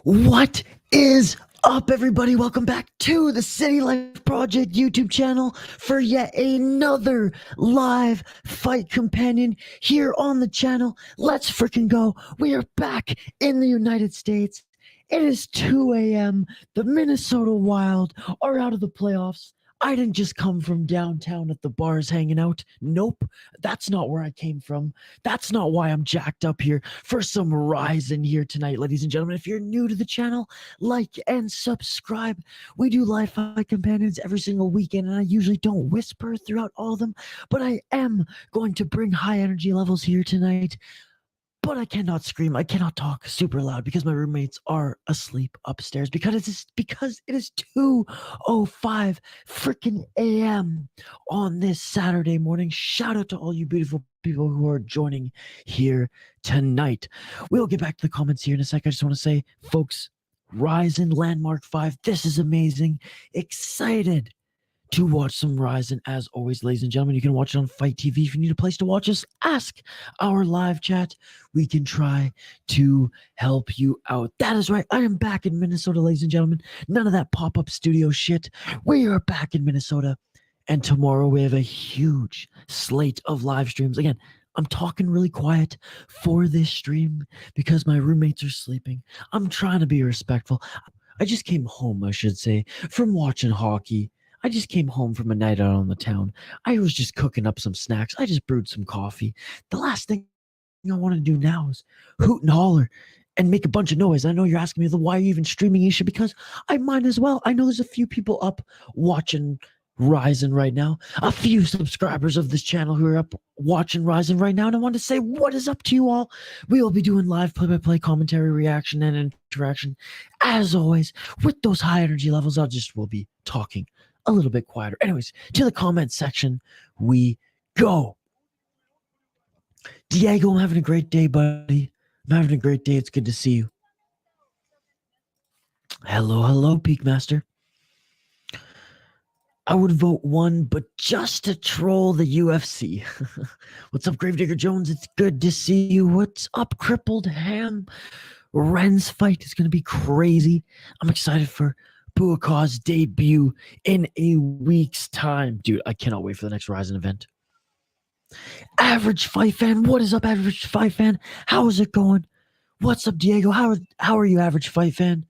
What is up, everybody? Welcome back to the City Life Project YouTube channel for yet another live fight companion here on the channel. Let's freaking go. We are back in the United States. It is 2 a.m. The Minnesota Wild are out of the playoffs. I didn't just come from downtown at the bars hanging out. Nope, that's not where I came from. That's not why I'm jacked up here for some RIZIN here tonight, ladies and gentlemen. If you're new to the channel, like and subscribe. We do live fight companions every single weekend, and I usually don't whisper throughout all of them, but I am going to bring high energy levels here tonight. But I cannot scream. I cannot talk super loud because my roommates are asleep upstairs because it is 2:05 freaking a.m. on this Saturday morning. Shout out to all you beautiful people who are joining here tonight. We'll get back to the comments here in a sec. I just want to say, folks, RIZIN Landmark 5. This is amazing. Excited to watch some RIZIN. As always, ladies and gentlemen, you can watch it on FiteTV. If you need a place to watch us, ask our live chat. We can try to help you out. That is right. I am back in Minnesota, ladies and gentlemen. None of that pop-up studio shit. We are back in Minnesota. And tomorrow we have a huge slate of live streams. Again, I'm talking really quiet for this stream because my roommates are sleeping. I'm trying to be respectful. I just came home, I should say, from watching hockey. I just came home from a night out on the town. I was just cooking up some snacks. I just brewed some coffee. The last thing I want to do now is hoot and holler and make a bunch of noise. I know you're asking me, why are you even streaming, Isha? Because I might as well. I know there's a few people up watching RIZIN right now. A few subscribers of this channel who are up watching RIZIN right now. And I want to say, what is up to you all? We will be doing live play-by-play commentary, reaction, and interaction. As always, with those high energy levels, will be talking a little bit quieter. Anyways, to the comment section we go. Diego, I'm having a great day, buddy. I'm having a great day. It's good to see you. Hello, Peak Master. I would vote one, but just to troll the UFC. What's up, Gravedigger Jones? It's good to see you. What's up, Crippled Ham? Ren's fight is going to be crazy. I'm excited for Buaka's debut in a week's time. Dude, I cannot wait for the next RIZIN event. Average Fight Fan, what is up, Average Fight Fan? How is it going? What's up, Diego? How are you, Average Fight Fan?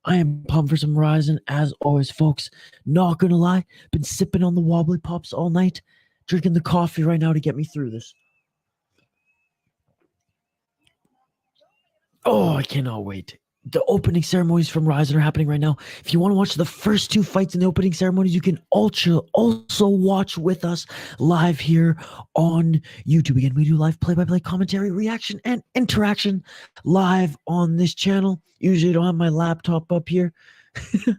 I am pumped for some RIZIN, as always, folks. Not gonna lie, been sipping on the wobbly pops all night, drinking the coffee right now to get me through this. Oh, I cannot wait. The opening ceremonies from RIZIN are happening right now. If you want to watch the first two fights in the opening ceremonies, you can also watch with us live here on YouTube. Again, we do live play-by-play commentary, reaction, and interaction live on this channel. Usually I don't have my laptop up here.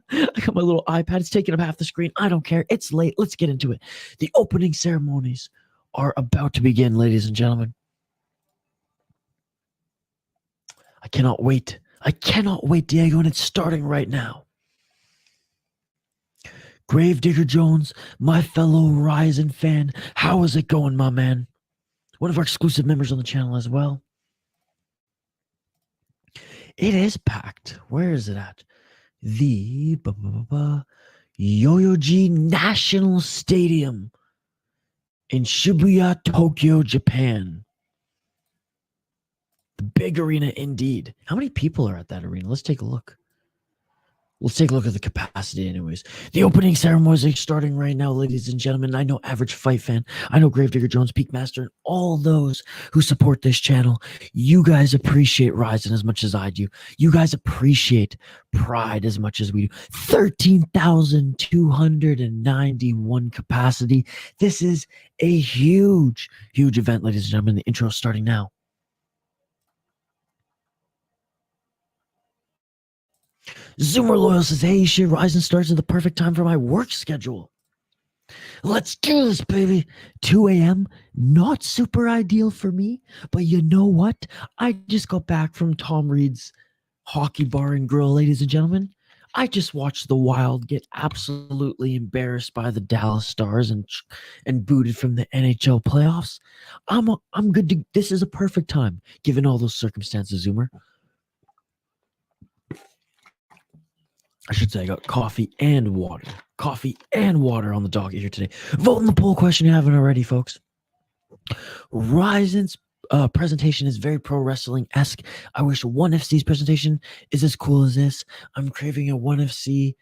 I got my little iPad. It's taking up half the screen. I don't care. It's late. Let's get into it. The opening ceremonies are about to begin, ladies and gentlemen. I cannot wait. I cannot wait, Diego, and it's starting right now. Gravedigger Jones, my fellow RIZIN fan, how is it going, my man? One of our exclusive members on the channel as well. It is packed. Where is it at? The Yoyogi National Stadium in Shibuya, Tokyo, Japan. The big arena indeed. How many people are at that arena? Let's take a look. Let's take a look at the capacity anyways. The opening ceremonies are starting right now, ladies and gentlemen. I know Average Fight Fan. I know Gravedigger Jones, Peak Master, and all those who support this channel. You guys appreciate RIZIN as much as I do. You guys appreciate Pride as much as we do. 13,291 capacity. This is a huge, huge event, ladies and gentlemen. The intro is starting now. Zoomer Loyal says, hey, shit, RIZIN starts at the perfect time for my work schedule. Let's do this, baby. 2 a.m., not super ideal for me, but you know what? I just got back from Tom Reed's hockey bar and grill, ladies and gentlemen. I just watched the Wild get absolutely embarrassed by the Dallas Stars and booted from the NHL playoffs. I'm good to, this is a perfect time, given all those circumstances, Zoomer. I should say I got coffee and water. Coffee and water on the docket here today. Vote in the poll question you haven't already, folks. RIZIN's presentation is very pro wrestling-esque. I wish ONE FC's presentation is as cool as this. I'm craving a ONE FC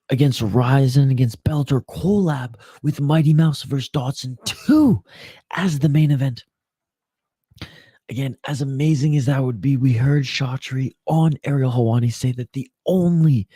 against RIZIN, against Bellator collab with Mighty Mouse versus Dodson 2 as the main event. Again, as amazing as that would be, we heard Shatri on Ariel Helwani say that the only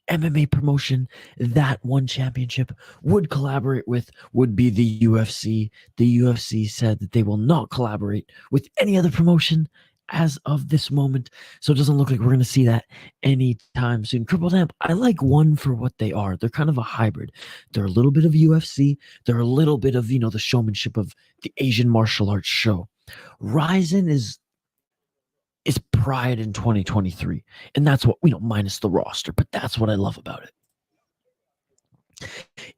MMA promotion that one championship would collaborate with would be the UFC. The UFC said that they will not collaborate with any other promotion as of this moment. So it doesn't look like we're going to see that anytime soon. Crippled Amp, I like ONE for what they are. They're kind of a hybrid. They're a little bit of UFC. They're a little bit of, the showmanship of the Asian martial arts show. RIZIN is pride in 2023, and that's what, minus the roster, but that's what I love about it.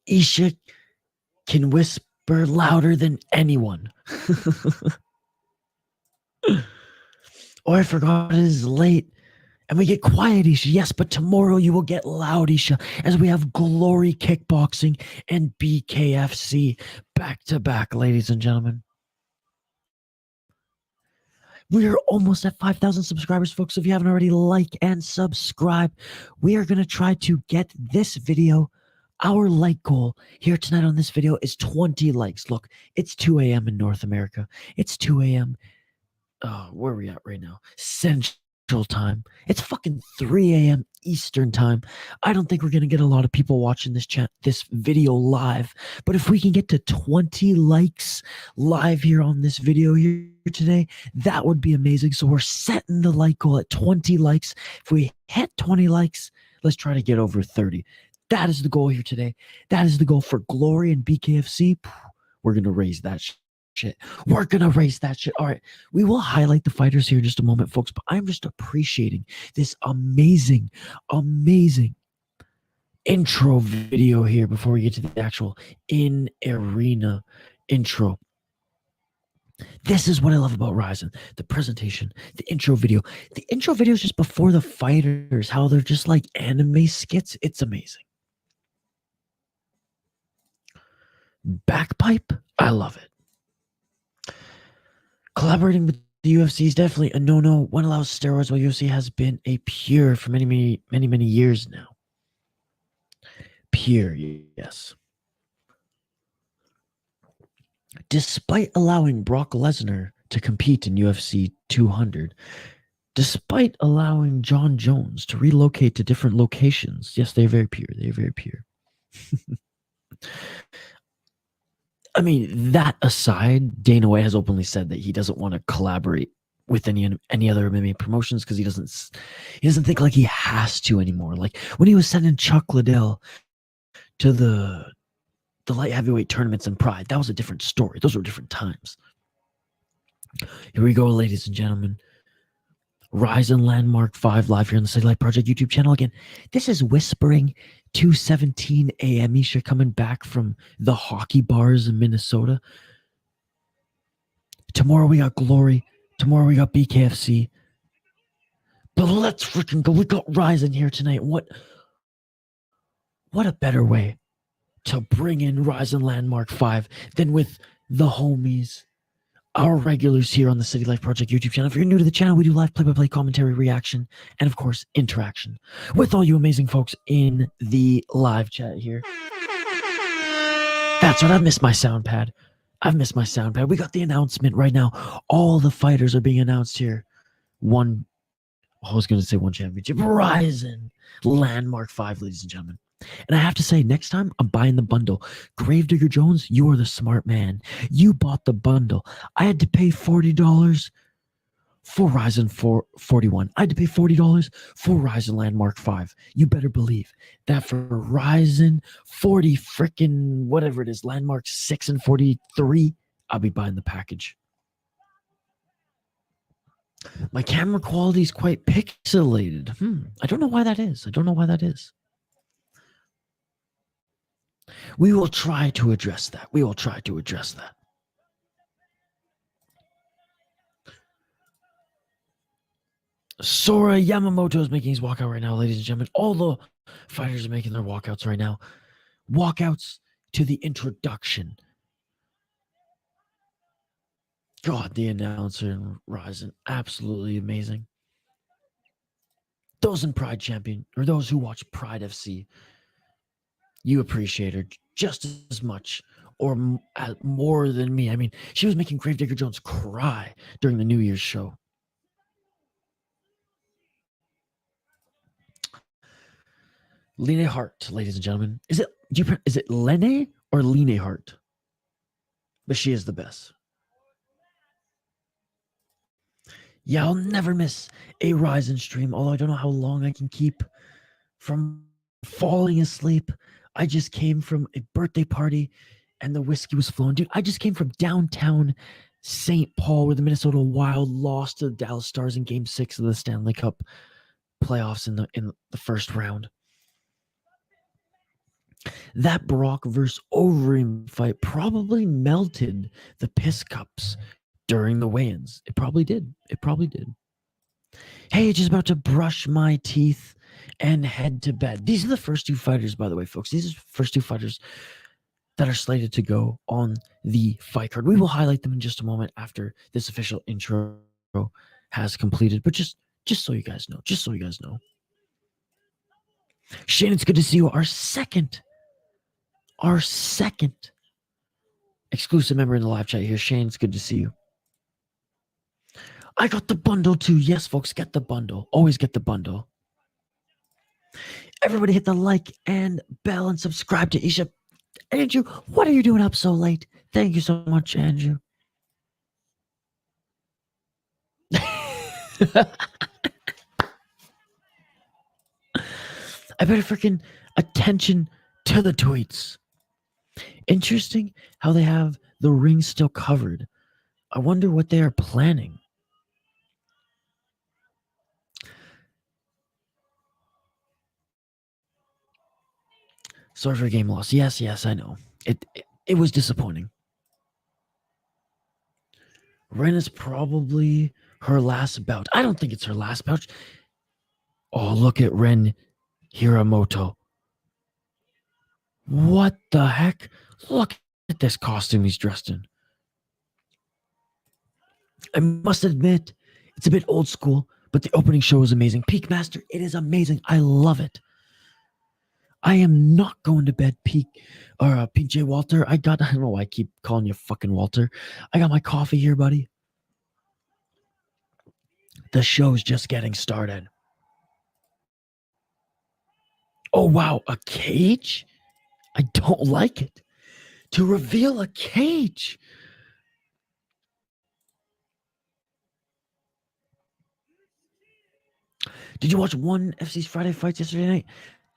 Isha can whisper louder than anyone. Oh, I forgot it is late and we get quiet, Isha. Yes, but tomorrow you will get loud, Isha, as we have Glory Kickboxing and BKFC back to back, ladies and gentlemen. We are almost at 5,000 subscribers, folks. So if you haven't already, like and subscribe. We are going to try to get this video. Our like goal here tonight on this video is 20 likes. Look, it's 2 a.m. in North America. It's 2 a.m. Where are we at right now? Central Time. It's fucking 3 a.m. Eastern Time. I don't think we're going to get a lot of people watching this video live. But if we can get to 20 likes live here on this video here today, that would be amazing. So we're setting the like goal at 20 likes. If we hit 20 likes, let's try to get over 30. That is the goal here today. That is the goal for Glory and BKFC. We're going to raise that shit. We're going to raise that shit. All right. We will highlight the fighters here in just a moment, folks, but I'm just appreciating this amazing, amazing intro video here before we get to the actual in-arena intro. This is what I love about RIZIN. The presentation, the intro video. The intro video is just before the fighters, how they're just like anime skits. It's amazing. Backpipe, I love it. Collaborating with the UFC is definitely a no-no. One allows steroids while UFC has been a pure for many years now. Pure, yes. Despite allowing Brock Lesnar to compete in UFC 200, despite allowing John Jones to relocate to different locations, yes, they're very pure. They're very pure. I mean, that aside, Dana White has openly said that he doesn't want to collaborate with any other MMA promotions because he doesn't think like he has to anymore. Like when he was sending Chuck Liddell to the light heavyweight tournaments in Pride, that was a different story. Those were different times. Here we go, ladies and gentlemen. RIZIN Landmark 5 live here on the City Light Project YouTube channel. Again, this is Whispering 2:17 a.m. Isha coming back from the hockey bars in Minnesota. Tomorrow we got Glory. Tomorrow we got BKFC. But let's freaking go. We got RIZIN here tonight. What a better way to bring in RIZIN Landmark 5 than with the homies, our regulars here on the City Life Project YouTube channel. If you're new to the channel, we do live play-by-play commentary, reaction, and of course, interaction with all you amazing folks in the live chat here. That's right, I've missed my sound pad. We got the announcement right now. All the fighters are being announced here. I was going to say one championship. RIZIN Landmark 5, ladies and gentlemen. And I have to say, next time I'm buying the bundle. Gravedigger Jones, you are the smart man. You bought the bundle. I had to pay $40 for RIZIN 41. I had to pay $40 for RIZIN Landmark 5. You better believe that for RIZIN 40 frickin' whatever it is, Landmark 6 and 43, I'll be buying the package. My camera quality is quite pixelated. I don't know why that is. We will try to address that. Sora Yamamoto is making his walkout right now, ladies and gentlemen. All the fighters are making their walkouts right now. Walkouts to the introduction. God, the announcer in RIZIN, absolutely amazing. Those in Pride Champion, or those who watch Pride FC, you appreciate her just as much or more than me. I mean, she was making Gravedigger Jones cry during the New Year's show. Line Hart, ladies and gentlemen. Is it Lene or Line Hart? But she is the best. Yeah, I'll never miss a RIZIN stream, although I don't know how long I can keep from falling asleep. I just came from a birthday party and the whiskey was flowing. Dude, I just came from downtown St. Paul where the Minnesota Wild lost to the Dallas Stars in Game 6 of the Stanley Cup playoffs in the first round. That Brock versus Overeem fight probably melted the piss cups during the weigh-ins. It probably did. It probably did. Hey, just about to brush my teeth and head to bed. These are the first two fighters, by the way, folks. These are the first two fighters that are slated to go on the fight card. We will highlight them in just a moment after this official intro has completed. But just so you guys know, Shane, it's good to see you. Our second exclusive member in the live chat here. Shane, it's good to see you. I got the bundle too. Yes, folks, get the bundle. Always get the bundle. Everybody hit the like and bell and subscribe to Isha. Andrew, what are you doing up so late? Thank you so much, Andrew. I better freaking attention to the tweets. Interesting how they have the ring still covered. I wonder what they are planning. Sorry for game loss. Yes, I know. It was disappointing. Ren is probably her last bout. I don't think it's her last bout. Oh, look at Ren Hiramoto. What the heck? Look at this costume he's dressed in. I must admit, it's a bit old school, but the opening show is amazing. Peak Master, it is amazing. I love it. I am not going to bed, PJ Walter. I don't know why I keep calling you fucking Walter. I got my coffee here, buddy. The show's just getting started. Oh, wow, a cage? I don't like it. To reveal a cage. Did you watch one FC's Friday fights yesterday night?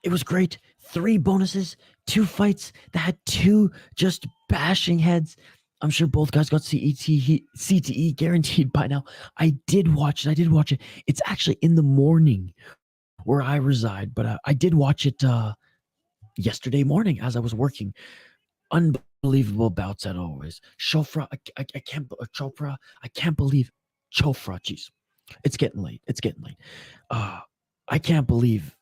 It was great. 3 bonuses, 2 fights that had 2 just bashing heads. I'm sure both guys got CTE guaranteed by now. I did watch it. It's actually in the morning where I reside, but I did watch it yesterday morning as I was working. Unbelievable bouts as always. Chofra, I can't believe Chofra. Jeez, it's getting late. I can't believe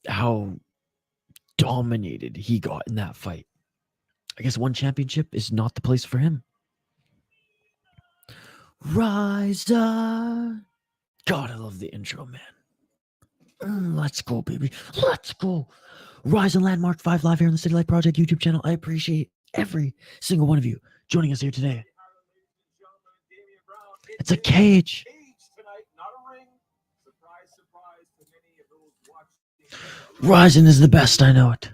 how dominated he got in that fight. I guess one championship is not the place for him. Rise up. God, I love the intro, man. Let's go, baby. Let's go. Rise and Landmark 5 live here on the City Light Project YouTube channel. I appreciate every single one of you joining us here today. It's a cage. Ryzen is the best, I know it.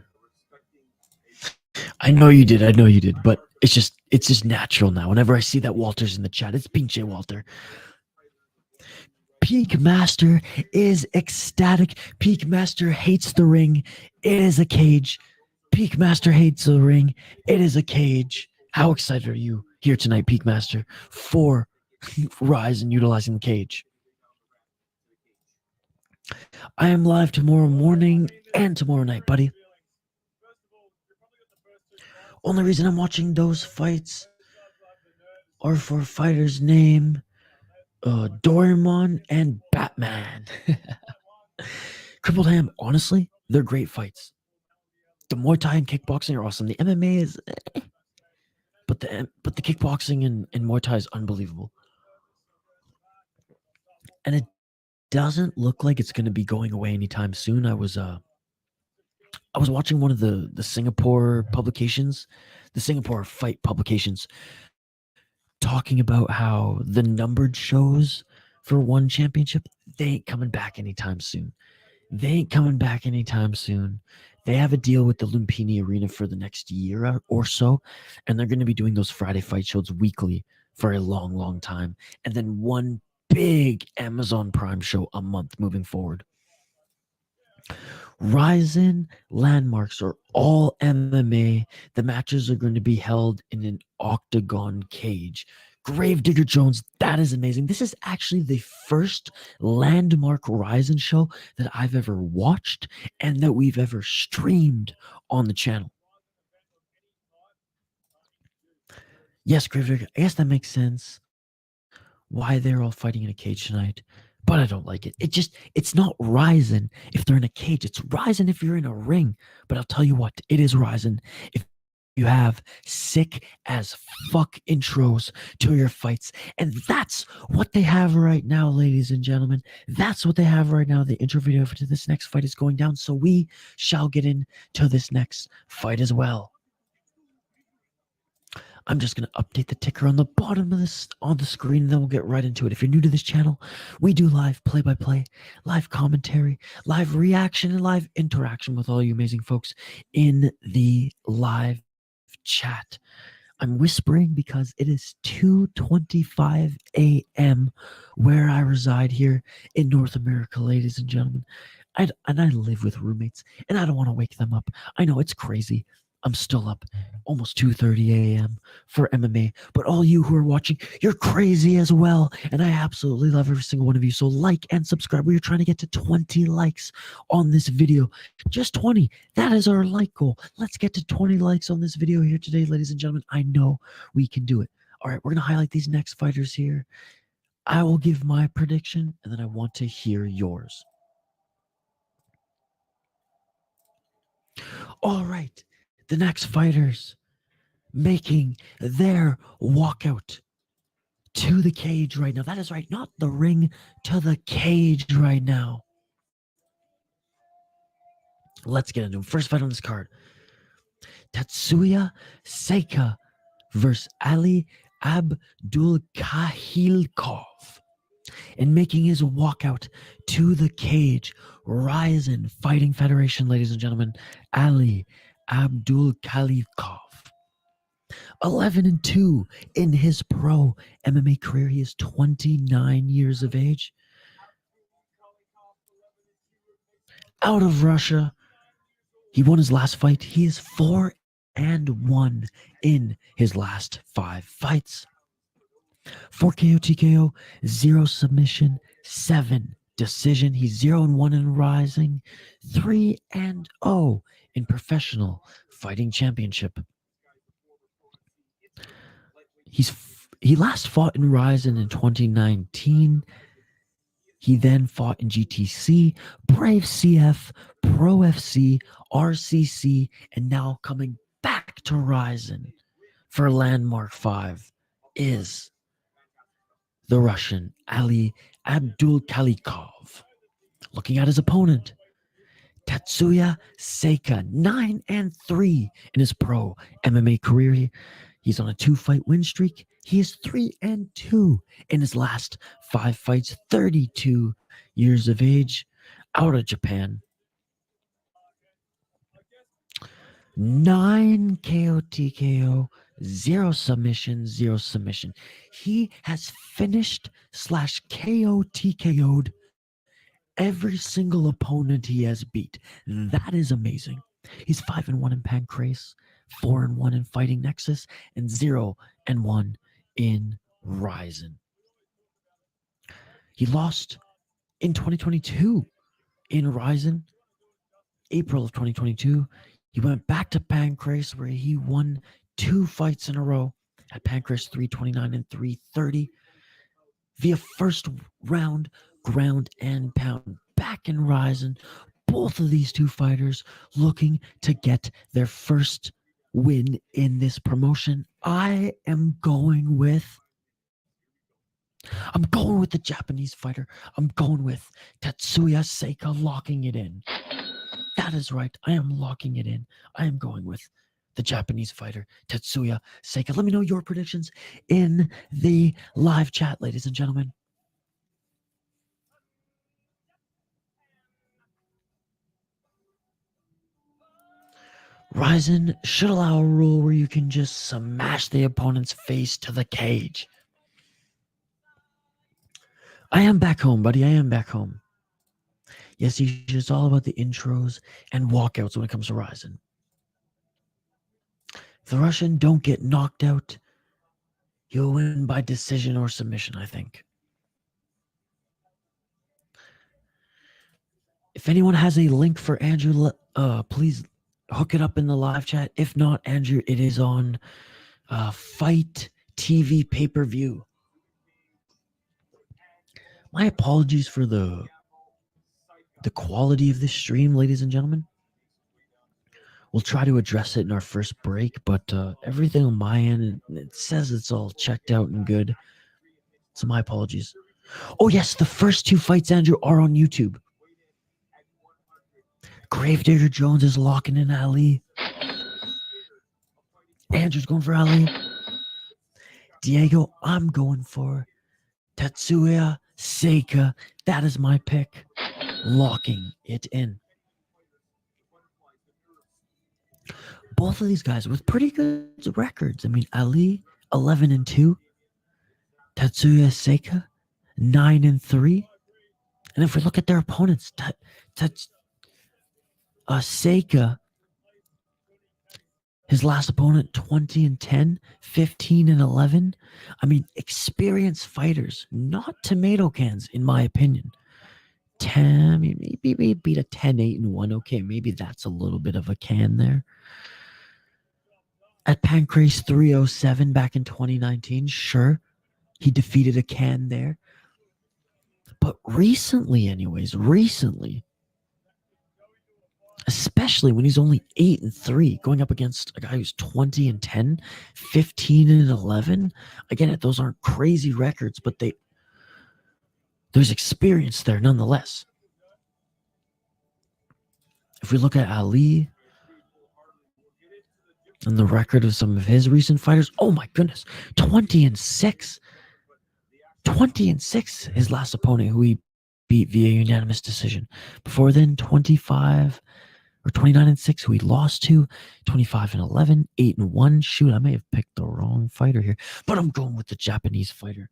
I know you did, but it's just natural now. Whenever I see that Walter's in the chat, it's PJ Walter. Peak Master is ecstatic. Peak Master hates the ring. It is a cage. Peak Master hates the ring. It is a cage. How excited are you here tonight, Peak Master, for Rise and utilizing the cage? I am live tomorrow morning and tomorrow night, buddy. Only reason I'm watching those fights are for fighter's name Doraemon and Batman. Crippled Ham, honestly, they're great fights. The Muay Thai and kickboxing are awesome. The MMA is, but the kickboxing and Muay Thai is unbelievable. And it doesn't look like it's going to be going away anytime soon. I was watching one of the Singapore publications, the Singapore fight publications, talking about how the numbered shows for one championship, they ain't coming back anytime soon. They ain't coming back anytime soon. They have a deal with the Lumpini Arena for the next year or so, and they're going to be doing those Friday fight shows weekly for a long, long time, and then one big Amazon Prime show a month moving forward. RIZIN landmarks are all MMA. The matches are going to be held in an octagon cage. Gravedigger Jones, that is amazing. This is actually the first landmark RIZIN show that I've ever watched and that we've ever streamed on the channel. Yes, Gravedigger, I guess that makes sense. Why they're all fighting in a cage tonight. But I don't like it. It's not RIZIN if they're in a cage. It's RIZIN if you're in a ring. But I'll tell you what, it is RIZIN if you have sick as fuck intros to your fights. And that's what they have right now, ladies and gentlemen. That's what they have right now. The intro video to this next fight is going down. So we shall get into this next fight as well. I'm just going to update the ticker on the bottom of this on the screen, and then we'll get right into it. If you're new to this channel, we do live play-by-play, live commentary, live reaction, and live interaction with all you amazing folks in the live chat. I'm whispering because it is 2:25 a.m. where I reside here in North America, ladies and gentlemen. And I live with roommates, and I don't want to wake them up. I know it's crazy. I'm still up almost 2:30 a.m. for MMA. But all you who are watching, you're crazy as well. And I absolutely love every single one of you. So like and subscribe. We are trying to get to 20 likes on this video. Just 20. That is our like goal. Let's get to 20 likes on this video here today, ladies and gentlemen. I know we can do it. All right, we're going to highlight these next fighters here. I will give my prediction, and then I want to hear yours. All right. The next fighters making their walkout to the cage right now. That is right, not the ring, to the cage right now. Let's get into it. First fight on this card. Tatsuya Seika versus Ali Abdulkahilkov. And making his walkout to the cage, RIZIN Fighting Federation, ladies and gentlemen, Ali Abdulkahilkov. 11-2 in his pro MMA career. He is 29 years of age. Out of Russia. He won his last fight. He is 4-1 in his last 5 fights. 4 KO, TKO, 0 submission, 7 decision. He's 0-1 in RIZIN, 3-0 in professional fighting championship. He last fought in RIZIN in 2019. He then fought in GTC, Brave CF, Pro FC, RCC, and now coming back to RIZIN for Landmark 5 is the Russian Ali Abdulkahilkov. Looking at his opponent, Tatsuya Seika, 9-3 in his pro MMA career. He's on a 2-fight win streak. He is 3-2 in his last 5 fights, 32 years of age, out of Japan. 9 KO, TKO, 0 submission, 0 submission. He has finished / KO, TKO'd every single opponent he has beat. That is amazing. He's 5-1 in Pancrase, 4-1 in Fighting Nexus, and 0-1 in RIZIN. He lost in 2022 in RIZIN, April of 2022. He went back to Pancrase where he won 2 fights in a row at Pancrase 329 and 330. via first round ground and pound. Back in RIZIN, both of these two fighters looking to get their first win in this promotion. I am going with the Japanese fighter. I'm going with Tetsuya Seika, locking it in. That is right. I am locking it in. I am going with the Japanese fighter, Tetsuya Seika. Let me know your predictions in the live chat, ladies and gentlemen. RIZIN should allow a rule where you can just smash the opponent's face to the cage. I am back home, buddy. I am back home. Yes, it's all about the intros and walkouts when it comes to RIZIN. If the Russian don't get knocked out, you'll win by decision or submission, I think. If anyone has a link for Andrew, please hook it up in the live chat. If not, Andrew, it is on FiteTV pay-per-view. My apologies for the quality of this stream, ladies and gentlemen. We'll try to address it in our first break, but everything on my end, it says it's all checked out and good. So my apologies. Oh yes, the first two fights, Andrew, are on YouTube. Gravedigger Jones is locking in Ali. Andrew's going for Ali. Diego, I'm going for Tetsuya Seika. That is my pick. Locking it in. Both of these guys with pretty good records. I mean, Ali 11-2, Tetsuya Seika 9-3. And if we look at their opponents, Seika, his last opponent 20-10, 15-11. I mean, experienced fighters, not tomato cans, in my opinion. 10, maybe beat a 10-8-1. Okay, maybe that's a little bit of a can there. At Pancrase 307 back in 2019, sure, he defeated a can there. But recently, especially when he's only 8-3, going up against a guy who's 20-10, 15-11. Again, those aren't crazy records, but there's experience there nonetheless. If we look at Ali and the record of some of his recent fighters, oh my goodness, 20-6. 20-6, his last opponent, who he beat via unanimous decision. Before then, 25 or 29-6, who he lost to. 25-11, 8-1. Shoot, I may have picked the wrong fighter here, but I'm going with the Japanese fighter.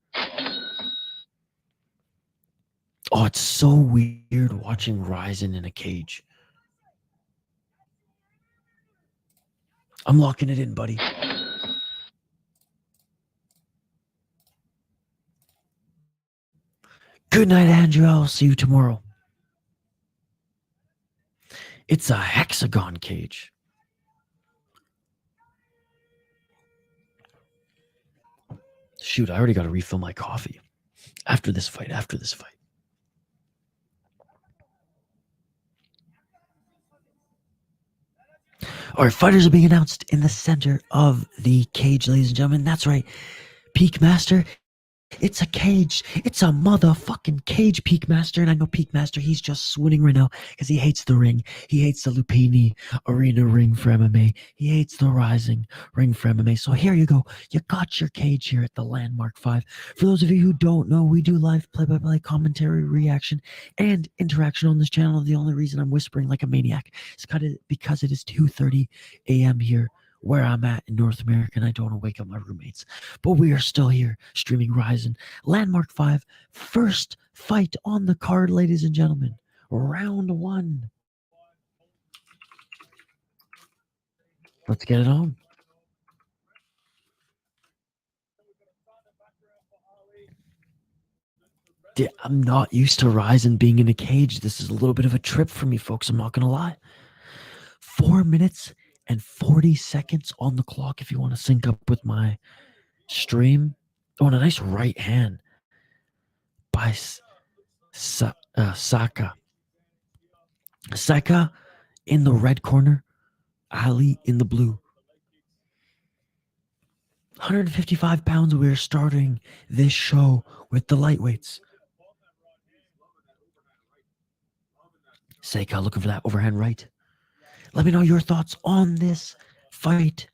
Oh, it's so weird watching RIZIN in a cage. I'm locking it in, buddy. Good night, Andrew. I'll see you tomorrow. It's a hexagon cage. Shoot, I already got to refill my coffee after this fight. All right, fighters are being announced in the center of the cage, ladies and gentlemen. That's right. Peak Master. It's a cage. It's a motherfucking cage, Peak Master. And I know Peak Master, he's just swooning right now because he hates the ring. He hates the Lupini Arena ring for MMA. He hates the RIZIN ring for MMA. So here you go. You got your cage here at the Landmark 5. For those of you who don't know, we do live play-by-play commentary, reaction, and interaction on this channel. The only reason I'm whispering like a maniac is because it is 2:30 a.m. here where I'm at in North America, and I don't want to wake up my roommates. But we are still here streaming RIZIN. Landmark 5, first fight on the card, ladies and gentlemen. Round 1. Let's get it on. I'm not used to RIZIN being in a cage. This is a little bit of a trip for me, folks. I'm not going to lie. 4 minutes and 40 seconds on the clock if you want to sync up with my stream. Oh, and a nice right hand. by Saka. Saka in the red corner, Ali in the blue. 155 pounds, we're starting this show with the lightweights. Saka looking for that overhand right. Let me know your thoughts on this fight,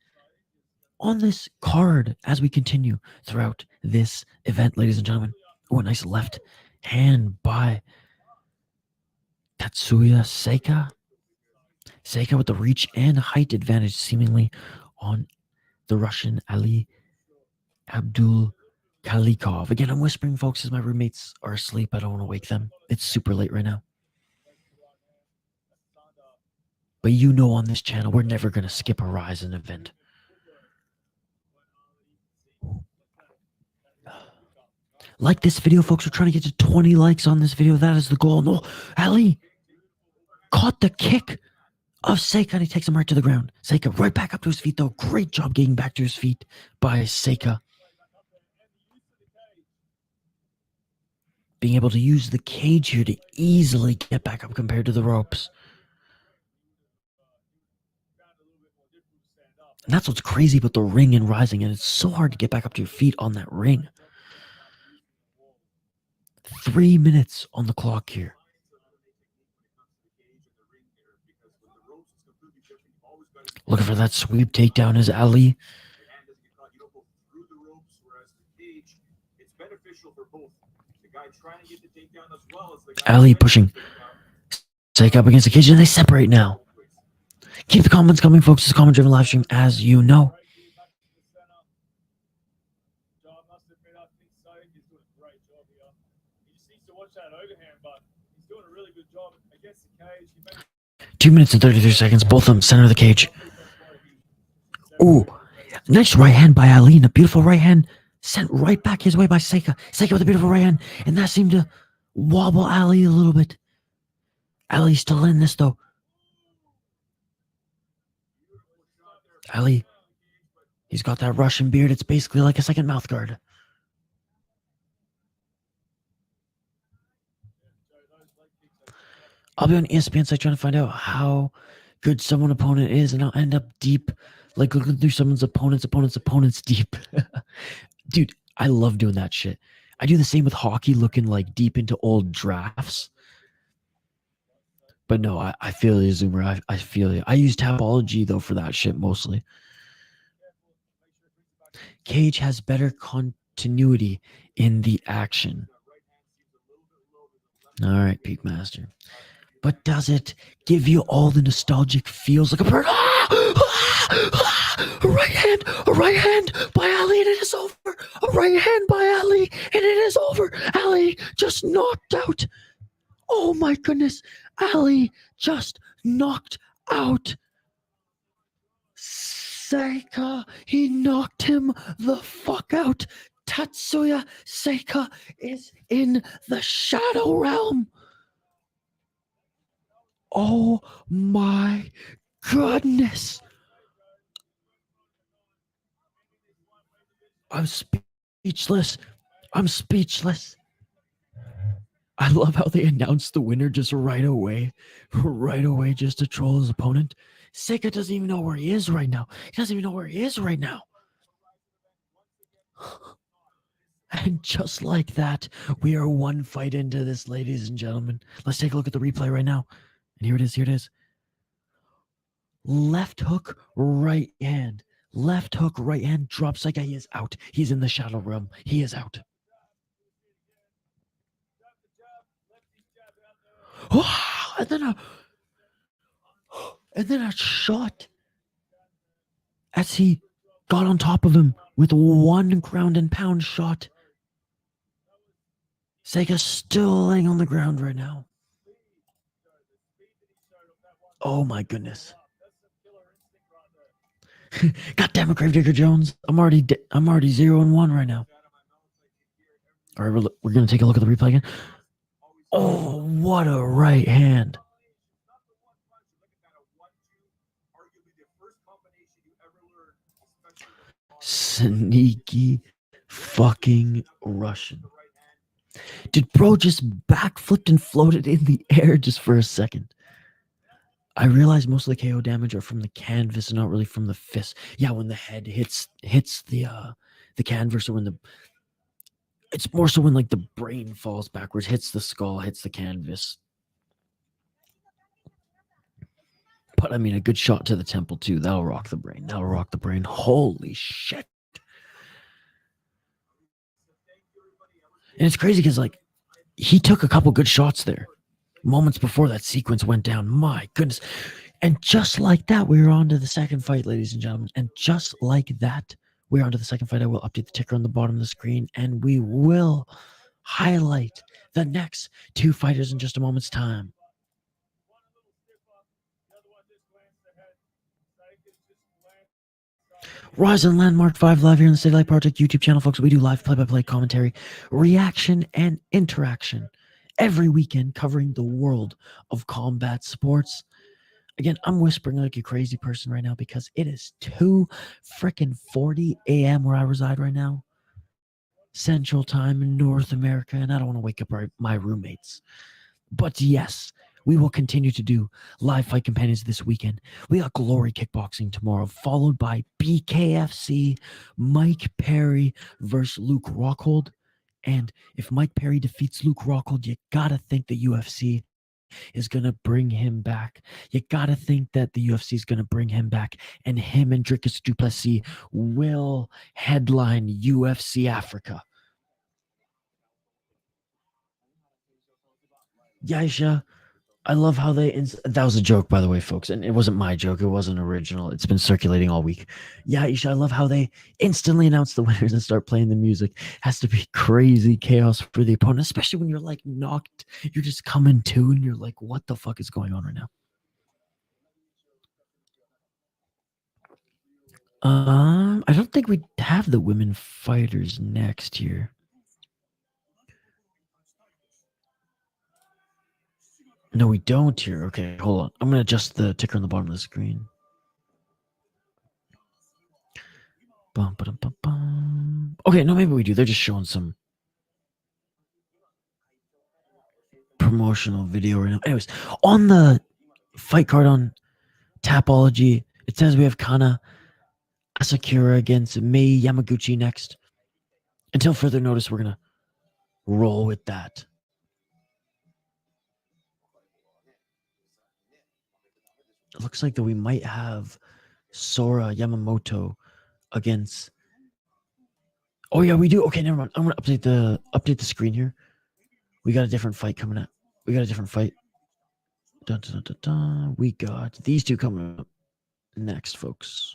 on this card as we continue throughout this event, ladies and gentlemen. Oh, a nice left hand by Tatsuya Saka. Saka with the reach and height advantage seemingly on the Russian Ali Abdul Kalikov. Again, I'm whispering, folks, as my roommates are asleep. I don't want to wake them. It's super late right now. But you know on this channel, we're never going to skip a RIZIN event. Like this video, folks. We're trying to get to 20 likes on this video. That is the goal. No, Ali caught the kick of Saka and he takes him right to the ground. Saka right back up to his feet, though. Great job getting back to his feet by Saka. Being able to use the cage here to easily get back up compared to the ropes. And that's what's crazy about the ring and RIZIN, and it's so hard to get back up to your feet on that ring. 3 minutes on the clock here. Looking for that sweep takedown is Ali. Ali pushing Saka up against the cage, and they separate now. Keep the comments coming, folks. It's a comment-driven live stream, as you know. Two minutes and 33 seconds. Both of them center of the cage. Ooh, nice right hand by Ali. A beautiful right hand sent right back his way by Saka. Saka with a beautiful right hand, and that seemed to wobble Ali a little bit. Ali's still in this, though. Ali, he's got that Russian beard. It's basically like a second mouth guard. I'll be on ESPN site trying to find out how good someone's opponent is, and I'll end up deep, like looking through someone's opponent's deep. Dude, I love doing that shit. I do the same with hockey, looking like deep into old drafts. But no, I feel you, Zoomer. I feel you. I use Tapology, though, for that shit mostly. Cage has better continuity in the action. All right, Peak Master. But does it give you all the nostalgic feels like a bird? A right hand by Ali, and it is over. A right hand by Ali, and it is over. Ali just knocked out. Oh my goodness. Ali just knocked out Saka. He knocked him the fuck out. Tatsuya Saka is in the shadow realm. Oh my goodness. I'm speechless. I'm speechless. I love how they announced the winner just right away just to troll his opponent. Saka doesn't even know where he is right now. He doesn't even know where he is right now. And just like that, we are one fight into this, ladies and gentlemen. Let's take a look at the replay right now. And here it is, here it is. Left hook, right hand. Left hook, right hand, drop Saka. He is out. He's in the shadow realm. He is out. Oh, and then a shot as he got on top of him with one ground and pound shot. Saka's still laying on the ground right now. Oh my goodness. God damn it, Gravedigger Jones. I'm already 0-1 right now. All right, we're going to take a look at the replay again. Oh, what a right hand. Sneaky fucking Russian. Did bro just backflipped and floated in the air just for a second? I realize most of the KO damage are from the canvas and not really from the fist. Yeah, when the head hits the canvas, or when it's more so when like the brain falls backwards, hits the skull, hits the canvas. But I mean, a good shot to the temple too. That'll rock the brain. That'll rock the brain. Holy shit! And it's crazy because like he took a couple good shots there, moments before that sequence went down. My goodness! And just like that, we were on to the second fight, ladies and gentlemen. And just like that, we're on to the second fight. I will update the ticker on the bottom of the screen, and we will highlight the next two fighters in just a moment's time. RIZIN Landmark 5 live here on the City Light Project YouTube channel, folks. We do live play-by-play commentary, reaction, and interaction every weekend covering the world of combat sports. Again, I'm whispering like a crazy person right now because it is 2:40 a.m. where I reside right now, Central Time in North America, and I don't want to wake up my roommates. But yes, we will continue to do live fight companions this weekend. We got Glory Kickboxing tomorrow, followed by BKFC, Mike Perry versus Luke Rockhold. And if Mike Perry defeats Luke Rockhold, you gotta think the UFC is gonna bring him back. You gotta think that the UFC is gonna bring him back, and him and Dricus du Plessis will headline UFC Africa. Yaisha, I love how they that was a joke, by the way, folks, and it wasn't my joke. It wasn't original. It's been circulating all week. Yeah, Isha, I love how they instantly announce the winners and start playing the music. Has to be crazy chaos for the opponent, especially when you're like knocked. You're just coming to, and you're like, what the fuck is going on right now? I don't think we have the women fighters next here. No, we don't here. Okay, hold on. I'm gonna adjust the ticker on the bottom of the screen. Bum, ba-dum, bum, bum. Okay, no, maybe we do. They're just showing some promotional video right now. Anyways, on the fight card on Tapology, it says we have Kana Asakura against Mei Yamaguchi next. Until further notice, we're gonna roll with that. It looks like that we might have Sora Yamamoto against. Oh yeah, we do. Okay, never mind. I'm gonna update the screen here. We got a different fight coming up. We got a different fight. Dun, dun, dun, dun. We got these two coming up next, folks.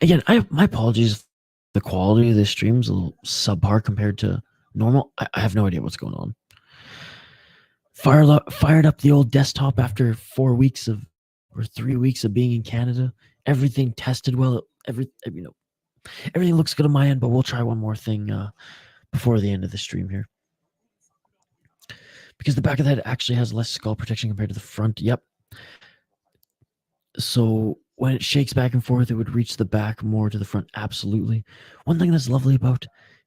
Again, my apologies. The quality of this stream is a little subpar compared to normal. I have no idea what's going on. Fired up the old desktop after 3 weeks of being in Canada. Everything tested well. Everything looks good on my end, but we'll try one more thing before the end of the stream here. Because the back of the head actually has less skull protection compared to the front. Yep. So when it shakes back and forth, it would reach the back more to the front. Absolutely. One thing that's lovely about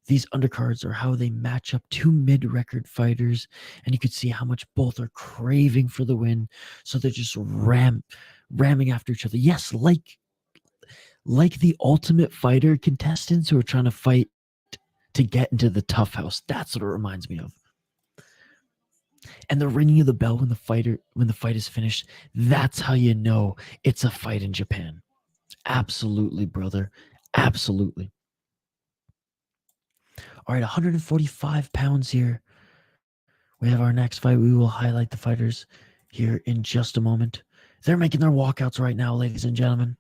these undercards are how they match up two mid-record fighters, and you could see how much both are craving for the win. So they're just ramming after each other. Yes, like the Ultimate Fighter contestants who are trying to fight to get into the tough house. That's what it reminds me of. And the ringing of the bell when the fight is finished, that's how you know it's a fight in Japan. Absolutely, brother. Absolutely. All right, 145 pounds here. We have our next fight. We will highlight the fighters here in just a moment. They're making their walkouts right now, ladies and gentlemen.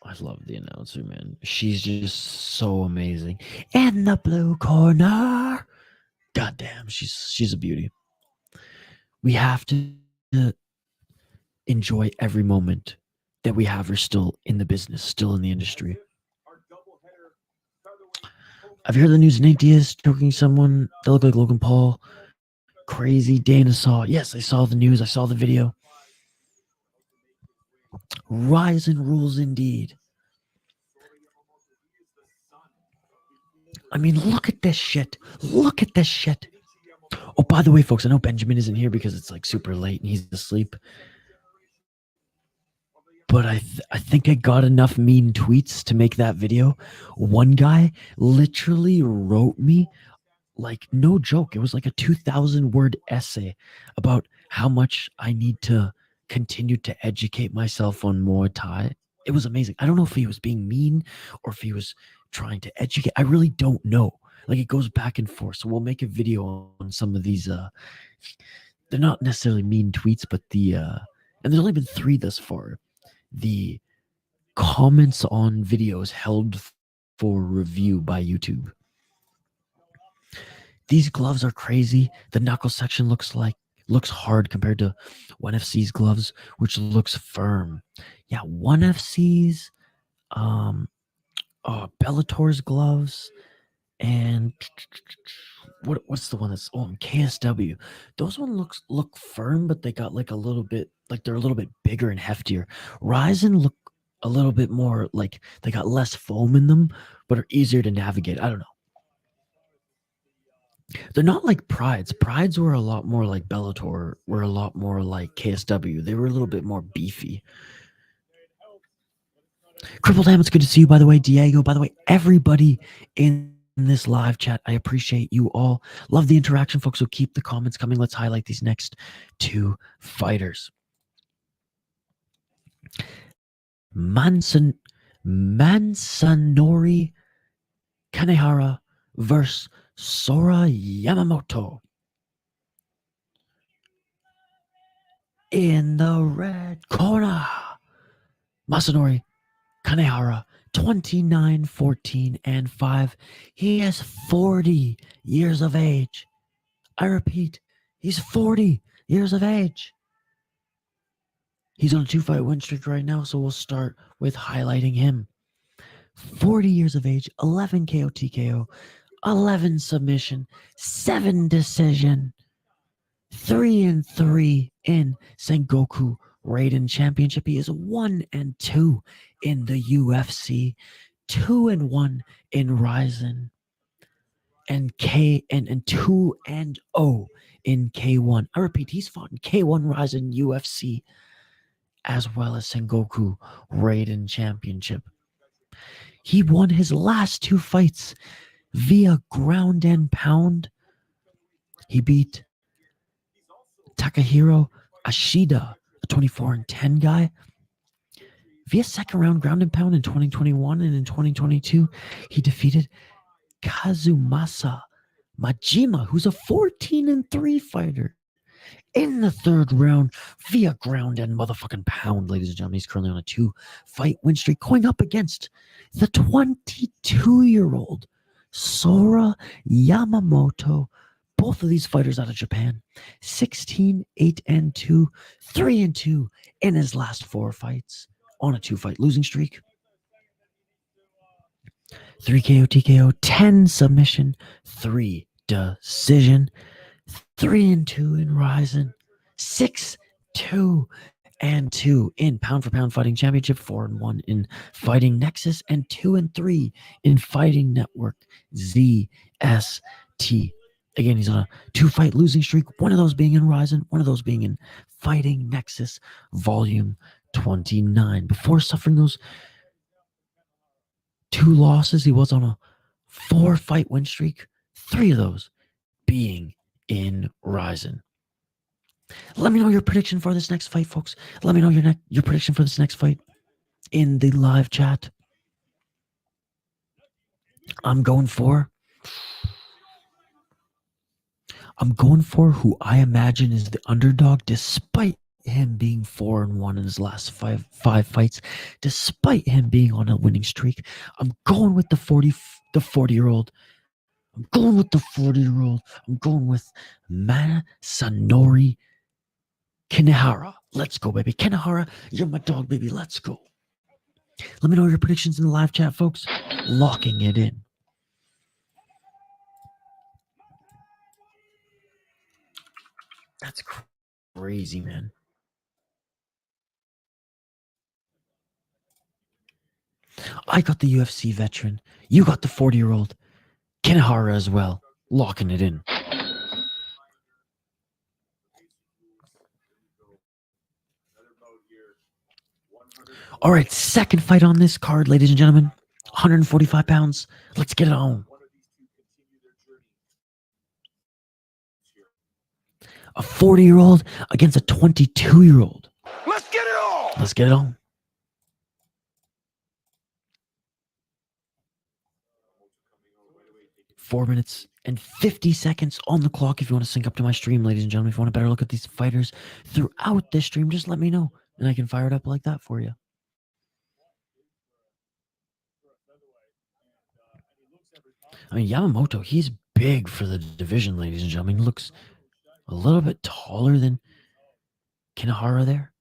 I love the announcer, man. She's just so amazing. In the blue corner. Goddamn, she's a beauty. We have to enjoy every moment that we have her still in the business, still in the industry. Have you heard the news? Nate Diaz choking someone that looked like Logan Paul. Crazy. Dana saw. Yes, I saw the news. I saw the video. RIZIN rules indeed. I mean, look at this shit. Look at this shit. Oh, by the way, folks, I know Benjamin isn't here because it's like super late and he's asleep. But I think I got enough mean tweets to make that video. One guy literally wrote me, like, no joke, it was like a 2,000 word essay about how much I need to continue to educate myself on Muay Thai. It was amazing. I don't know if he was being mean or if he was trying to educate. I really don't know. Like, it goes back and forth. So we'll make a video on some of these. They're not necessarily mean tweets, but and there's only been 3 thus far. The comments on videos held for review by YouTube. These gloves are crazy. The knuckle section looks hard compared to 1FC's gloves, which looks firm. Yeah, 1FC's, Bellator's gloves, and what's the one that's KSW? Those ones look firm, but they got like a little bit, like they're a little bit bigger and heftier. RIZIN look a little bit more like they got less foam in them, but are easier to navigate. I don't know. They're not like Prides. Prides were a lot more like Bellator, were a lot more like KSW. They were a little bit more beefy. Crippled Ham, it's good to see you, by the way. Diego, by the way, everybody in this live chat, I appreciate you all. Love the interaction, folks, so keep the comments coming. Let's highlight these next 2 fighters. Masanori Kanehara versus Sora Yamamoto. In the red corner, Masanori Kanehara, 29, 14, and 5. He is 40 years of age. I repeat, he's 40 years of age. He's on a 2-fight win streak right now, so we'll start with highlighting him. 40 years of age, 11 KO TKO, 11 submission, 7 decision, 3-3 in Sengoku RIZIN Championship. He is 1-2 in the UFC, 2-1 in RIZIN, and 2-0 in K1. I repeat, he's fought in K1 RIZIN UFC as well as Sengoku RIZIN Championship. He won his last 2 fights via ground and pound. He beat Takahiro Ashida, a 24-10 guy, via second round ground and pound in 2021, and in 2022 he defeated Kazumasa Majima, who's a 14-3 fighter, in the 3rd round via ground and motherfucking pound. Ladies and gentlemen, he's currently on a 2-fight win streak, going up against the 22-year-old Sora Yamamoto. Both of these fighters out of Japan. 16, 8-2, 3-2 in his last 4 fights, on a 2-fight losing streak. 3 KO TKO, 10 submission, 3 decision, 3-2 in RIZIN, 6-2-2 in Pound for Pound Fighting Championship, 4-1 in Fighting Nexus, and 2-3 in Fighting Network ZST. Again, he's on a 2-fight losing streak, one of those being in RIZIN, one of those being in Fighting Nexus Volume 29. Before suffering those 2 losses, he was on a 4-fight win streak, 3 of those being in RIZIN. Let me know your prediction for this next fight, folks. Let me know your prediction for this next fight in the live chat. I'm going for who I imagine is the underdog, despite him being 4-1 in his last five fights, despite him being on a winning streak. I'm going with the 40-year-old. I'm going with the 40-year-old. I'm going with Masanori Kanehara. Let's go, baby. Kanehara, you're my dog, baby. Let's go. Let me know your predictions in the live chat, folks. Locking it in. That's crazy, man. I got the UFC veteran. You got the 40-year-old. Kanehara as well. Locking it in. All right, second fight on this card, ladies and gentlemen. 145 pounds. Let's get it on. A 40-year-old against a 22-year-old. Let's get it on. Let's get it on. Four minutes and 50 seconds on the clock. If you want to sync up to my stream, ladies and gentlemen, if you want a better look at these fighters throughout this stream, just let me know and I can fire it up like that for you. I mean, Yamamoto, he's big for the division, ladies and gentlemen. He looks a little bit taller than Kanehara there.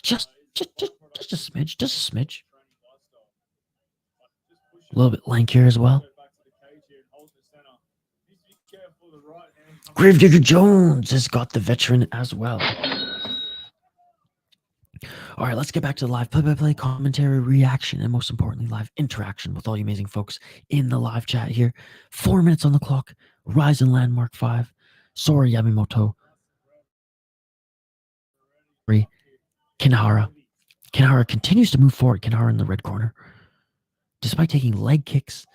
Just a smidge, just a smidge. A little bit lankier as well. Gravedigger Jones has got the veteran as well. All right, let's get back to the live play-by-play commentary, reaction, and most importantly, live interaction with all you amazing folks in the live chat here. 4 minutes on the clock. RIZIN Landmark 5. Sora Yamamoto. Kanehara. Kanehara continues to move forward. Kanehara in the red corner. Despite taking leg kicks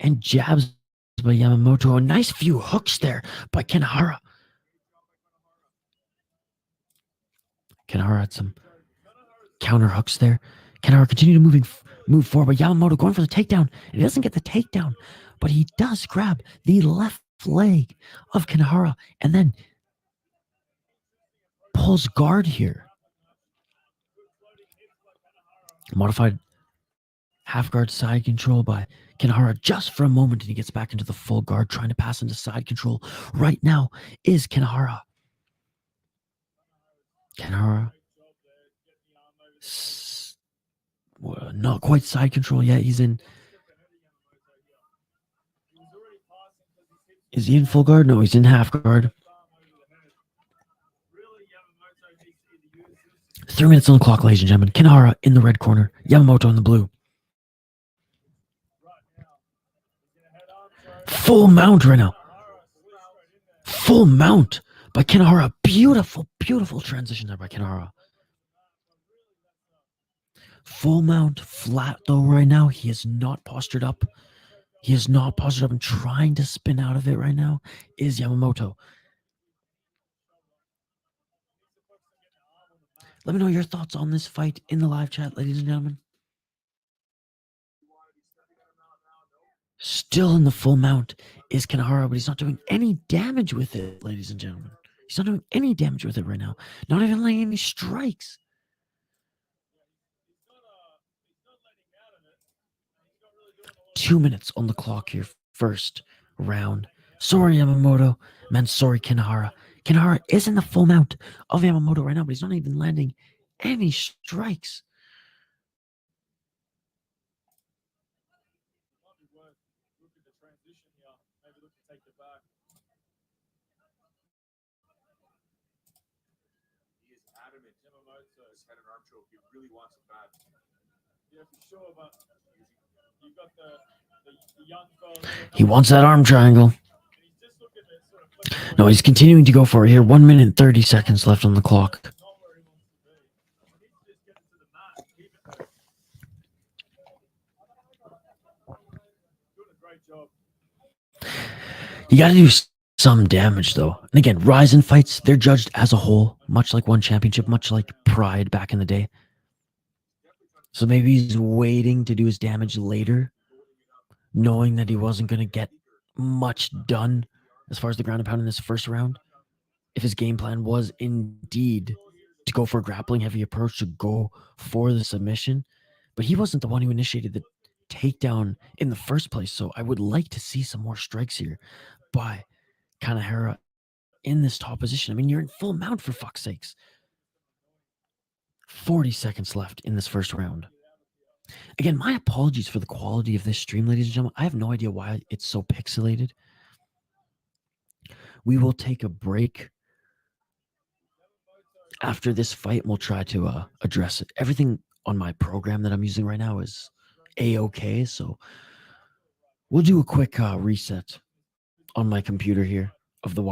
and jabs by Yamamoto. A nice few hooks there by Kanehara. Kanehara had some counter hooks there. Kanehara continued to move forward, but Yamamoto going for the takedown. He doesn't get the takedown, but he does grab the left leg of Kanehara and then pulls guard here. Modified half guard side control by Kanehara just for a moment, and he gets back into the full guard, trying to pass into side control. Right now is Kanehara. Kanehara. Not quite side control yet. He's in. Is he in full guard? No, he's in half guard. 3 minutes on the clock, ladies and gentlemen. Kanehara in the red corner. Yamamoto in the blue. Full mount right now. Full mount by Kanehara. Beautiful, beautiful transition there by Kanehara. Full mount, flat though right now. He is not postured up. He is not postured up and trying to spin out of it right now is Yamamoto. Let me know your thoughts on this fight in the live chat, ladies and gentlemen. Still in the full mount is Kanehara, but he's not doing any damage with it, ladies and gentlemen. He's not doing any damage with it right now. Not even laying any strikes. Two minutes on the clock here. First round. Sorry, Yamamoto. Mansori Kanehara. Kanehara is in the full mount of Yamamoto right now, but he's not even landing any strikes. He wants that arm triangle. No, he's continuing to go for it here. 1 minute and 30 seconds left on the clock. You got to do some damage, though. And again, RIZIN fights, they're judged as a whole, much like one championship, much like Pride back in the day. So maybe he's waiting to do his damage later, knowing that he wasn't going to get much done as far as the ground and pound in this first round. If his game plan was indeed to go for a grappling heavy approach, to go for the submission, but he wasn't the one who initiated the takedown in the first place. So I would like to see some more strikes here by Kanehara in this top position. I mean, you're in full mount, for fuck's sakes. 40 seconds left in this first round. Again, my apologies for the quality of this stream, ladies and gentlemen. I have no idea why it's so pixelated. we will take a break after this fight. We'll try to address it. Everything on my program that I'm using right now is A-okay, so we'll do a quick reset on my computer here of the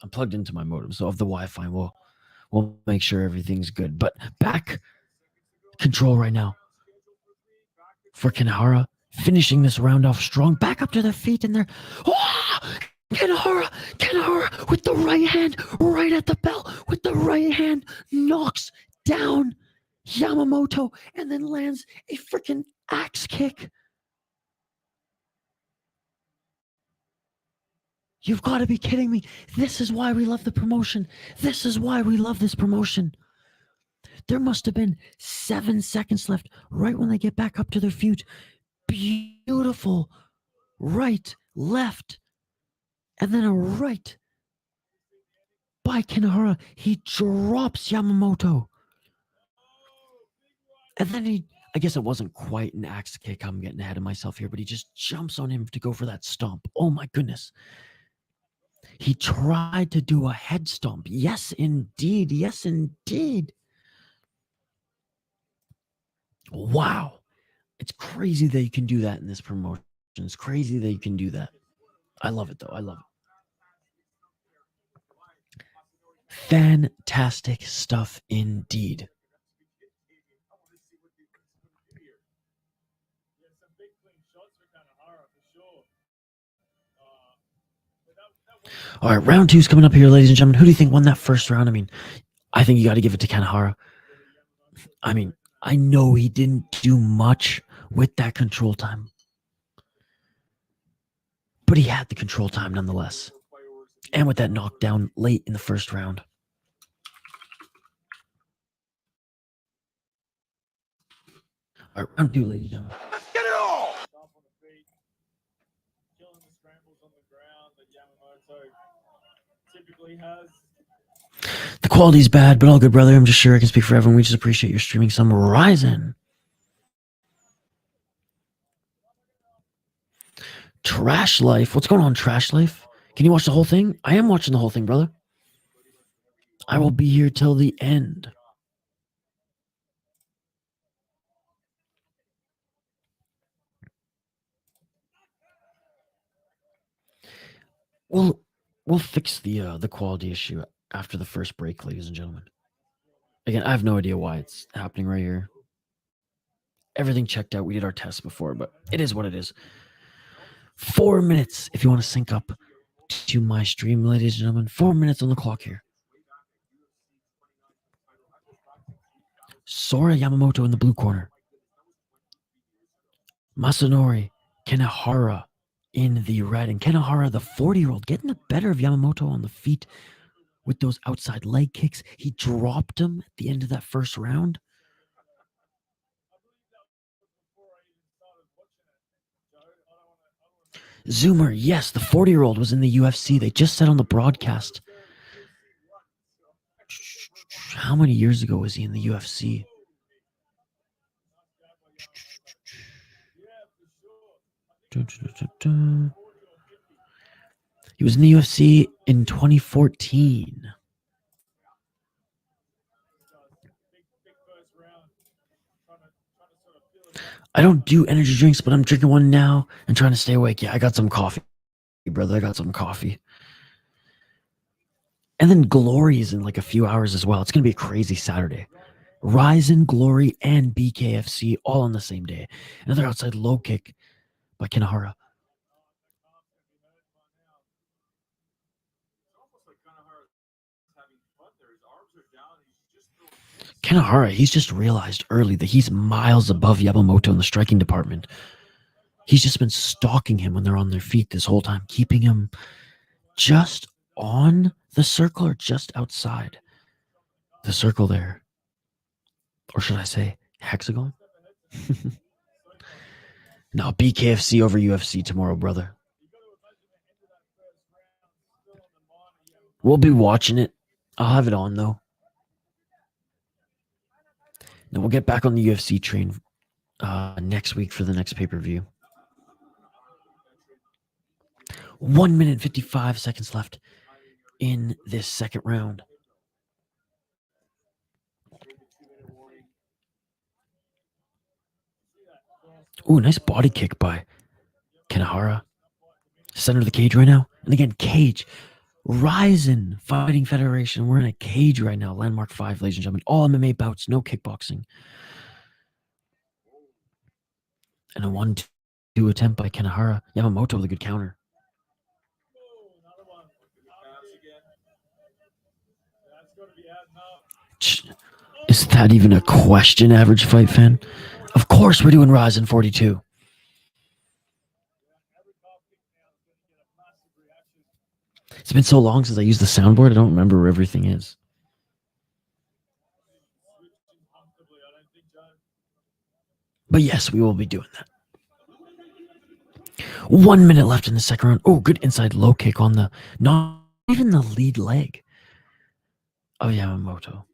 I'm plugged into my modem, so of the Wi-Fi. We'll make sure everything's good. But back control right now for Kanehara, finishing this round off strong. Back up to their feet, and they're Kanehara with the right hand, right at the bell, with the right hand, knocks down Yamamoto, and then lands a freaking axe kick. You've got to be kidding me. This is why we love the promotion. This is why we love this promotion. There must have been 7 seconds left right when they get back up to their feet. Beautiful right, left, and then a right by Kanehara. He drops Yamamoto. And then I guess it wasn't quite an axe kick. I'm getting ahead of myself here, but he just jumps on him to go for that stomp. Oh my goodness. He tried to do a head stomp. Yes, indeed. Yes, indeed. Wow. It's crazy that you can do that in this promotion. It's crazy that you can do that. I love it, though. I love it. Fantastic stuff indeed. All right, round 2's coming up here, ladies and gentlemen. Who do you think won that first round? I mean, I think you got to give it to Kanehara. I mean, I know he didn't do much with that control time, but he had the control time nonetheless. And with that knockdown late in the first round. All right, round 2, ladies and gentlemen. Let's get it all! The quality's bad, but all good, brother. I'm just sure I can speak for everyone. We just appreciate your streaming some RIZIN. Trash Life. What's going on, Trash Life? Can you watch the whole thing? I am watching the whole thing, brother. I will be here till the end. We'll fix the quality issue after the first break, ladies and gentlemen. Again, I have no idea why it's happening right here. Everything checked out. We did our tests before, but it is what it is. 4 minutes if you want to sync up to my stream, ladies and gentlemen. 4 minutes on the clock here. Sora Yamamoto in the blue corner. Masanori Kanehara in the red. And Kanehara, the 40-year-old, getting the better of Yamamoto on the feet with those outside leg kicks. He dropped him at the end of that first round. Zoomer, yes, the 40-year-old was in the UFC. They just said on the broadcast. How many years ago was he in the UFC? He was in the UFC in 2014. I don't do energy drinks, but I'm drinking one now and trying to stay awake. Yeah, I got some coffee, brother. I got some coffee. And then Glory is in like a few hours as well. It's going to be a crazy Saturday. RIZIN, Glory, and BKFC all on the same day. Another outside low kick by Kanehara. Kanehara, he's just realized early that he's miles above Yamamoto in the striking department. He's just been stalking him when they're on their feet this whole time, keeping him just on the circle or just outside the circle there. Or should I say hexagon? No, BKFC over UFC tomorrow, brother. We'll be watching it. I'll have it on, though. Then we'll get back on the UFC train next week for the next pay-per-view. 1 minute 55 seconds left in this second round. Ooh, nice body kick by Kanehara. Center of the cage right now. And again, cage. RIZIN Fighting Federation. We're in a cage right now. Landmark 5, ladies and gentlemen. All MMA bouts, no kickboxing. And a 1-2 attempt by Kanehara. Yamamoto with a good counter. Is that even a question, average fight fan? Of course we're doing RIZIN 42. It's been so long since I used the soundboard, I don't remember where everything is. But yes, we will be doing that. 1 minute left in the second round. Oh, good inside low kick on the, not even the lead leg of Yamamoto.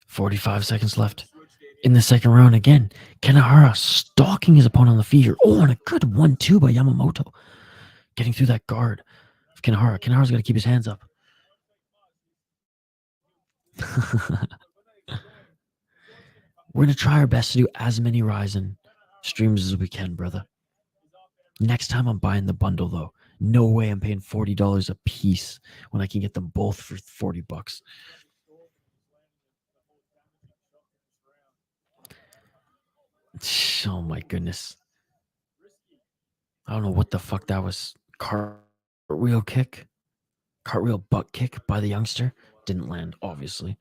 45 seconds left in the second round. Again, Kanehara stalking his opponent on the feet here. Oh, and a good 1-2 by Yamamoto. Getting through that guard of Kanehara. Kanehara's got to keep his hands up. We're going to try our best to do as many RIZIN streams as we can, brother. Next time I'm buying the bundle, though. No way I'm paying $40 a piece when I can get them both for $40. Oh my goodness. I don't know what the fuck that was. Cartwheel kick? Cartwheel butt kick by the youngster. Didn't land, obviously.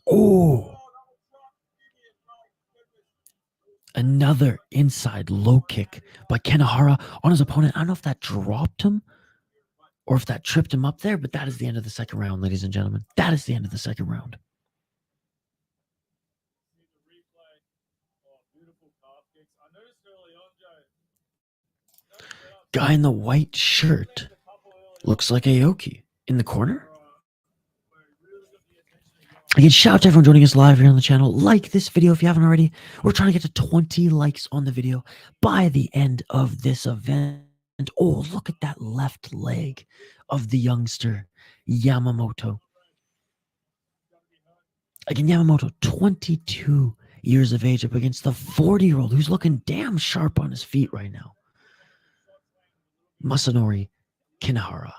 Oh! Another inside low kick by Kanehara on his opponent. I don't know if that dropped him or if that tripped him up there, but that is the end of the second round, ladies and gentlemen. That is the end of the second round. Guy in the white shirt looks like Yoyogi in the corner. Again, shout out to everyone joining us live here on the channel. Like this video if you haven't already. We're trying to get to 20 likes on the video by the end of this event. Oh, look at that left leg of the youngster, Yamamoto. Again, Yamamoto, 22 years of age, up against the 40-year-old who's looking damn sharp on his feet right now. Masanori, Kanehara.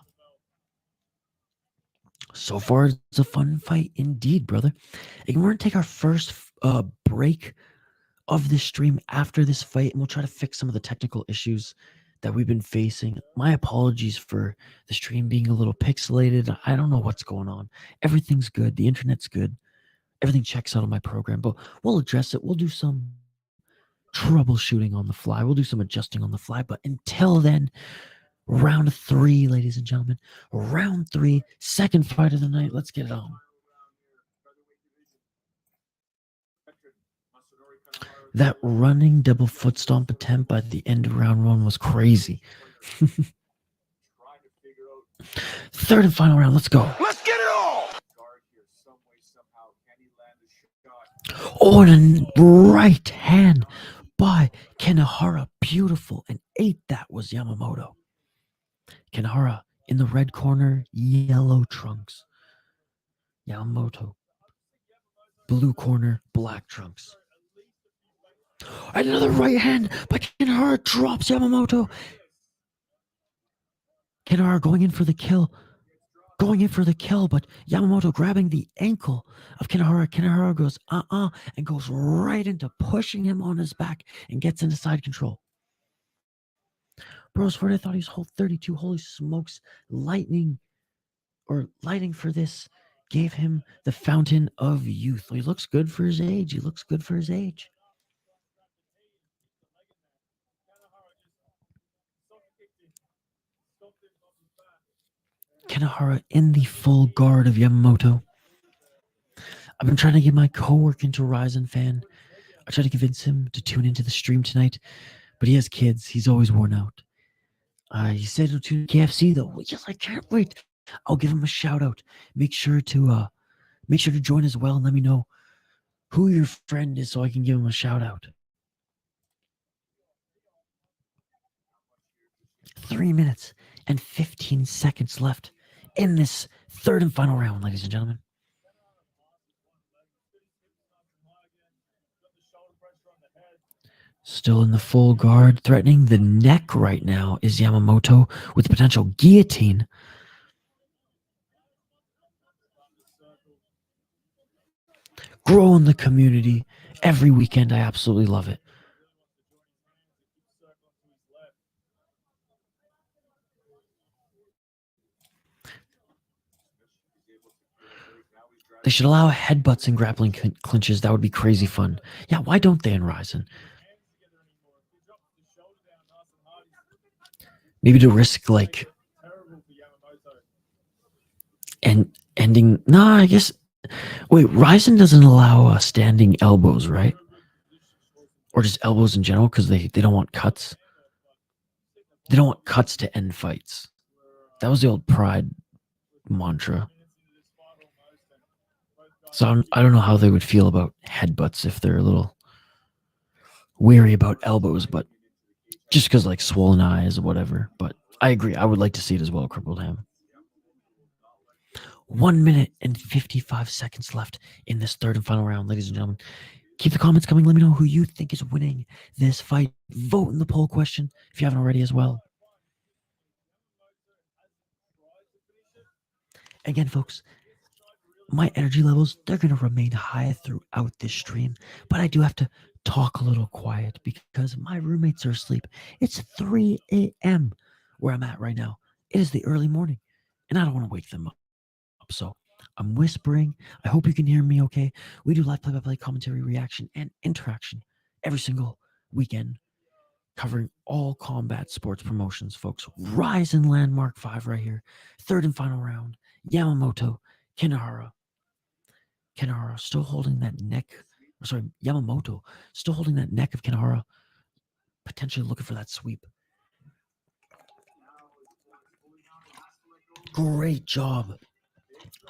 So far, it's a fun fight indeed, brother. And we're going to take our first break of this stream after this fight, and we'll try to fix some of the technical issues that we've been facing. My apologies for the stream being a little pixelated. I don't know what's going on. Everything's good. The internet's good. Everything checks out on my program, but we'll address it. We'll do some troubleshooting on the fly. We'll do some adjusting on the fly, but until then, round 3, ladies and gentlemen. Round 3, second fight of the night. Let's get it on. That running double foot stomp attempt by the end of round 1 was crazy. Third and final round. Let's go. Let's get it all. Oh, and a right hand by Kanehara. Beautiful. And 8. That was Yamamoto. Kanehara in the red corner, yellow trunks. Yamamoto. Blue corner, black trunks. Another right hand by Kanehara drops Yamamoto. Kanehara going in for the kill. But Yamamoto grabbing the ankle of Kanehara. Kanehara goes, and goes right into pushing him on his back and gets into side control. Bros, I thought he was hold 32. Holy smokes. Lighting for this gave him the fountain of youth. He looks good for his age. Kanehara in the full guard of Yamamoto. I've been trying to get my coworker into RIZIN fan. I tried to convince him to tune into the stream tonight, but he has kids. He's always worn out. He said he'll tune KFC though. Yes, I can't wait. I'll give him a shout out. Make sure to join as well and let me know who your friend is so I can give him a shout out. 3 minutes and 15 seconds left in this third and final round, ladies and gentlemen. Still in the full guard, threatening the neck right now is Yamamoto with potential guillotine. Growing the community every weekend. I absolutely love it. They should allow headbutts and grappling clinches. That would be crazy fun. Yeah, why don't they in RIZIN? Maybe to risk like ending. No, I guess. Wait, RIZIN doesn't allow standing elbows, right? Or just elbows in general because they don't want cuts. They don't want cuts to end fights. That was the old Pride mantra. So I don't know how they would feel about headbutts if they're a little weary about elbows, but just because like swollen eyes or whatever. But I agree. I would like to see it as well, crippled ham. 1 minute and 55 seconds left in this third and final round, ladies and gentlemen. Keep the comments coming. Let me know who you think is winning this fight. Vote in the poll question if you haven't already as well. Again, folks, my energy levels, they're going to remain high throughout this stream, but I do have to talk a little quiet because my roommates are asleep. It's 3 a.m. where I'm at right now. It is the early morning, and I don't want to wake them up. So I'm whispering. I hope you can hear me okay. We do live play-by-play commentary, reaction, and interaction every single weekend, covering all combat sports promotions, folks. RIZIN Landmark 5 right here. Third and final round. Yamamoto, Kanehara. Kanehara still holding that neck. Sorry, Yamamoto still holding that neck of Kanehara, potentially looking for that sweep. Great job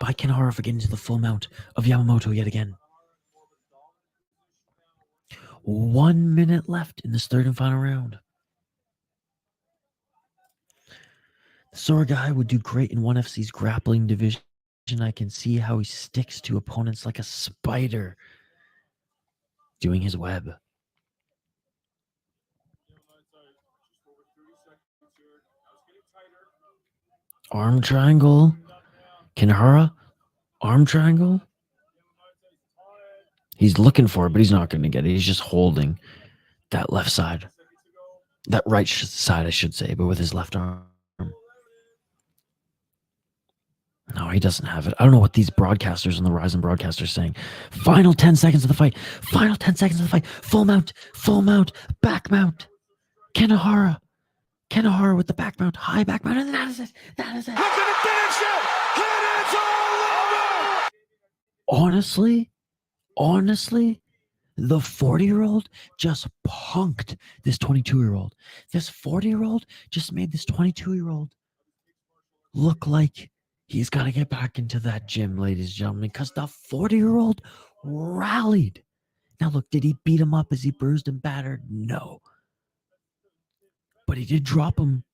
by Kanehara for getting to the full mount of Yamamoto yet again. 1 minute left in this third and final round. The Sora guy would do great in 1FC's grappling division. I can see how he sticks to opponents like a spider doing his web. Arm triangle. Kanehara, arm triangle. He's looking for it, but he's not going to get it. He's just holding that left side. That right side, I should say, but with his left arm. No, he doesn't have it. I don't know what these broadcasters and the RIZIN broadcasters are saying. Final 10 seconds of the fight. Final 10 seconds of the fight. Full mount, back mount. Kanehara with the back mount, high back mount, and that is it. That is it. Look at the finish it. And it's all over. Honestly, the 40-year-old just punked this 22-year-old. This 40-year-old just made this 22-year-old look like he's got to get back into that gym, ladies and gentlemen, because the 40-year-old rallied. Now, look, did he beat him up? Is he bruised and battered? No. But he did drop him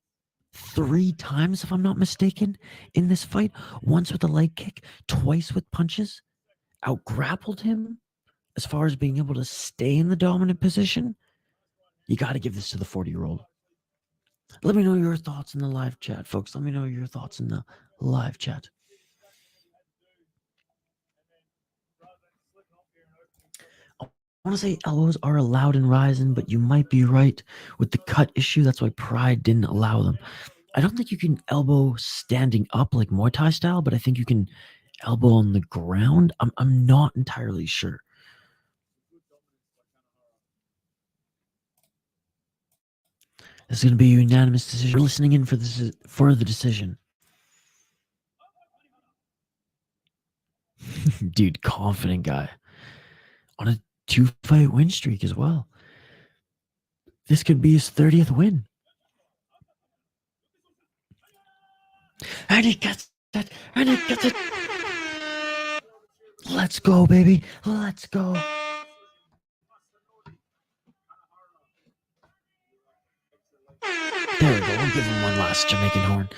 3 times, if I'm not mistaken, in this fight. Once with a leg kick, twice with punches. Out-grappled him as far as being able to stay in the dominant position. You got to give this to the 40-year-old. Let me know your thoughts in the live chat, folks. Let me know your thoughts in the live chat. I want to say elbows are allowed in RIZIN, but you might be right with the cut issue. That's why Pride didn't allow them. I don't think you can elbow standing up like Muay Thai style, but I think you can elbow on the ground. I'm not entirely sure. This is going to be a unanimous decision. We're listening in for the decision. Dude, confident guy. On a 2-fight win streak as well. This could be his 30th win. And he gets it. Let's go, baby. Let's go. give him one last Jamaican horn.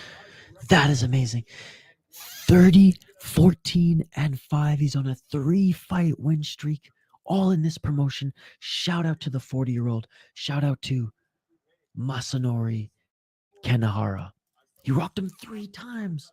That is amazing. 30, 14, and 5. He's on a 3-fight win streak, all in this promotion. Shout out to the 40-year-old. Shout out to Masanori Kanehara. He rocked him 3 times.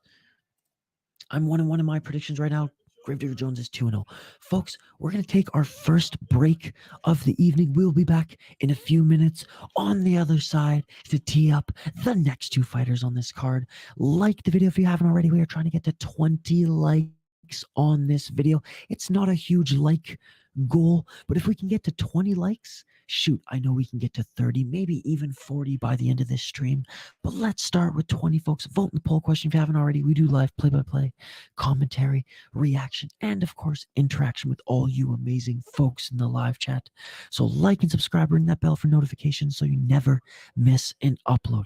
I'm 1-1 in my predictions right now. Gravedigger Jones is 2-0. Folks, we're going to take our first break of the evening. We'll be back in a few minutes on the other side to tee up the next 2 fighters on this card. Like the video if you haven't already. We are trying to get to 20 likes on this video. It's not a huge like goal, but if we can get to 20 likes, shoot, I know we can get to 30, maybe even 40 by the end of this stream. But let's start with 20, folks. Vote in the poll question if you haven't already. We do live play-by-play, commentary, reaction, and of course, interaction with all you amazing folks in the live chat. So like and subscribe, ring that bell for notifications so you never miss an upload.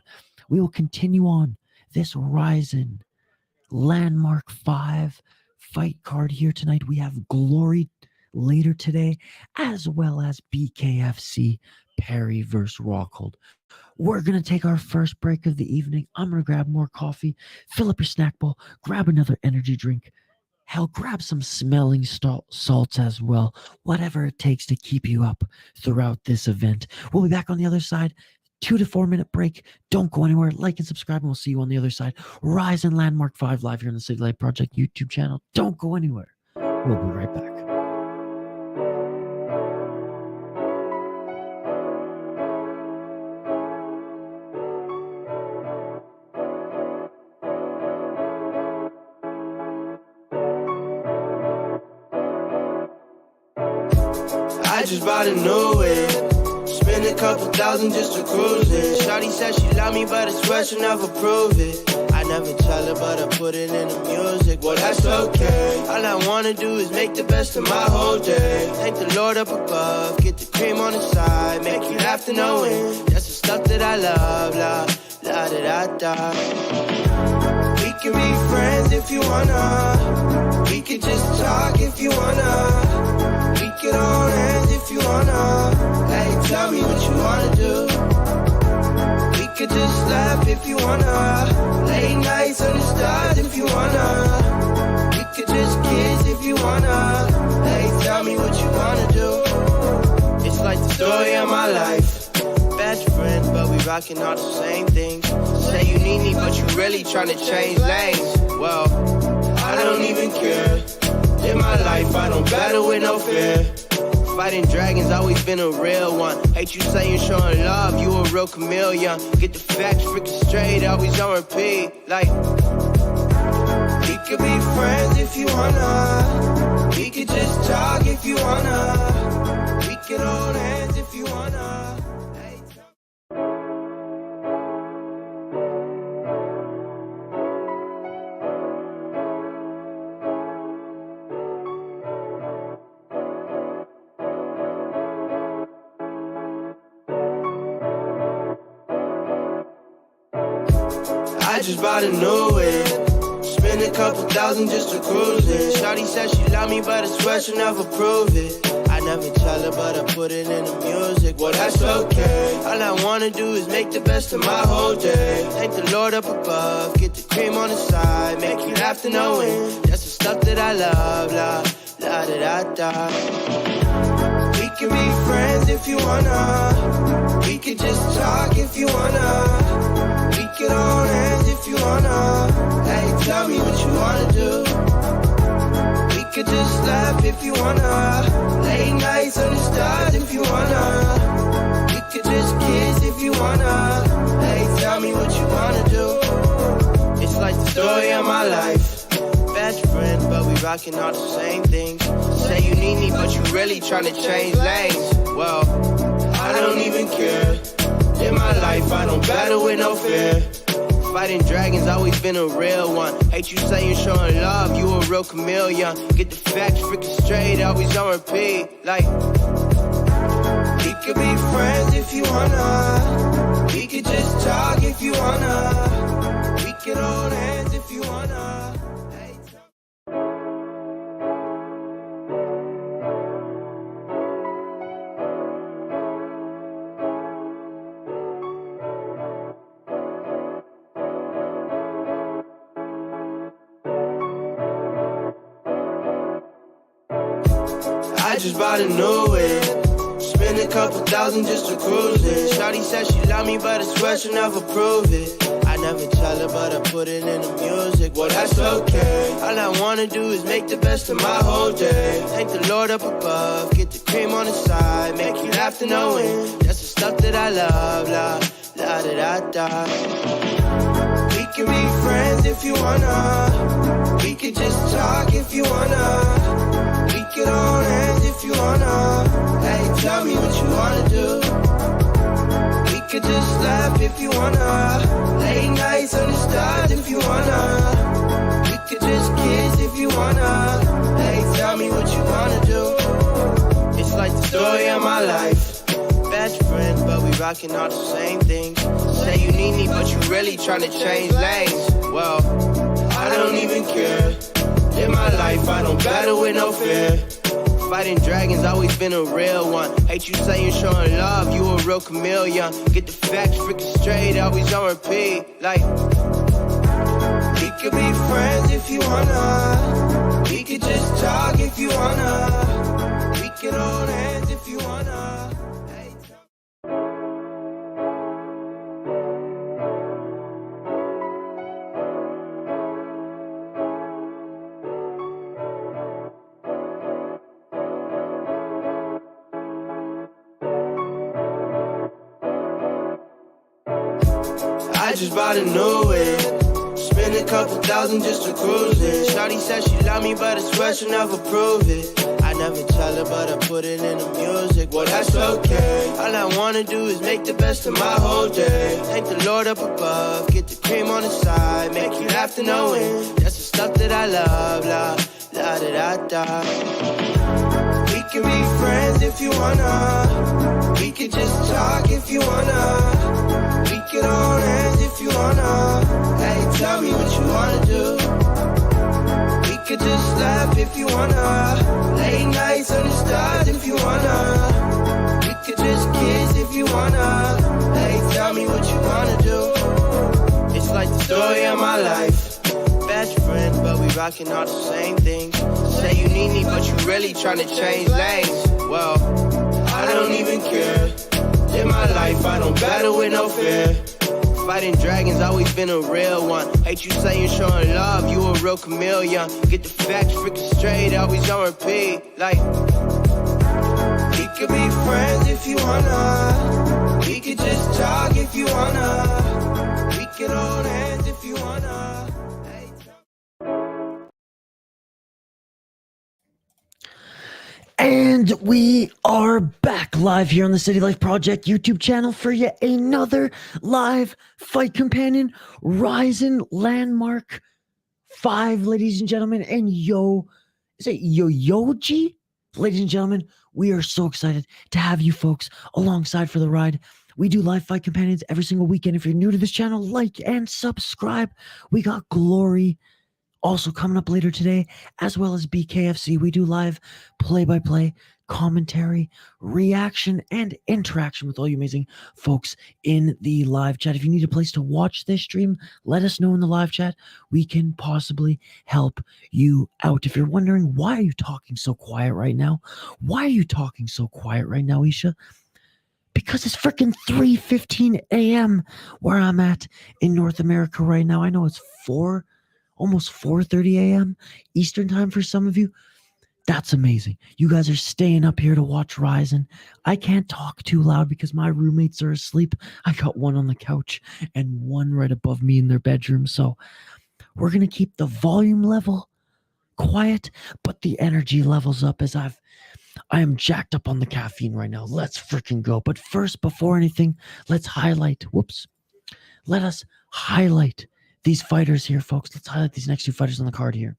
We will continue on this RIZIN Landmark 5 fight card here tonight. We have Glory later today, as well as BKFC Perry versus Rockhold. We're going to take our first break of the evening. I'm going to grab more coffee, fill up your snack bowl, grab another energy drink. Hell, grab some smelling salts as well. Whatever it takes to keep you up throughout this event. We'll be back on the other side. 2 to 4 minute break. Don't go anywhere. Like and subscribe, and we'll see you on the other side. RIZIN Landmark 5 live here on the City Light Project YouTube channel. Don't go anywhere. We'll be right back. I just bought a new whip. Spend a couple thousand just to cruise it. Shawty said she love me, but it's swear she'll never prove it. I never tell her, but I put it in the music. Well, that's okay. All I wanna do is make the best of my whole day. Thank the Lord up above. Get the cream on the side. Make you laugh to know it. That's the stuff that I love. La, la, da, da, da. We can be friends if you wanna. We can just talk if you wanna. We can hold hands if you wanna. Hey, tell me what you wanna do. We could just laugh if you wanna. Late nights under stars if you wanna. We could just kiss if you wanna. Hey, tell me what you wanna do. It's like the story of my life. Best friends, but we rocking all the same things. Say you need me, but you really tryna change lanes. Well, I don't even care. In my life, I don't battle with no fear. Fighting dragons, always been a real one. Hate you saying showing love, you a real chameleon. Get the facts freaking straight, always on repeat. Like, we could be friends if you wanna. We could just talk if you wanna. We could hold hands if you wanna. I just bought a new whip. Spend a couple thousand just to cruise it. Shawty said she love me, but I swear she'll never prove it. I never tell her, but I put it in the music. Well, that's okay. All I wanna do is make the best of my whole day. Thank the Lord up above. Get the cream on the side. Make you laugh to know it. That's the stuff that I love. La, la, da, da, da. We can be friends if you wanna. We can just talk if you wanna. We can hold hands if you wanna. Hey, tell me what you wanna do. We could just laugh if you wanna. Late nights under stars if you wanna. We could just kiss if you wanna. Hey, tell me what you wanna do. It's like the story of my life. Best friends, but we rocking all the same things. Say you need me, but you really tryna change lanes. Well, I don't even care. In my life, I don't battle with no fear. Fighting dragons, always been a real one. Hate you saying showing love, you a real chameleon. Get the facts freaking straight, always on repeat. Like, we could be friends if you wanna. We could just talk if you wanna. We could hold hands if you wanna. just bought a new whip. Spend a couple thousand just to cruise it. Shawty said she love me, but I swear she'll never prove it. I never tell her, but I put it in the music. Well, that's okay. All I wanna do is make the best of my whole day. Thank the Lord up above, get the cream on the side, make you laugh to knowing that's the stuff that I love. La da da da. We can be friends if you wanna. We could just talk if you wanna. We could hold hands if you wanna. Hey, tell me what you wanna do. We could just laugh if you wanna. Late nights on the stars if you wanna. We could just kiss if you wanna. Hey, tell me what you wanna do. It's like the story of my life. Best friends, but we rocking all the same things. Say you need me, but you really tryna change lanes. Well, I don't even care. In my life, I don't battle with no fear. Fighting dragons, always been a real one. Hate you saying showing love, you a real chameleon. Get the facts freaking straight, always on repeat. Like, we could be friends if you wanna. We could just talk if you wanna. We could hold hands if you wanna. I just bought a new whip. Spend a couple thousand just to cruise it. Shawty said she love me, but I swear she'll never prove it. I never tell her, but I put it in the music. Well, that's okay. All I wanna do is make the best of my whole day. Thank the Lord up above, get the cream on the side, make you laugh to knowing that's the stuff that I love. La da da da. We can be friends if you wanna. We could just talk if you wanna. We could hold hands if you wanna. Hey, tell me what you wanna do. We could just laugh if you wanna. Late nights on the stars if you wanna. We could just kiss if you wanna. Hey, tell me what you wanna do. It's like the story of my life. Best friends, but we rocking all the same things. Say you need me, but you really tryna change lanes. Well, I don't even care. In my life, I don't battle with no fear. Fighting dragons, always been a real one. Hate you saying showing love, you a real chameleon. Get the facts freaking straight, always on repeat. Like, we could be friends if you wanna. We could just talk if you wanna. We could hold hands if you wanna. And we are back live here on the City Life Project YouTube channel for yet another live fight companion, RIZIN Landmark 5, ladies and gentlemen, and Yoyogi? Ladies and gentlemen, we are so excited to have you folks alongside for the ride. We do live fight companions every single weekend. If you're new to this channel, like and subscribe. We got Glory also coming up later today, as well as BKFC. We do live play-by-play, commentary, reaction, and interaction with all you amazing folks in the live chat. If you need a place to watch this stream, let us know in the live chat. We can possibly help you out. If you're wondering, why are you talking so quiet right now? Why are you talking so quiet right now, Isha? Because it's freaking 3:15 a.m. where I'm at in North America right now. I know it's almost 4:30 a.m. Eastern time for some of you. That's amazing. You guys are staying up here to watch RIZIN. I can't talk too loud because my roommates are asleep. I got one on the couch and one right above me in their bedroom. So we're going to keep the volume level quiet, but the energy levels up as I am jacked up on the caffeine right now. Let's freaking go. But first, before anything, let us highlight these fighters here, folks. Let's highlight these next two fighters on the card here.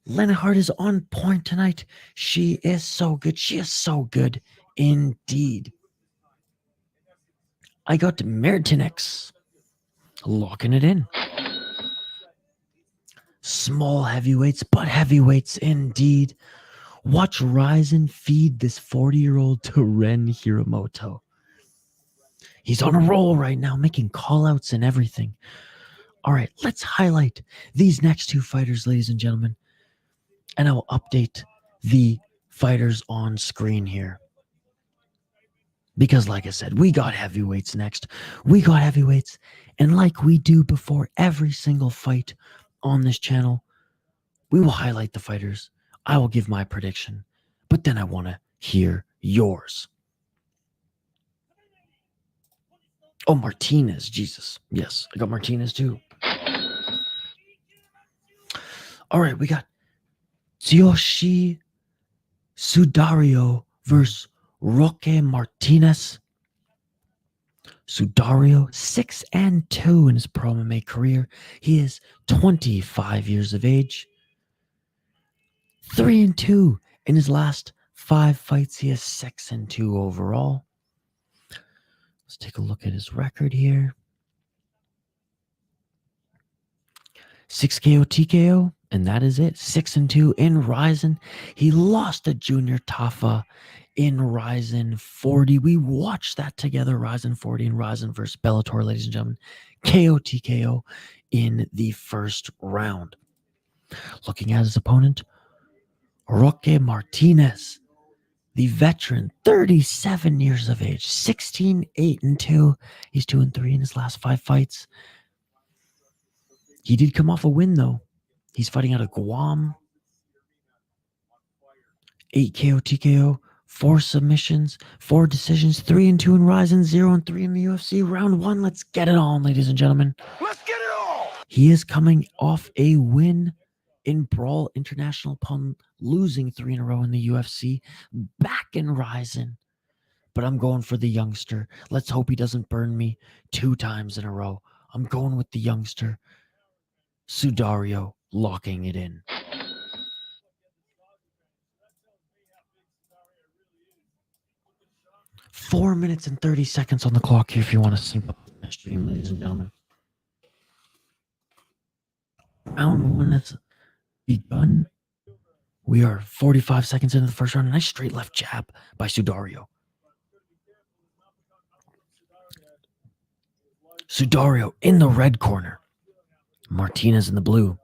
Lena Hart is on point tonight. She is so good. She is so good indeed. I got Martinez locking it in. Small heavyweights, but heavyweights indeed. Watch RIZIN feed this 40-year-old to Ren Hiramoto. He's on a roll right now, making call-outs and everything. All right, let's highlight these next two fighters, ladies and gentlemen. and I will update the fighters on screen here. Because like I said, we got heavyweights next. We got heavyweights. And like we do before every single fight on this channel, we will highlight the fighters. I will give my prediction. But then I want to hear yours. Oh, Martinez. Jesus. Yes, I got Martinez too. All right, we got Tsuyoshi Sudario versus Roque Martinez. Sudario, 6-2 in his pro MMA career. He is 25 years of age. 3-2 in his last 5 fights. He is 6-2 overall. Let's take a look at his record here. 6 KO TKO, and that is it. 6-2 in RIZIN. He lost to Junior Tafa in RIZIN 40. We watched that together, RIZIN 40 and RIZIN versus Bellator, ladies and gentlemen. KO TKO in the first round. Looking at his opponent, Roque Martinez, the veteran, 37 years of age, 16-8-2. He's 2-3 in his last 5 fights. He did come off a win, though. He's fighting out of Guam. 8 KO TKO, 4 submissions, 4 decisions, 3-2 in RIZIN, 0-3 in the UFC. Round 1, let's get it on, ladies and gentlemen. Let's get it all. He is coming off a win in Brawl International upon losing 3 in a row in the UFC. Back in RIZIN. But I'm going for the youngster. Let's hope he doesn't burn me 2 times in a row. I'm going with the youngster. Sudario locking it in. 4 minutes and 30 seconds on the clock here if you want to sync up the stream, ladies and gentlemen. Round 1 has begun. We are 45 seconds into the first round. A nice straight left jab by Sudario. Sudario in the red corner. Martinez in the blue.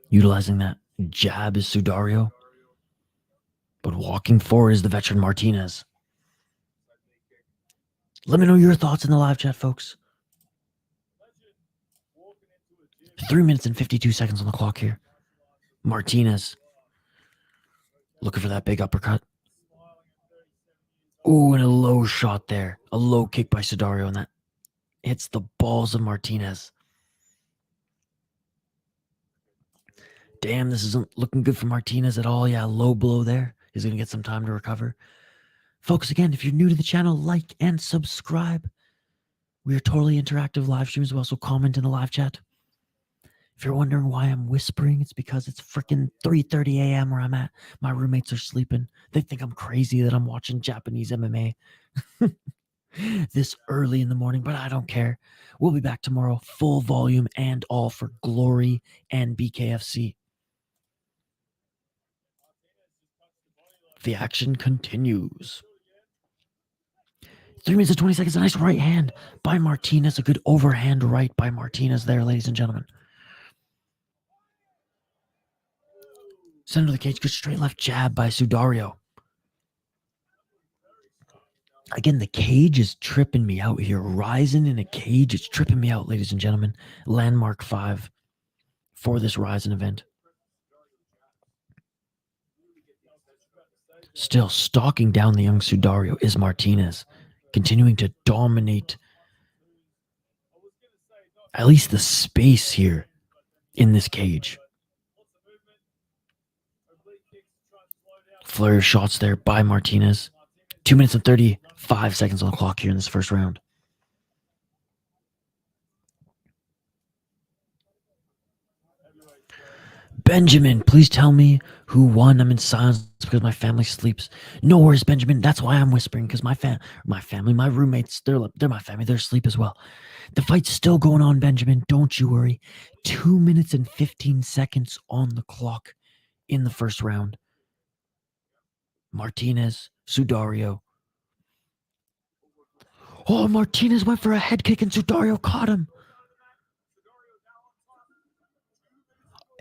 Utilizing that jab is Sudario. But walking forward is the veteran Martinez. Let me know your thoughts in the live chat, folks. 3 minutes and 52 seconds on the clock here. Martinez looking for that big uppercut. Ooh, and a low shot there. A low kick by Sudario, and that hits the balls of Martinez. Damn, this isn't looking good for Martinez at all. Yeah, low blow there. He's going to get some time to recover. Folks, again, if you're new to the channel, like and subscribe. We are totally interactive live streams as well, so comment in the live chat. If you're wondering why I'm whispering, it's because it's freaking 3:30 a.m. where I'm at. My roommates are sleeping. They think I'm crazy that I'm watching Japanese MMA this early in the morning, but I don't care. We'll be back tomorrow, full volume and all for Glory and BKFC. The action continues. 3 minutes and 20 seconds. A nice right hand by Martinez. A good overhand right by Martinez there, ladies and gentlemen. Center of the cage. Good straight left jab by Sudario. Again, the cage is tripping me out here. RIZIN in a cage. It's tripping me out, ladies and gentlemen. Landmark 5 for this RIZIN event. Still stalking down the young Sudario is Martinez, continuing to dominate at least the space here in this cage. Flurry of shots there by Martinez. 2 minutes and 35 seconds on the clock here in this first round. Benjamin, please tell me who won. I'm in silence because my family sleeps. No worries, Benjamin. That's why I'm whispering, because my family, my roommates, they're my family. They're asleep as well. The fight's still going on, Benjamin. Don't you worry. 2 minutes and 15 seconds on the clock in the first round. Martinez, Sudario. Oh, Martinez went for a head kick and Sudario caught him.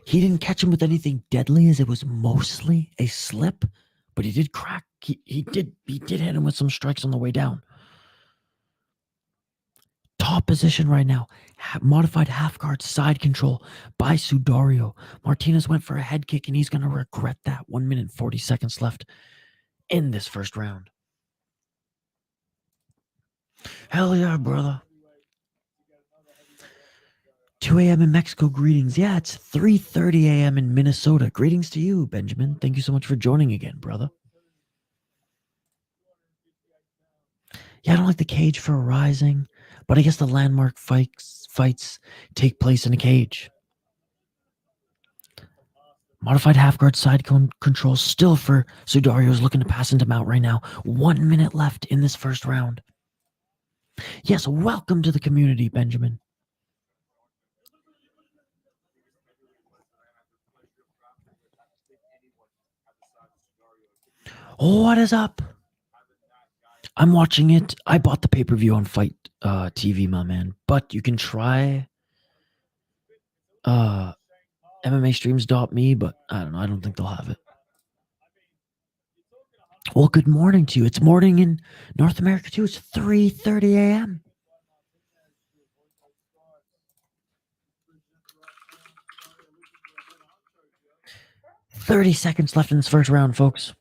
He didn't catch him with anything deadly, as it was mostly a slip, but he did crack. He did hit him with some strikes on the way down. Top position right now. Modified half guard side control by Sudario. Martinez went for a head kick, and he's going to regret that. 1 minute 40 seconds left in this first round. Hell yeah, brother. 2 a.m. in Mexico, greetings. Yeah, it's 3:30 a.m. in Minnesota. Greetings to you, Benjamin. Thank you so much for joining again, brother. Yeah, I don't like the cage for RIZIN, but I guess the landmark fights take place in a cage. Modified half guard side control still for Sudario, is looking to pass him out right now. 1 minute left in this first round. Yes, welcome to the community, Benjamin. What is up? I'm watching it. I bought the pay-per-view on Fite TV, my man. But you can try MMAstreams.me, but I don't know. I don't think they'll have it. Well, good morning to you. It's morning in North America too. It's 3:30 a.m. "30 seconds left in this first round, folks.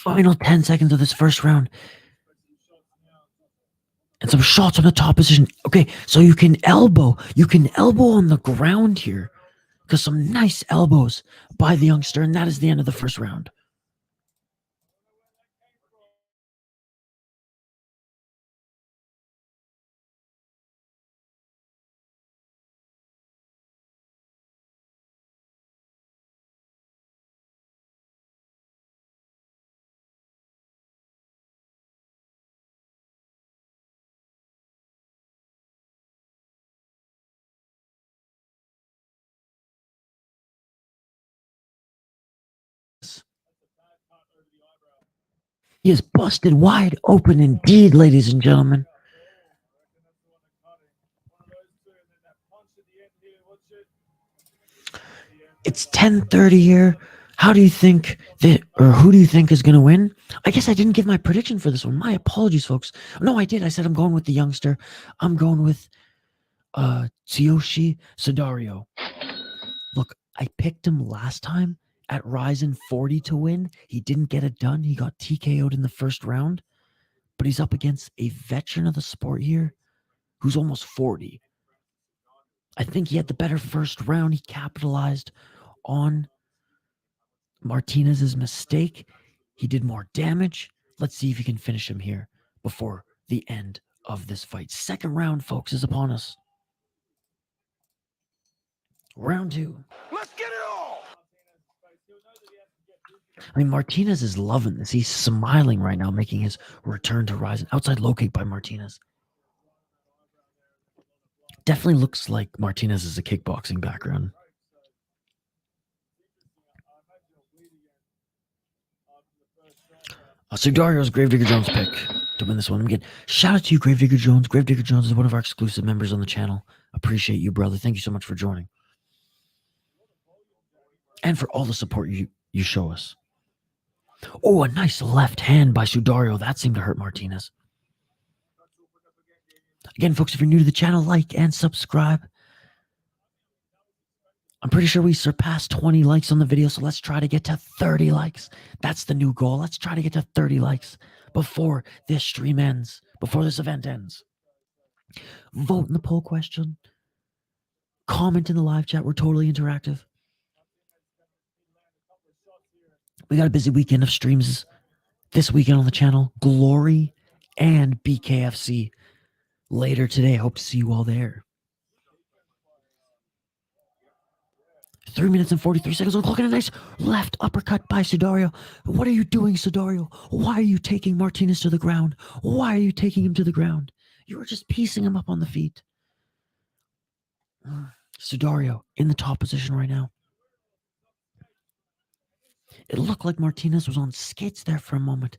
Final 10 seconds of this first round. And some shots on the top position. Okay, so you can elbow. You can elbow on the ground here. Because some nice elbows by the youngster. And that is the end of the first round. He is busted wide open indeed, ladies and gentlemen. It's 10:30 here. How do you think that, or who do you think is going to win? I guess I didn't give my prediction for this one. My apologies, folks. No, I did. I said I'm going with the youngster. I'm going with Tsuyoshi Sudario. Look, I picked him last time at RIZIN 40 to win. He didn't get it done. He got TKO'd in the first round. But he's up against a veteran of the sport here who's almost 40. I think he had the better first round. He capitalized on Martinez's mistake. He did more damage. Let's see if he can finish him here before the end of this fight. Second round, folks, is upon us. Round 2. Let's get it all. I mean, Martinez is loving this. He's smiling right now, making his return to RIZIN. Outside low kick by Martinez. Definitely looks like Martinez is a kickboxing background. Sudario's Gravedigger Jones pick to win this one. Again, shout out to you, Gravedigger Jones. Gravedigger Jones is one of our exclusive members on the channel. Appreciate you, brother. Thank you so much for joining. And for all the support you show us. Oh, a nice left hand by Sudario. That seemed to hurt Martinez. Again, folks, if you're new to the channel, like and subscribe. I'm pretty sure we surpassed 20 likes on the video, so let's try to get to 30 likes. That's the new goal. Let's try to get to 30 likes before this stream ends, before this event ends. Vote in the poll question. Comment in the live chat. We're totally interactive. We got a busy weekend of streams this weekend on the channel. Glory and BKFC later today. Hope to see you all there. 3 minutes and 43 seconds on the clock, and a nice left uppercut by Sudario. What are you doing, Sudario? Why are you taking Martinez to the ground? Why are you taking him to the ground? You were just piecing him up on the feet. Sudario in the top position right now. It looked like Martinez was on skates there for a moment.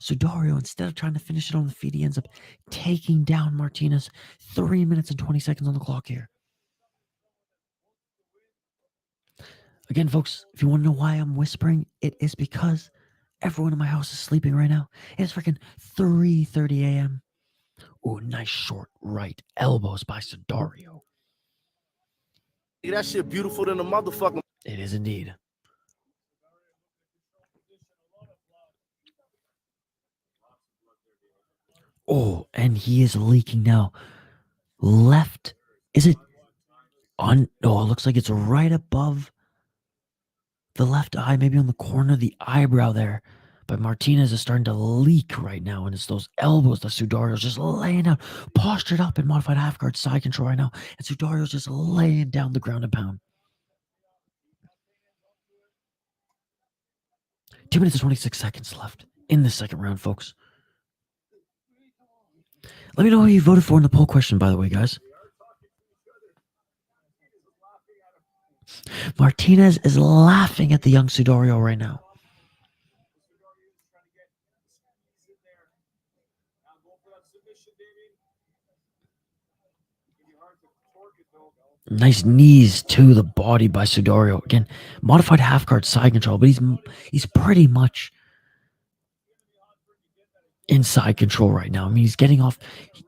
Sudario, instead of trying to finish it on the feet, he ends up taking down Martinez. 3 minutes and 20 seconds on the clock here. Again, folks, if you want to know why I'm whispering, it is because everyone in my house is sleeping right now. It's freaking 3:30 a.m. Oh, nice short right elbows by Sudario. That shit beautiful than a motherfucker. It is indeed. Oh, and he is leaking now. Left. Is it on? Oh, it looks like it's right above the left eye, maybe on the corner of the eyebrow there. But Martinez is starting to leak right now, and it's those elbows that Sudario's just laying out, postured up in modified half guard side control right now, and Sudario's just laying down the ground and pound. 2 minutes and 26 seconds left in the second round, folks. Let me know who you voted for in the poll question, by the way, guys. Martinez is laughing at the young Sudario right now. Nice knees to the body by Sudario. Again, modified half guard side control, but he's pretty much inside control right now. I mean, he's getting off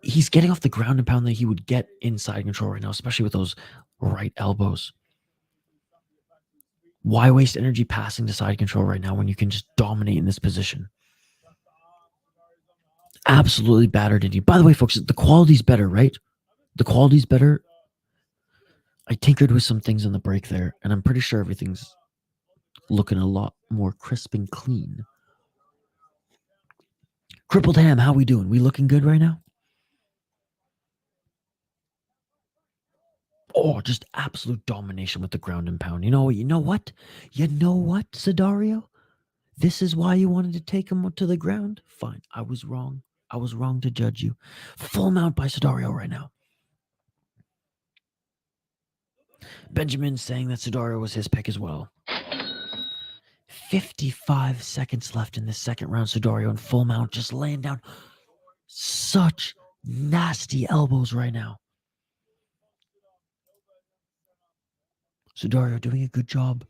the ground and pound that he would get inside control right now, especially with those right elbows. Why waste energy passing to side control right now when you can just dominate in this position? Absolutely battered indeed. By the way, folks, the quality's better, right? The quality's better. I tinkered with some things on the break there, and I'm pretty sure everything's looking a lot more crisp and clean. Crippled Ham, how we doing? We looking good right now? Oh, just absolute domination with the ground and pound. You know what, Sudario? This is why you wanted to take him to the ground? Fine, I was wrong. I was wrong to judge you. Full mount by Sudario right now. Benjamin saying that Sudario was his pick as well. 55 seconds left in this second round. Sudario in full mount, just laying down such nasty elbows right now. Sudario doing a good job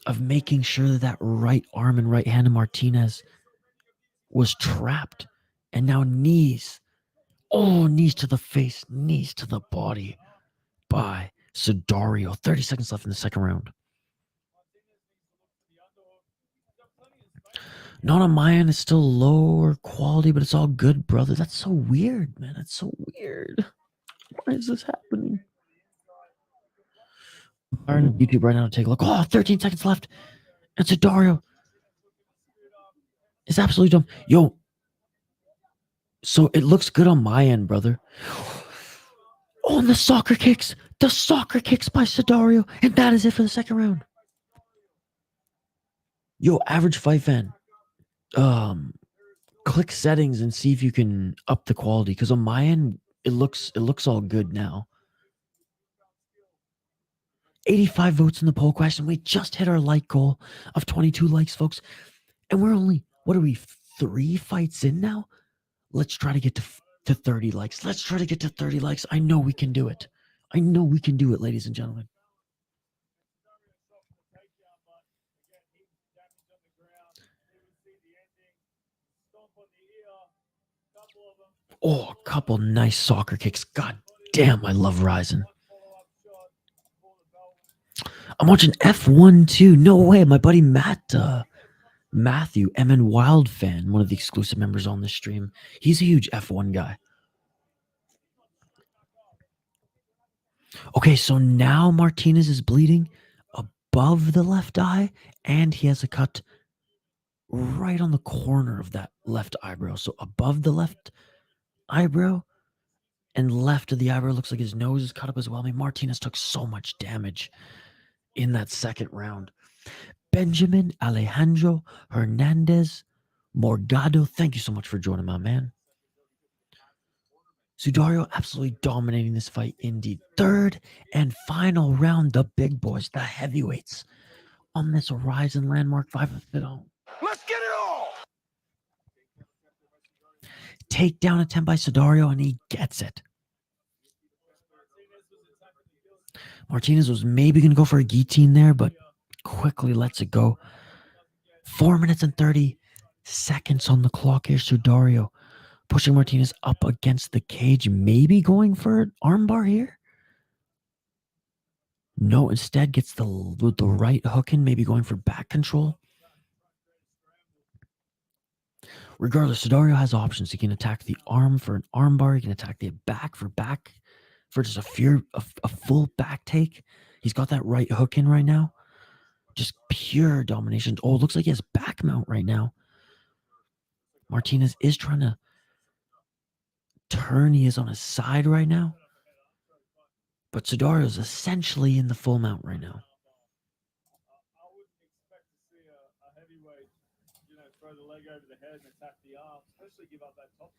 of making sure that that right arm and right hand of Martinez was trapped. And now knees. Oh, knees to the face, knees to the body by Sudario. 30 seconds left in the second round. Not on my end, it's still lower quality, but it's all good, brother. That's so weird, man. That's so weird. Why is this happening? I'm on YouTube right now to take a look. Oh, 13 seconds left. And Sudario is absolutely dumb. Yo. So it looks good on my end, brother. Oh, and the soccer kicks. The soccer kicks by Sudario. And that is it for the second round. Yo, average fight fan. Click settings and see if you can up the quality. Because on my end, it looks all good now. 85 votes in the poll question. We just hit our like goal of 22 likes, folks. And we're only, 3 fights in now? Let's try to get to 30 likes. Let's try to get to 30 likes. I know we can do it. I know we can do it, ladies and gentlemen. Oh, a couple nice soccer kicks. God damn, I love RIZIN. I'm watching F1 too. No way. My buddy Matthew, MN Wild fan, one of the exclusive members on this stream. He's a huge F1 guy. Okay, so now Martinez is bleeding above the left eye, and he has a cut right on the corner of that left eyebrow. So above the left eyebrow and left of the eyebrow, looks like his nose is cut up as well. I mean, Martinez took so much damage in that second round. Benjamin Alejandro Hernandez Morgado, thank you so much for joining, my man. Sudario absolutely dominating this fight indeed. Third and final round, the big boys, the heavyweights. on this RIZIN landmark 5 of it all. Let's get it all. Takedown attempt by Sudario, and he gets it. Martinez was maybe going to go for a guillotine there, but quickly lets it go. 4 minutes and 30 seconds on the clock here. Sudario pushing Martinez up against the cage, maybe going for an armbar here. No, instead gets the right hook in, maybe going for back control. Regardless, Sudario has options. He can attack the arm for an armbar. He can attack the back for just a full back take. He's got that right hook in right now. Just pure domination. Oh, it looks like he has back mount right now. Martinez is trying to turn. He is on his side right now. But Sudario is essentially in the full mount right now.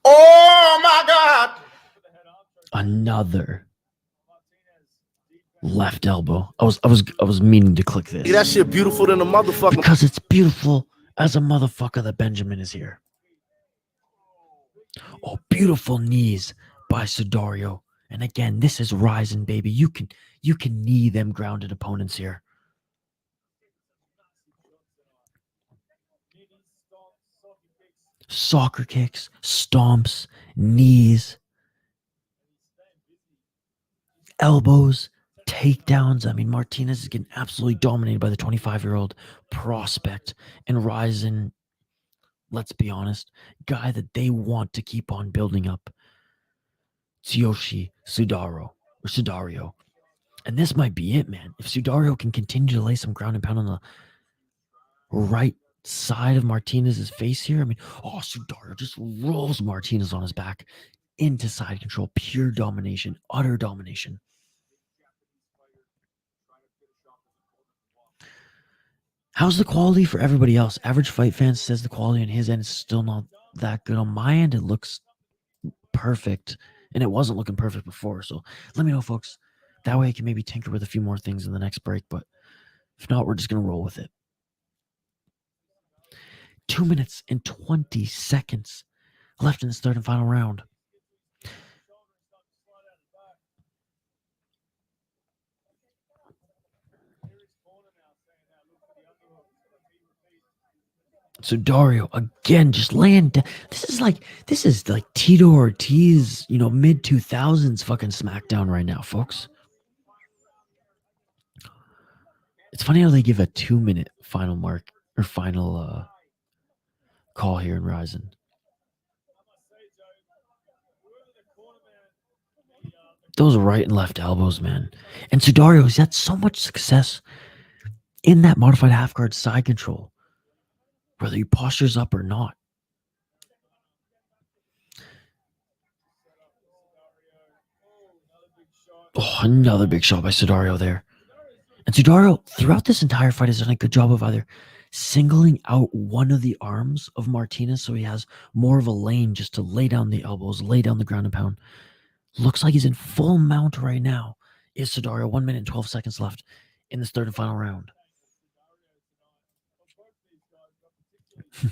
Oh my God! Another left elbow. I was meaning to click this. That shit beautiful than a motherfucker. Because it's beautiful as a motherfucker that Benjamin is here. Oh, beautiful knees by Sudario. And again, this is RIZIN, baby. You can knee them grounded opponents here. Soccer kicks, stomps, knees, elbows, takedowns. I mean, Martinez is getting absolutely dominated by the 25-year-old prospect. And RIZIN, let's be honest, guy that they want to keep on building up. Tsuyoshi Sudario. And this might be it, man. If Sudario can continue to lay some ground and pound on the right side of Martinez's face here, I mean, oh, Sudario just rolls Martinez on his back into side control. Pure domination, utter domination. How's the quality for everybody else? Average Fight Fan says the quality on his end is still not that good. On my end, it looks perfect. And it wasn't looking perfect before. So let me know, folks. That way I can maybe tinker with a few more things in the next break. But if not, we're just going to roll with it. 2 minutes and 20 seconds left in this third and final round. Sudario again just laying down. This is like Tito Ortiz, mid 2000s fucking SmackDown right now, folks. It's funny how they give a 2-minute final mark or final call here in RIZIN. Those right and left elbows, man. And Sudario has had so much success in that modified half guard side control, whether he postures up or not. Oh, another big shot by Sudario there. And Sudario, throughout this entire fight, has done a good job of either singling out one of the arms of Martinez so he has more of a lane just to lay down the elbows, lay down the ground and pound. Looks like he's in full mount right now. Is Sudario. 1 minute and 12 seconds left in this third and final round. For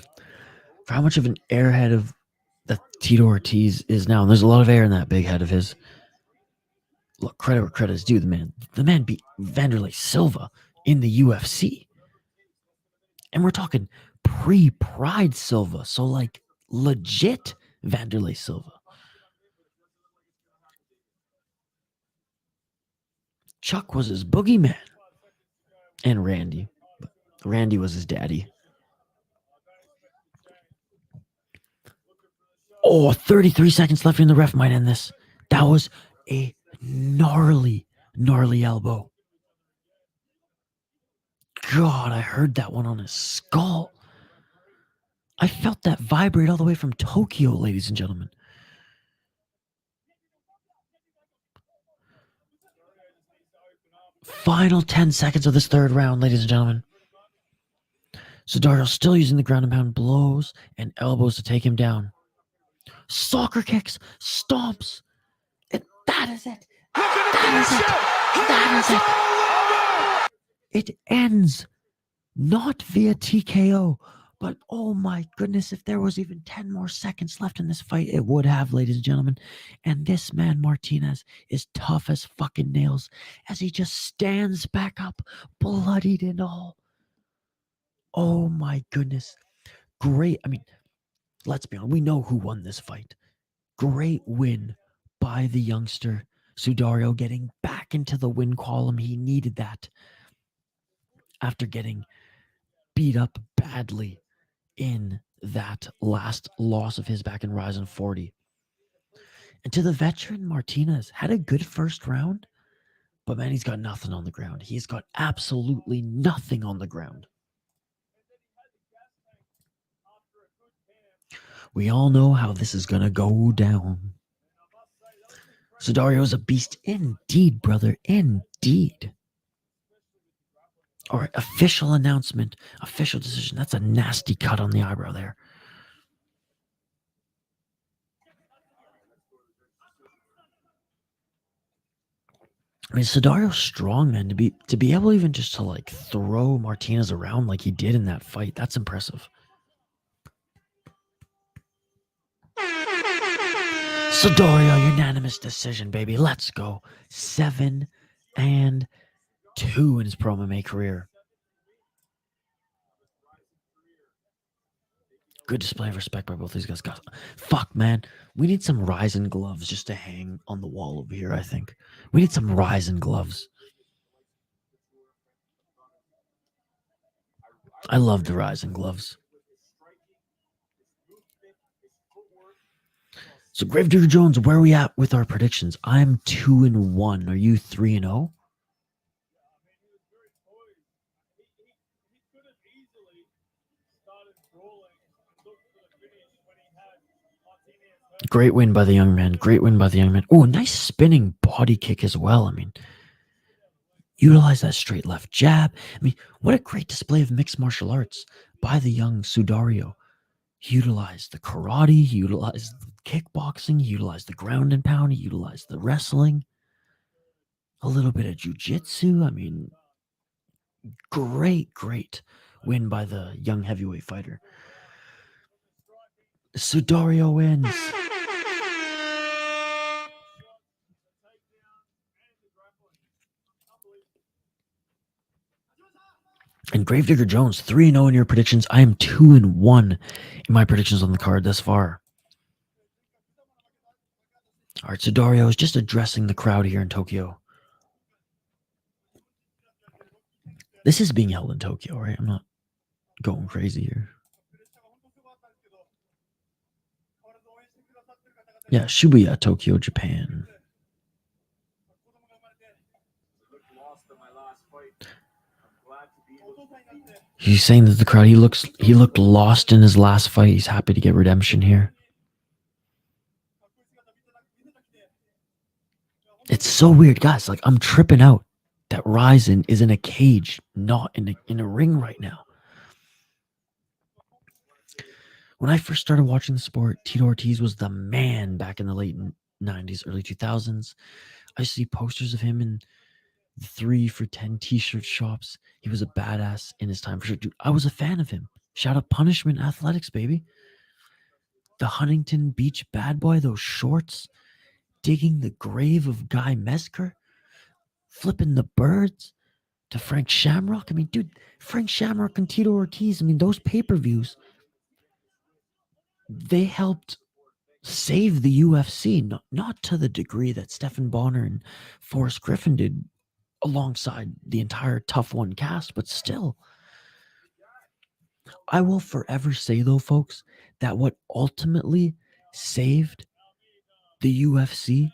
how much of an airhead of that Tito Ortiz is now, and there's a lot of air in that big head of his. Look, credit where credit is due. The man beat Wanderlei Silva in the UFC. And we're talking pre-Pride Silva. So like legit Wanderlei Silva. Chuck was his boogeyman. And Randy. But Randy was his daddy. Oh, 33 seconds left in the ref might end this. That was a gnarly elbow. God, I heard that one on his skull. I felt that vibrate all the way from Tokyo, ladies and gentlemen. Final 10 seconds of this third round, ladies and gentlemen. Sudario still using the ground and pound blows and elbows to take him down. Soccer kicks, stomps, and that is it. That is it. It ends not via TKO, but oh my goodness, if there was even 10 more seconds left in this fight, it would have, ladies and gentlemen. And this man, Martinez, is tough as fucking nails as he just stands back up, bloodied and all. Oh my goodness. Great. I mean, let's be honest, we know who won this fight. Great win by the youngster, Sudario, getting back into the win column. He needed that after getting beat up badly in that last loss of his back in RIZIN 40. And to the veteran, Martinez had a good first round, but man, he's got nothing on the ground. He's got absolutely nothing on the ground. We all know how this is going to go down. Sudario's a beast indeed, brother, indeed. All right, official announcement, official decision. That's a nasty cut on the eyebrow there. I mean, Sudario's strong, man. To be able even just to like throw Martinez around like he did in that fight, that's impressive. Sudario, unanimous decision, baby. Let's go. 7-2 in his pro MMA career. Good display of respect by both these guys. God, fuck, man. We need some RIZIN gloves just to hang on the wall over here, I think. We need some RIZIN gloves. I love the RIZIN gloves. So, Gravedigger Jones, where are we at with our predictions? I'm 2-1. Are you 3-0? Great win by the young man. Great win by the young man. Oh, nice spinning body kick as well. I mean, utilize that straight left jab. I mean, what a great display of mixed martial arts by the young Sudario. He utilized the karate, he utilized the kickboxing, he utilized the ground and pound, he utilized the wrestling, a little bit of jiu-jitsu. I mean, great win by the young heavyweight fighter. Sudario wins. And Gravedigger Jones, 3-0 in your predictions. I am 2-1 in my predictions on the card thus far. All right, Sudario is just addressing the crowd here in Tokyo. This is being held in Tokyo, right? I'm not going crazy here. Yeah, Shibuya, Tokyo, Japan. He's saying that the crowd, he looked lost in his last fight. He's happy to get redemption here. It's so weird, guys. Like, I'm tripping out that RIZIN is in a cage, not in a ring right now. When I first started watching the sport, Tito Ortiz was the man back in the late 90s, early 2000s. I see posters of him in the 3 for $10 t-shirt shops. He was a badass in his time for sure. Dude, I was a fan of him. Shout out Punishment Athletics, baby. The Huntington Beach bad boy, those shorts, digging the grave of Guy Mesker, flipping the birds to Frank Shamrock. I mean, dude, Frank Shamrock and Tito Ortiz, I mean, those pay-per-views, they helped save the UFC, not to the degree that Stephan Bonner and Forrest Griffin did alongside the entire Tough One cast, but still. I will forever say, though, folks, that what ultimately saved the UFC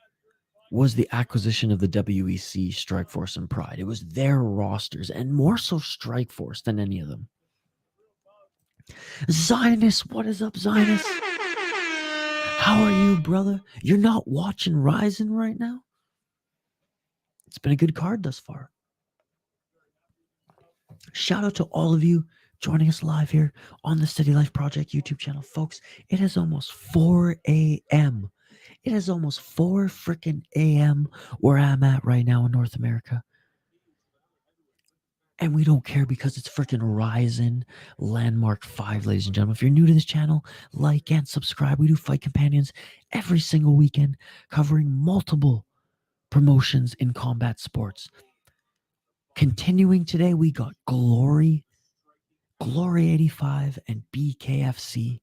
was the acquisition of the WEC, Strikeforce, and Pride. It was their rosters, and more so Strikeforce than any of them. Zionist, what is up, Zionist? How are you, brother? You're not watching RIZIN right now? It's been a good card thus far. Shout out to all of you joining us live here on the City Life Project YouTube channel. Folks, it is almost 4 a.m. It is almost 4 freaking a.m. where I'm at right now in North America. And we don't care because it's freaking RIZIN Landmark 5, ladies and gentlemen. If you're new to this channel, like and subscribe. We do Fight Companions every single weekend, covering multiple promotions in combat sports. Continuing today, we got Glory 85, and BKFC,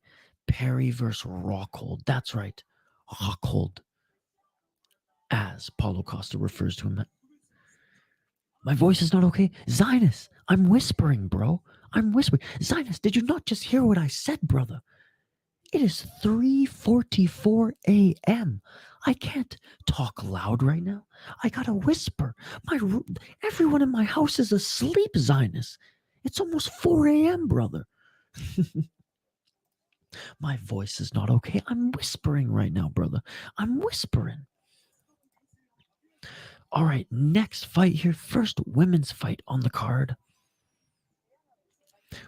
Perry versus Rockhold. That's right, Rockhold, as Paulo Costa refers to him. My voice is not okay. Zynus, I'm whispering, bro. I'm whispering. Zynus, did you not just hear what I said, brother? It is 3:44 a.m. I can't talk loud right now. I gotta whisper. Everyone in my house is asleep, Zynus. It's almost 4 a.m., brother. My voice is not okay. I'm whispering right now, brother. I'm whispering. All right, next fight here. First women's fight on the card.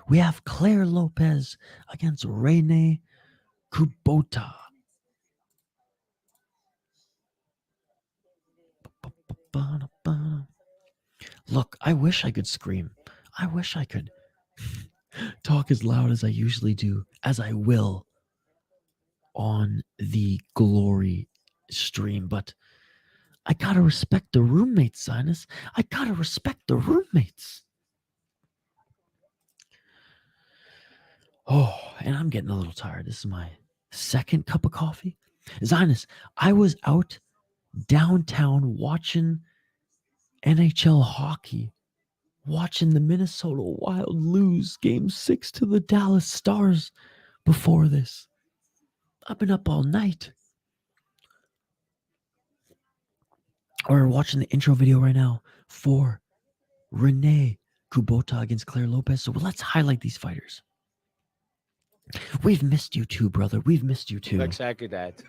We have Claire Lopez against Rene Kubota. Look, I wish I could scream. I wish I could talk as loud as I usually do, as I will on the Glory stream, but I gotta respect the roommates, Sinus. I gotta respect the roommates. Oh, and I'm getting a little tired. This is my second cup of coffee. Zinus, I was out downtown watching NHL hockey, watching the Minnesota Wild lose Game 6 to the Dallas Stars before this. I've been up all night. We're watching the intro video right now for Rene Kubota against Claire Lopez. So let's highlight these fighters. We've missed you too, brother. We've missed you too. Exactly that.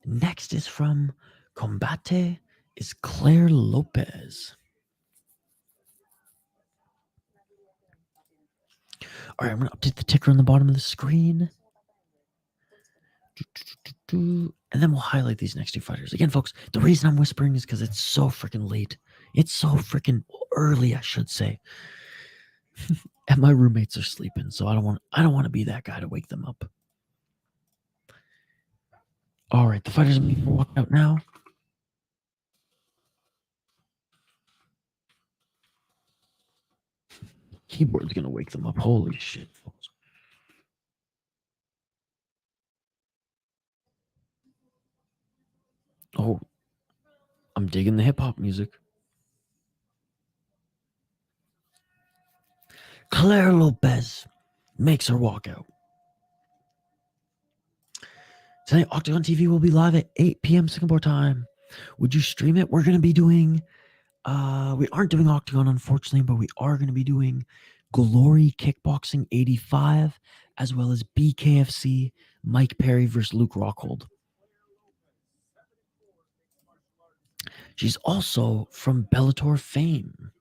Next is from Combate is Claire Lopez. All right, I'm going to update the ticker on the bottom of the screen. And then we'll highlight these next two fighters. Again, folks, the reason I'm whispering is because it's so freaking late. It's so freaking early, I should say. And my roommates are sleeping, so I don't want to be that guy to wake them up. All right, the fighters are walking out now. Keyboard's gonna wake them up. Holy shit, folks. Oh, I'm digging the hip hop music. Claire Lopez makes her walk out. Tonight, Octagon TV will be live at 8 p.m. Singapore time. Would you stream it? We're going to be doing, we aren't doing Octagon, unfortunately, but we are going to be doing Glory Kickboxing 85, as well as BKFC Mike Perry versus Luke Rockhold. She's also from Bellator fame.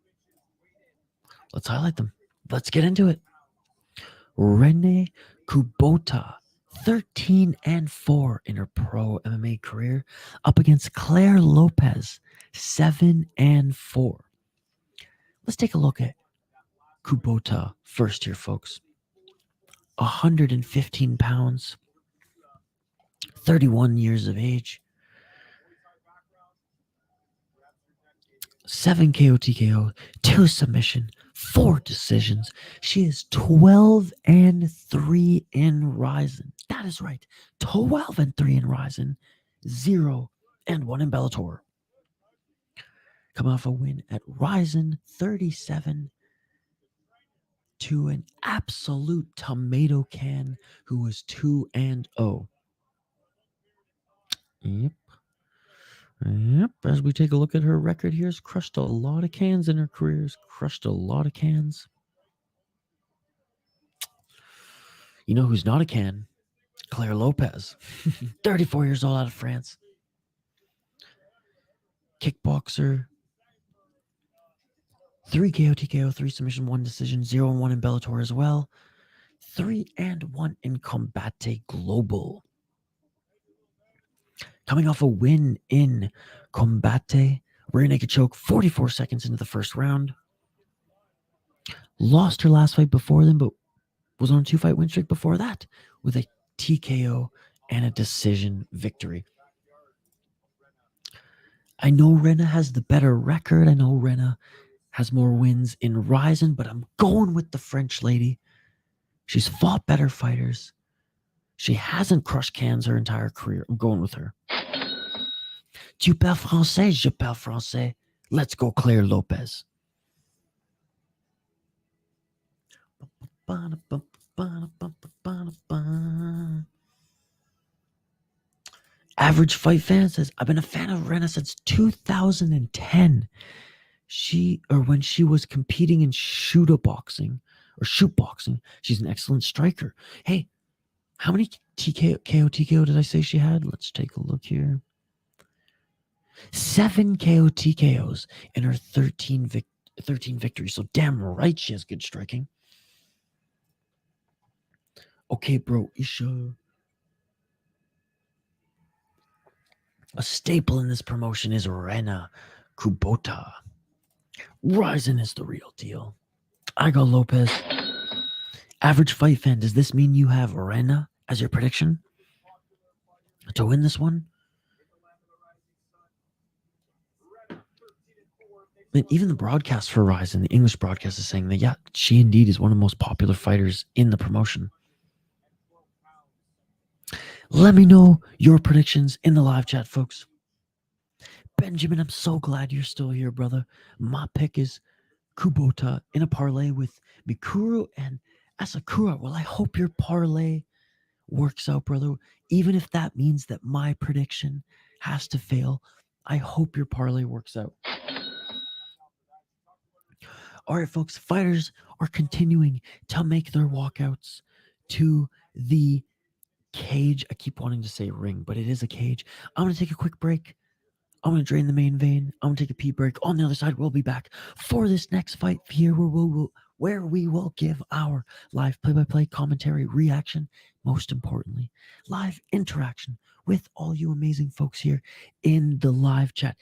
Let's highlight them. Let's get into it. Rene Kubota, 13-4 in her pro MMA career, up against Claire Lopez, 7-4. Let's take a look at Kubota first here, folks. 115 pounds, 31 years of age, 7 KO TKO, 2 submission, 4 decisions. She is 12-3 in RIZIN. That is right. 12-3 in RIZIN, 0-1 in Bellator. Coming off a win at RIZIN, 37 to an absolute tomato can who was 2-0. Yep, as we take a look at her record here, has crushed a lot of cans in her career. Has crushed a lot of cans. You know who's not a can? Claire Lopez. 34 years old, out of France. Kickboxer. 3 KO TKO, 3 submission, 1 decision, 0-1 in Bellator as well. 3-1 in Combate Global. Coming off a win in Combate, rear naked choke 44 seconds into the first round. Lost her last fight before then, but was on a 2-fight win streak before that with a TKO and a decision victory. I know Rena has the better record. I know Rena has more wins in RIZIN, but I'm going with the French lady. She's fought better fighters. She hasn't crushed cans her entire career. I'm going with her. Tu parles français? Je parle français. Let's go, Claire Lopez. Average Fight Fan says, I've been a fan of Rena since 2010. When she was competing in shoot boxing, she's an excellent striker. Hey, how many TKO did I say she had? Let's take a look here. 7 KO TKOs in her 13 victories. So damn right she has good striking. Okay, bro, Isha. A staple in this promotion is Rena Kubota. RIZIN is the real deal. I got Lopez. Average Fight Fan, does this mean you have Rena as your prediction to win this one? And even the broadcast for RIZIN, the English broadcast, is saying that, yeah, she indeed is one of the most popular fighters in the promotion. Let me know your predictions in the live chat, folks. Benjamin, I'm so glad you're still here, brother. My pick is Kubota in a parlay with Mikuru and Asakura. Well, I hope your parlay works out, brother. Even if that means that my prediction has to fail, I hope your parlay works out. All right, folks, fighters are continuing to make their walkouts to the cage. I keep wanting to say ring, but it is a cage. I'm going to take a quick break. I'm going to drain the main vein. I'm going to take a pee break. On the other side, we'll be back for this next fight here where we will give our live play-by-play commentary reaction. Most importantly, live interaction with all you amazing folks here in the live chat.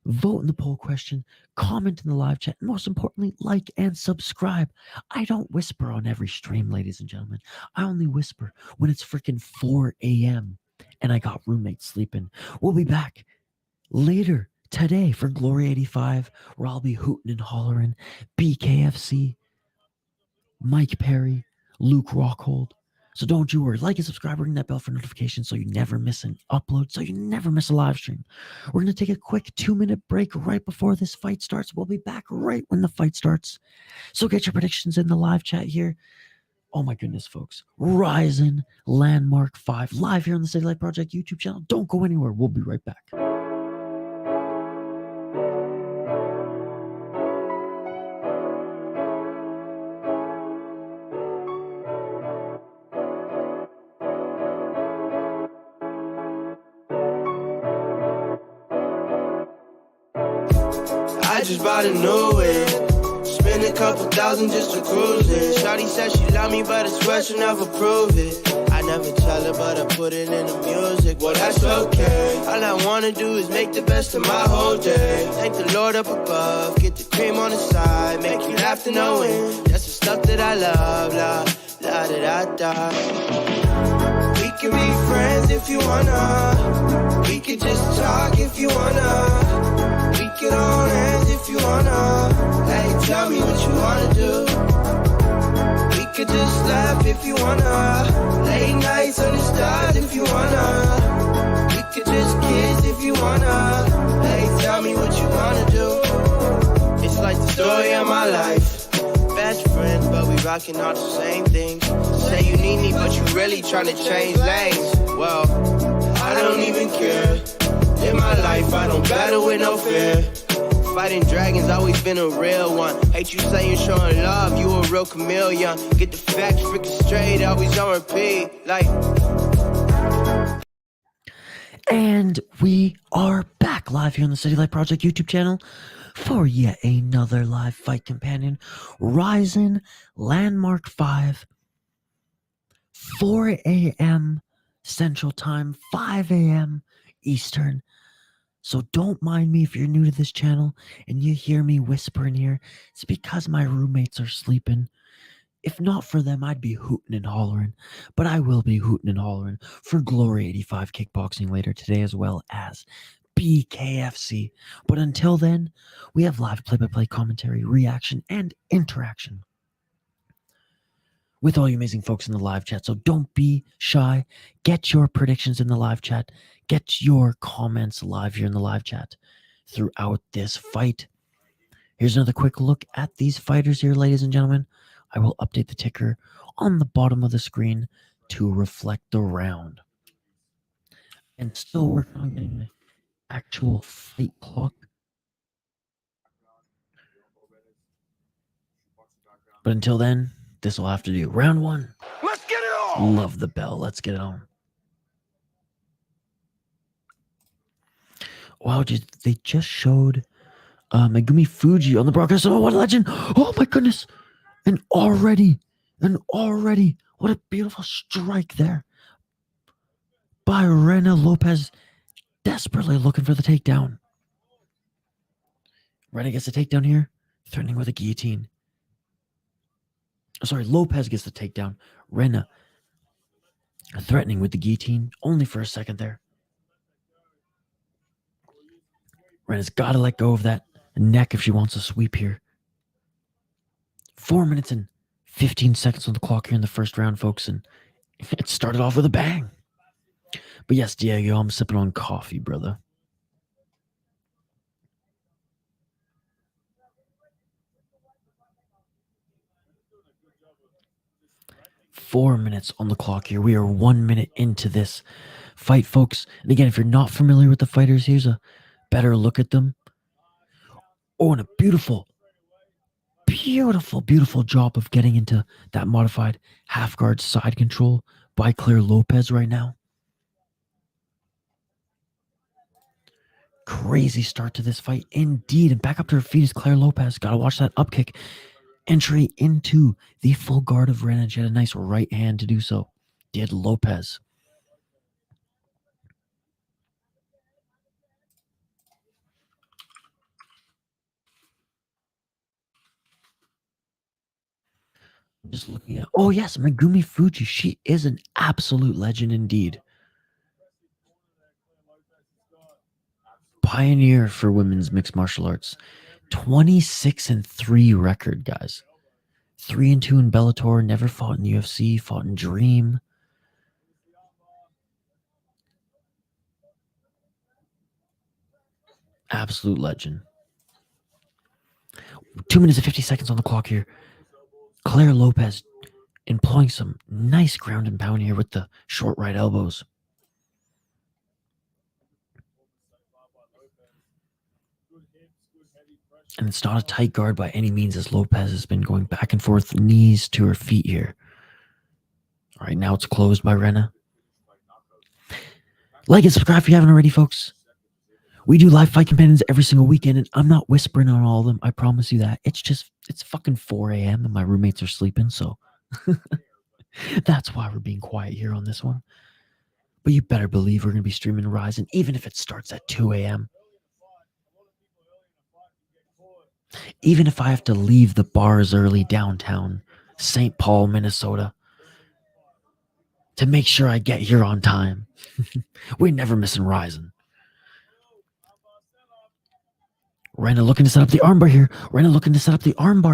Vote in the poll question, comment in the live chat, and most importantly, like and subscribe. I don't whisper on every stream, ladies and gentlemen. I only whisper when it's freaking 4 a.m. and I got roommates sleeping. We'll be back later today for Glory 85, where I'll be hooting and hollering. BKFC, Mike Perry, Luke Rockhold. So don't you worry. Like and subscribe, ring that bell for notifications so you never miss an upload, so you never miss a live stream. We're going to take a quick 2-minute break right before this fight starts. We'll be back right when the fight starts. So get your predictions in the live chat here. Oh my goodness, folks. RIZIN Landmark 5 live here on the City Light Project YouTube channel. Don't go anywhere. We'll be right back. I just bought a new whip. Spend a couple thousand just to cruise it. Shawty said she love me, but I swear she'll never prove it. I never tell her, but I put it in the music. Well, that's okay. All I wanna do is make the best of my whole day. Thank the Lord up above. Get the cream on the side. Make you laugh to no end. That's the stuff that I love. La da da da. We can be friends if you wanna. We could just talk if you wanna. We could hold hands if you wanna. Hey, tell me what you wanna do. We could just laugh if you wanna. Late nights under stars if you wanna. We could just kiss if you wanna. Hey, tell me what you wanna do. It's like the story of my life. Best friends, but we rocking all the same things. Say you need me, but you really tryna change lanes. Well, I don't even care. In my life, I don't battle with no fear. Fighting dragons, always been a real one. Hate you saying showing love, you a real chameleon. Get the facts freaking straight, always on repeat. Like. And we are back live here on the City Light Project YouTube channel for yet another live fight companion. RIZIN Landmark 5, 4 a.m. Central Time, 5 a.m. Eastern. So don't mind me if you're new to this channel and you hear me whispering here. It's because my roommates are sleeping. If not for them, I'd be hooting and hollering. But I will be hooting and hollering for Glory 85 Kickboxing later today, as well as BKFC. But until then, we have live play-by-play commentary, reaction, and interaction with all you amazing folks in the live chat. So don't be shy. Get your predictions in the live chat. Get your comments live here in the live chat throughout this fight. Here's another quick look at these fighters here, ladies and gentlemen. I will update the ticker on the bottom of the screen to reflect the round. And still working on getting the actual fight clock. But until then, this will have to do. Round one. Let's get it on! Love the bell. Let's get it on. Wow, they just showed Megumi Fuji on the broadcast. Oh, what a legend. Oh, my goodness. And already, what a beautiful strike there by Rena Lopez, desperately looking for the takedown. Rena gets the takedown here, threatening with a guillotine. Sorry, Lopez gets the takedown. Rena threatening with the guillotine, only for a second there. Rena's got to let go of that neck if she wants a sweep here. 4 minutes and 15 seconds on the clock here in the first round, folks, and it started off with a bang. But yes, Diego, I'm sipping on coffee, brother. Four minutes on the clock here. We are 1 minute into this fight, folks. And again, if you're not familiar with the fighters, here's a better look at them. Oh, and a beautiful job of getting into that modified half guard side control by Claire Lopez right now. Crazy start to this fight indeed. And back up to her feet is Claire Lopez. Gotta watch that up kick. Entry into the full guard of Rena. She had a nice right hand to do so. Did Lopez. Just looking at, oh yes, Megumi Fuji. She is an absolute legend indeed. Pioneer for women's mixed martial arts. 26-3 record, guys. 3-2 in Bellator. Never fought in the UFC. Fought in Dream. Absolute legend. 2 minutes and 50 seconds on the clock here. Claire Lopez employing some nice ground and pound here with the short right elbows. And it's not a tight guard by any means, as Lopez has been going back and forth, knees to her feet here. All right, now it's closed by Rena. Like and subscribe if you haven't already, folks. We do live fight companions every single weekend, and I'm not whispering on all of them. I promise you that. It's fucking 4 a.m. and my roommates are sleeping, so that's why we're being quiet here on this one. But you better believe we're going to be streaming RIZIN, even if it starts at 2 a.m. Even if I have to leave the bars early downtown St. Paul, Minnesota, to make sure I get here on time. We're never missing RIZIN. Rena looking to set up the armbar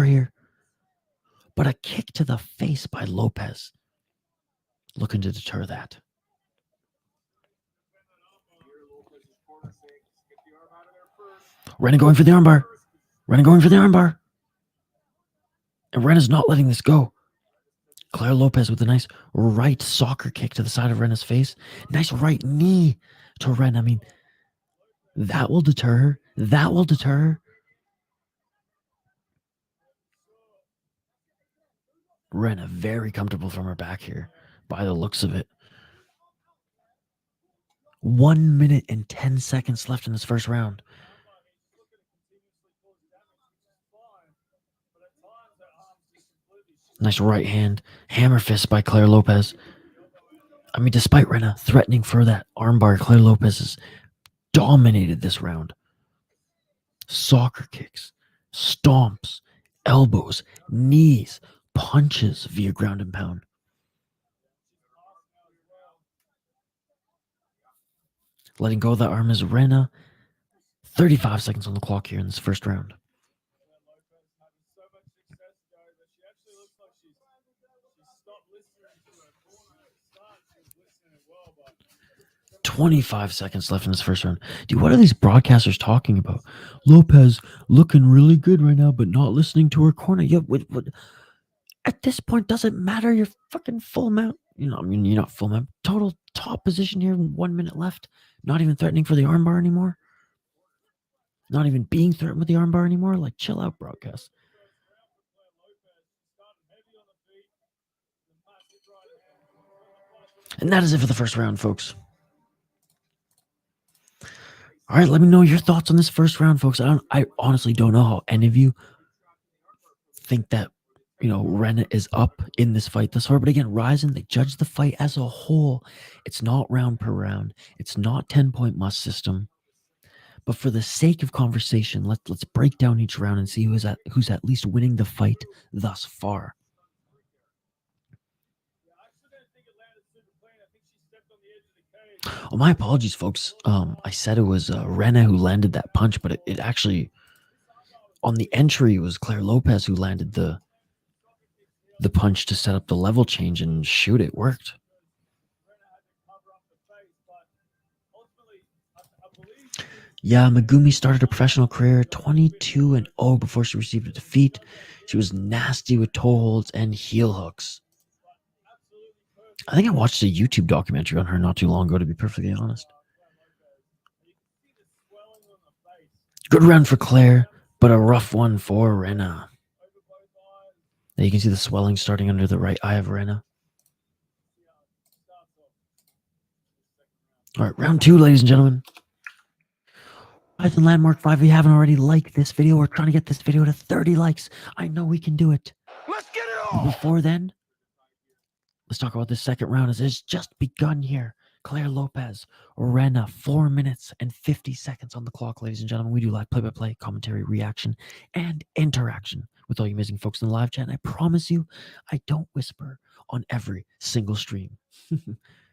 here. But a kick to the face by Lopez. Looking to deter that. Rena going for the armbar. And Rena's not letting this go. Claire Lopez with a nice right soccer kick to the side of Rena's face. Nice right knee to Rena. I mean, that will deter her. Rena very comfortable from her back here by the looks of it. 1 minute and 10 seconds left in this first round. Nice right hand. Hammer fist by Claire Lopez. I mean, despite Rena threatening for that armbar, Claire Lopez is dominated this round. Soccer kicks, stomps, elbows, knees, punches via ground and pound. Letting go of that arm is Rena. 35 seconds on the clock here in this first round. 25 seconds left in this first round. Dude, what are these broadcasters talking about? Lopez looking really good right now, but not listening to her corner. Yeah, what, at this point, doesn't matter. You're fucking full mount. You know, I mean, you're not full mount. Total top position here. 1 minute left. Not even threatening for the armbar anymore. Not even being threatened with the armbar anymore. Like, chill out, broadcast. And that is it for the first round, folks. All right, let me know your thoughts on this first round, folks. I honestly don't know how any of you think that, you know, Rena is up in this fight thus far. But again, RIZIN, they judge the fight as a whole. It's not round per round. It's not 10-point must system. But for the sake of conversation, let's break down each round and see who's at least winning the fight thus far. Oh, my apologies, folks. I said it was Rena who landed that punch, but it actually, on the entry, it was Claire Lopez who landed the punch to set up the level change, and shoot, it worked. Yeah, Megumi started a professional career 22-0 before she received a defeat. She was nasty with toe holds and heel hooks. I think I watched a YouTube documentary on her not too long ago, to be perfectly honest. Good round for Claire, but a rough one for Rena. There you can see the swelling starting under the right eye of Rena. All right, round 2, ladies and gentlemen. RIZIN Landmark 5, if you haven't already liked this video, we're trying to get this video to 30 likes. I know we can do it. Let's get it But on. before then, let's talk about this second round as it's just begun here. Claire Lopez, Rena, 4 minutes and 50 seconds on the clock, ladies and gentlemen. We do live play-by-play, commentary, reaction, and interaction with all you amazing folks in the live chat. And I promise you, I don't whisper on every single stream.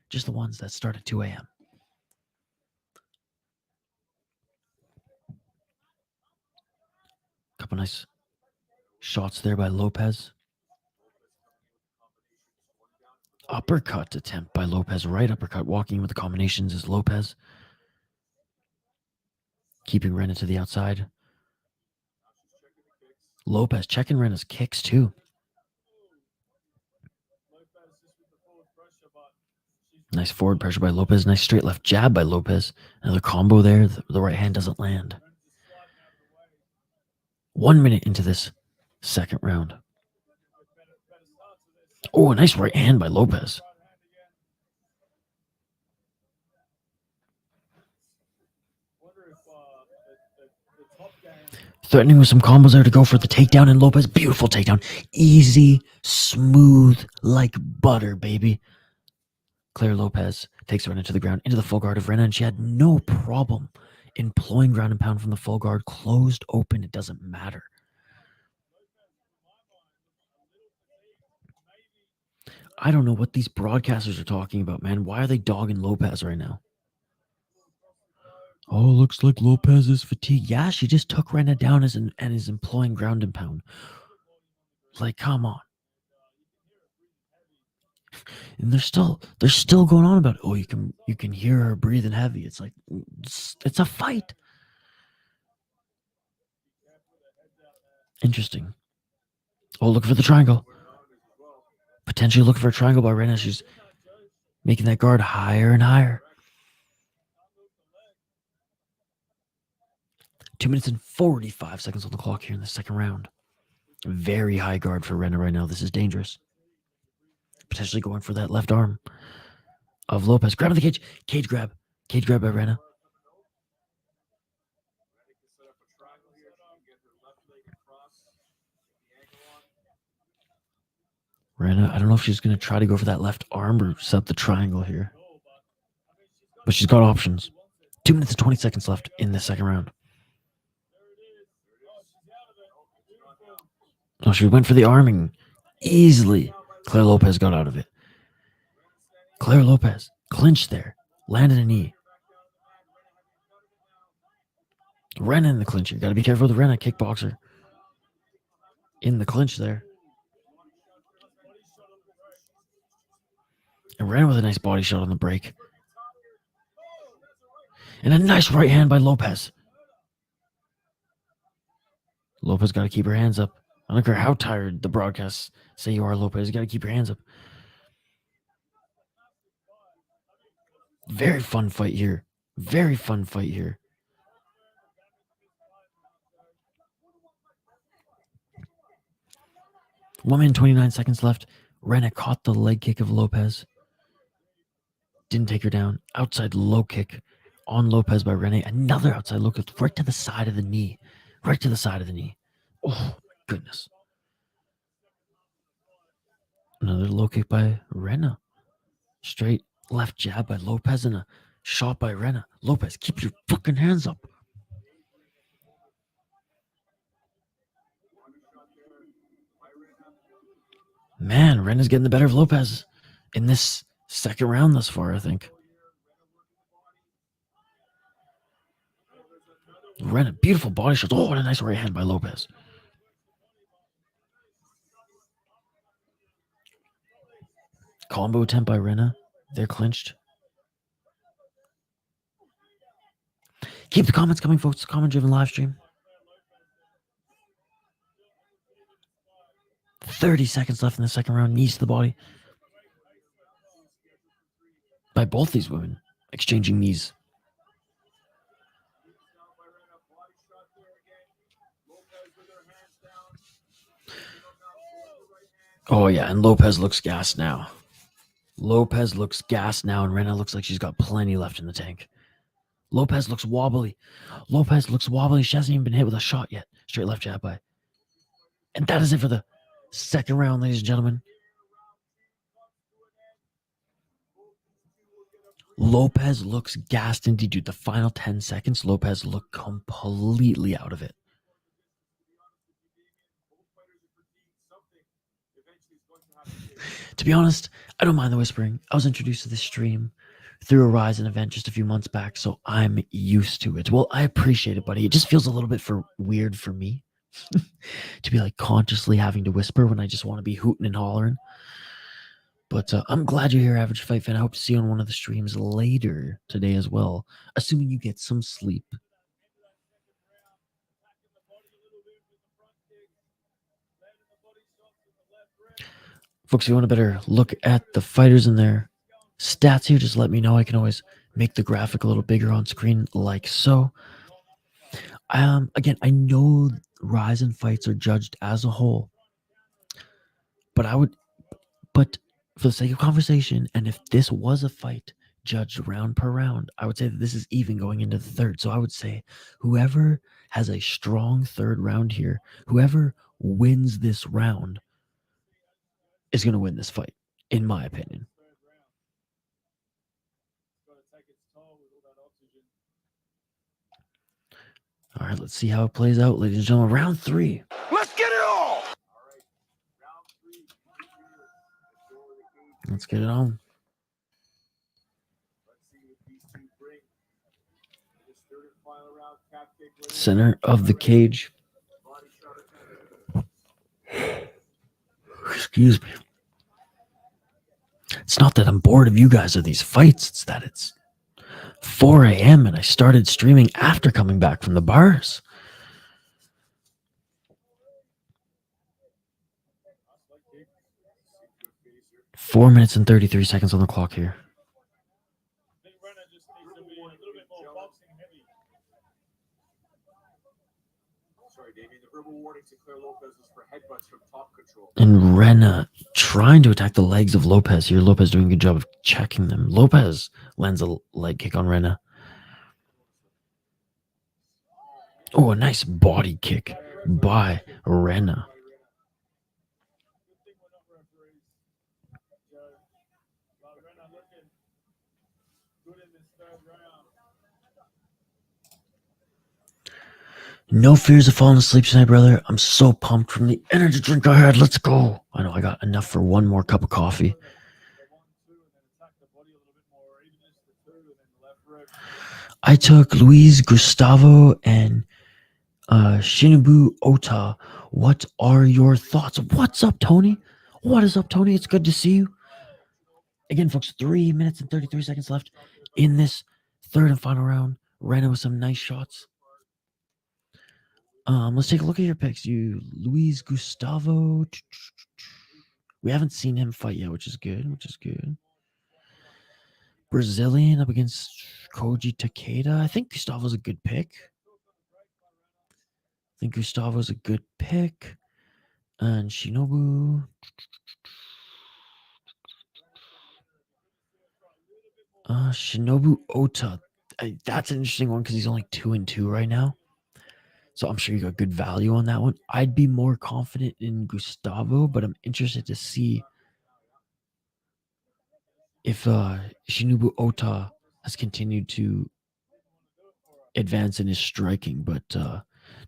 Just the ones that start at 2 a.m. Couple nice shots there by Lopez. Uppercut attempt by Lopez. Right uppercut. Walking with the combinations is Lopez. Keeping Rena to the outside. Lopez checking Rena's kicks too. Nice forward pressure by Lopez. Nice straight left jab by Lopez. Another combo there. The right hand doesn't land. 1 minute into this second round. Oh, a nice right hand by Lopez. Threatening with some combos there to go for the takedown, and Lopez, beautiful takedown. Easy, smooth, like butter, baby. Claire Lopez takes Rena to the ground, into the full guard of Rena, and she had no problem employing ground and pound from the full guard. Closed, open, it doesn't matter. I don't know what these broadcasters are talking about, man. Why are they dogging Lopez right now? Oh, looks like Lopez is fatigued. Yeah, she just took Rena down and is employing ground and pound. Like, come on. And they're still going on about it. Oh, you can hear her breathing heavy. It's like it's a fight. Interesting. Oh, look for the triangle. Potentially looking for a triangle by Rena. She's making that guard higher and higher. 2 minutes and 45 seconds on the clock here in the second round. Very high guard for Rena right now. This is dangerous. Potentially going for that left arm of Lopez. Grabbing the cage. Cage grab. Cage grab by Rena. Rena, I don't know if she's going to try to go for that left arm or set up the triangle here. But she's got options. 2 minutes and 20 seconds left in the second round. Oh, she went for the arming. Easily. Claire Lopez got out of it. Claire Lopez clinched there. Landed a knee. Rena in the clinch. You got to be careful with Rena, kickboxer. In the clinch there. And Rena with a nice body shot on the break. And a nice right hand by Lopez. Lopez got to keep her hands up. I don't care how tired the broadcasts say you are, Lopez. You got to keep your hands up. Very fun fight here. Very fun fight here. One minute, 29 seconds left. Rena caught the leg kick of Lopez. Didn't take her down. Outside low kick on Lopez by Rene. Another outside low kick right to the side of the knee. Right to the side of the knee. Oh, goodness. Another low kick by Rena. Straight left jab by Lopez and a shot by Rena. Lopez, keep your fucking hands up. Man, Rena's getting the better of Lopez in this second round thus far, I think. Rena, beautiful body shot. Oh, what a nice right hand by Lopez. Combo attempt by Rena. They're clinched. Keep the comments coming, folks. Comment-driven live stream. 30 seconds left in the second round. Knees to the body. By both these women. Exchanging knees. Oh, yeah. And Lopez looks gassed now. Lopez looks gassed now. And Rena looks like she's got plenty left in the tank. Lopez looks wobbly. Lopez looks wobbly. She hasn't even been hit with a shot yet. Straight left jab by. And that is it for the second round, ladies and gentlemen. Lopez looks gassed indeed, dude. The final 10 seconds, Lopez looked completely out of it. To be honest, I don't mind the whispering. I was introduced to this stream through a RIZIN event just a few months back, so I'm used to it. Well, I appreciate it, buddy. It just feels a little bit weird for me to be like consciously having to whisper when I just want to be hooting and hollering. But I'm glad you're here, Average Fight Fan. I hope to see you on one of the streams later today as well, assuming you get some sleep. Folks, if you want a better look at the fighters and their stats here, just let me know. I can always make the graphic a little bigger on screen like so. Again, I know RIZIN fights are judged as a whole, but for the sake of conversation, and if this was a fight judged round per round, I would say that this is even going into the third. So I would say whoever has a strong third round here, whoever wins this round is going to win this fight, in my opinion. All right, let's see how it plays out, ladies and gentlemen. Round 3. Let's get it all. Let's get it on. Center of the cage. Excuse me. It's not that I'm bored of you guys or these fights. It's that it's 4 a.m. and I started streaming after coming back from the bars. Four minutes and 33 seconds on the clock here. And Rena trying to attack the legs of Lopez here. Lopez doing a good job of checking them. Lopez lands a leg kick on Rena. Oh, a nice body kick by Rena. No fears of falling asleep tonight, brother. I'm so pumped from the energy drink I had. Let's go. I know I got enough for one more cup of coffee. I took Luiz, Gustavo, and Shinobu Ota. What are your thoughts? What's up, Tony? What is up, Tony? It's good to see you. Again, folks, 3 minutes and 33 seconds left in this third and final round. Ran in with some nice shots. Let's take a look at your picks. You, Luiz Gustavo. We haven't seen him fight yet, which is good. Brazilian up against Koji Takeda. I think Gustavo's a good pick. And Shinobu. Shinobu Ota. That's an interesting one because he's only 2-2 right now. So I'm sure you got good value on that one. I'd be more confident in Gustavo, but I'm interested to see if Shinobu Ota has continued to advance in his striking. But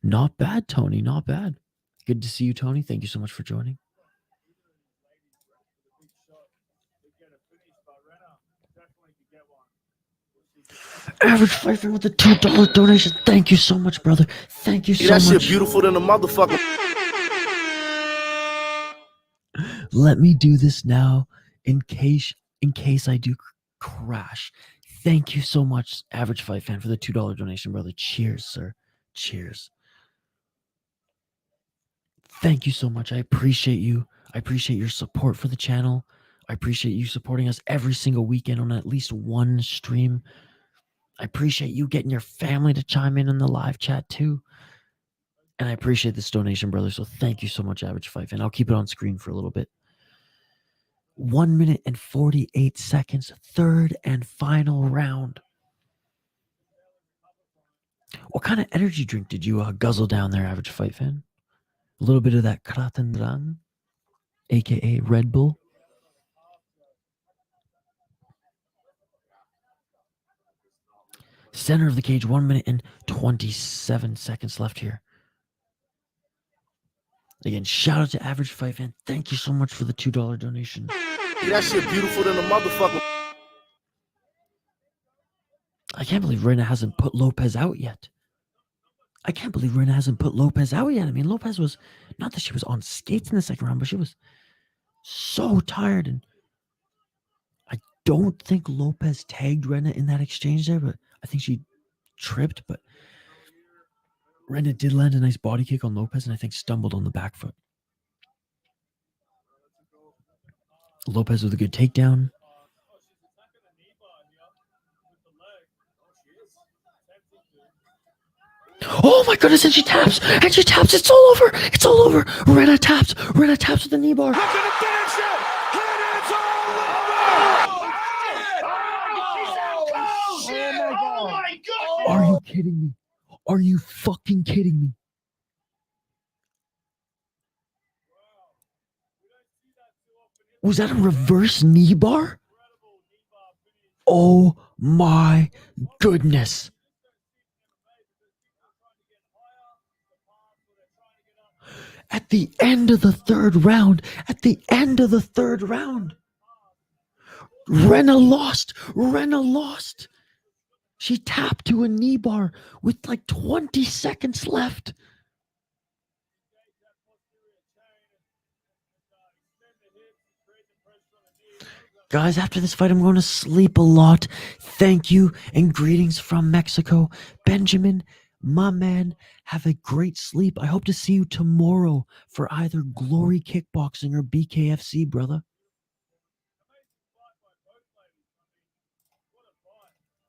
not bad, Tony. Not bad. Good to see you, Tony. Thank you so much for joining. Average Fight Fan with a $2 donation. Thank you so much, brother. Thank you so much. That shit beautiful than a motherfucker. Let me do this now in case I do crash. Thank you so much, Average Fight Fan, for the $2 donation, brother. Cheers, sir. Cheers. Thank you so much. I appreciate you. I appreciate your support for the channel. I appreciate you supporting us every single weekend on at least one stream. I appreciate you getting your family to chime in the live chat too. And I appreciate this donation, brother. So thank you so much, Average Fight Fan. I'll keep it on screen for a little bit. 1 minute and 48 seconds. Third and final round. What kind of energy drink did you guzzle down there, Average Fight Fan? A little bit of that Kratendrang, aka Red Bull. Center of the cage, 1 minute and 27 seconds left here. Again, shout out to Average Fight Fan. Thank you so much for the $2 donation. That shit beautiful than a motherfucker. I can't believe Rena hasn't put Lopez out yet. I mean, Lopez was, not that she was on skates in the second round, but she was so tired. And I don't think Lopez tagged Rena in that exchange there, but I think she tripped. But Rena did land a nice body kick on Lopez and I think stumbled on the back foot. Lopez with a good takedown. Oh my goodness, and she taps. It's all over. Rena taps with the knee bar. Looking to finish it. And it's all over. Oh my God. Are you kidding me? Are you fucking kidding me? Was that a reverse knee bar? Oh my goodness. At the end of the third round, Rena lost. She tapped to a knee bar with like 20 seconds left. Guys, after this fight, I'm going to sleep a lot. Thank you and greetings from Mexico. Benjamin, my man, have a great sleep. I hope to see you tomorrow for either Glory Kickboxing or BKFC, brother.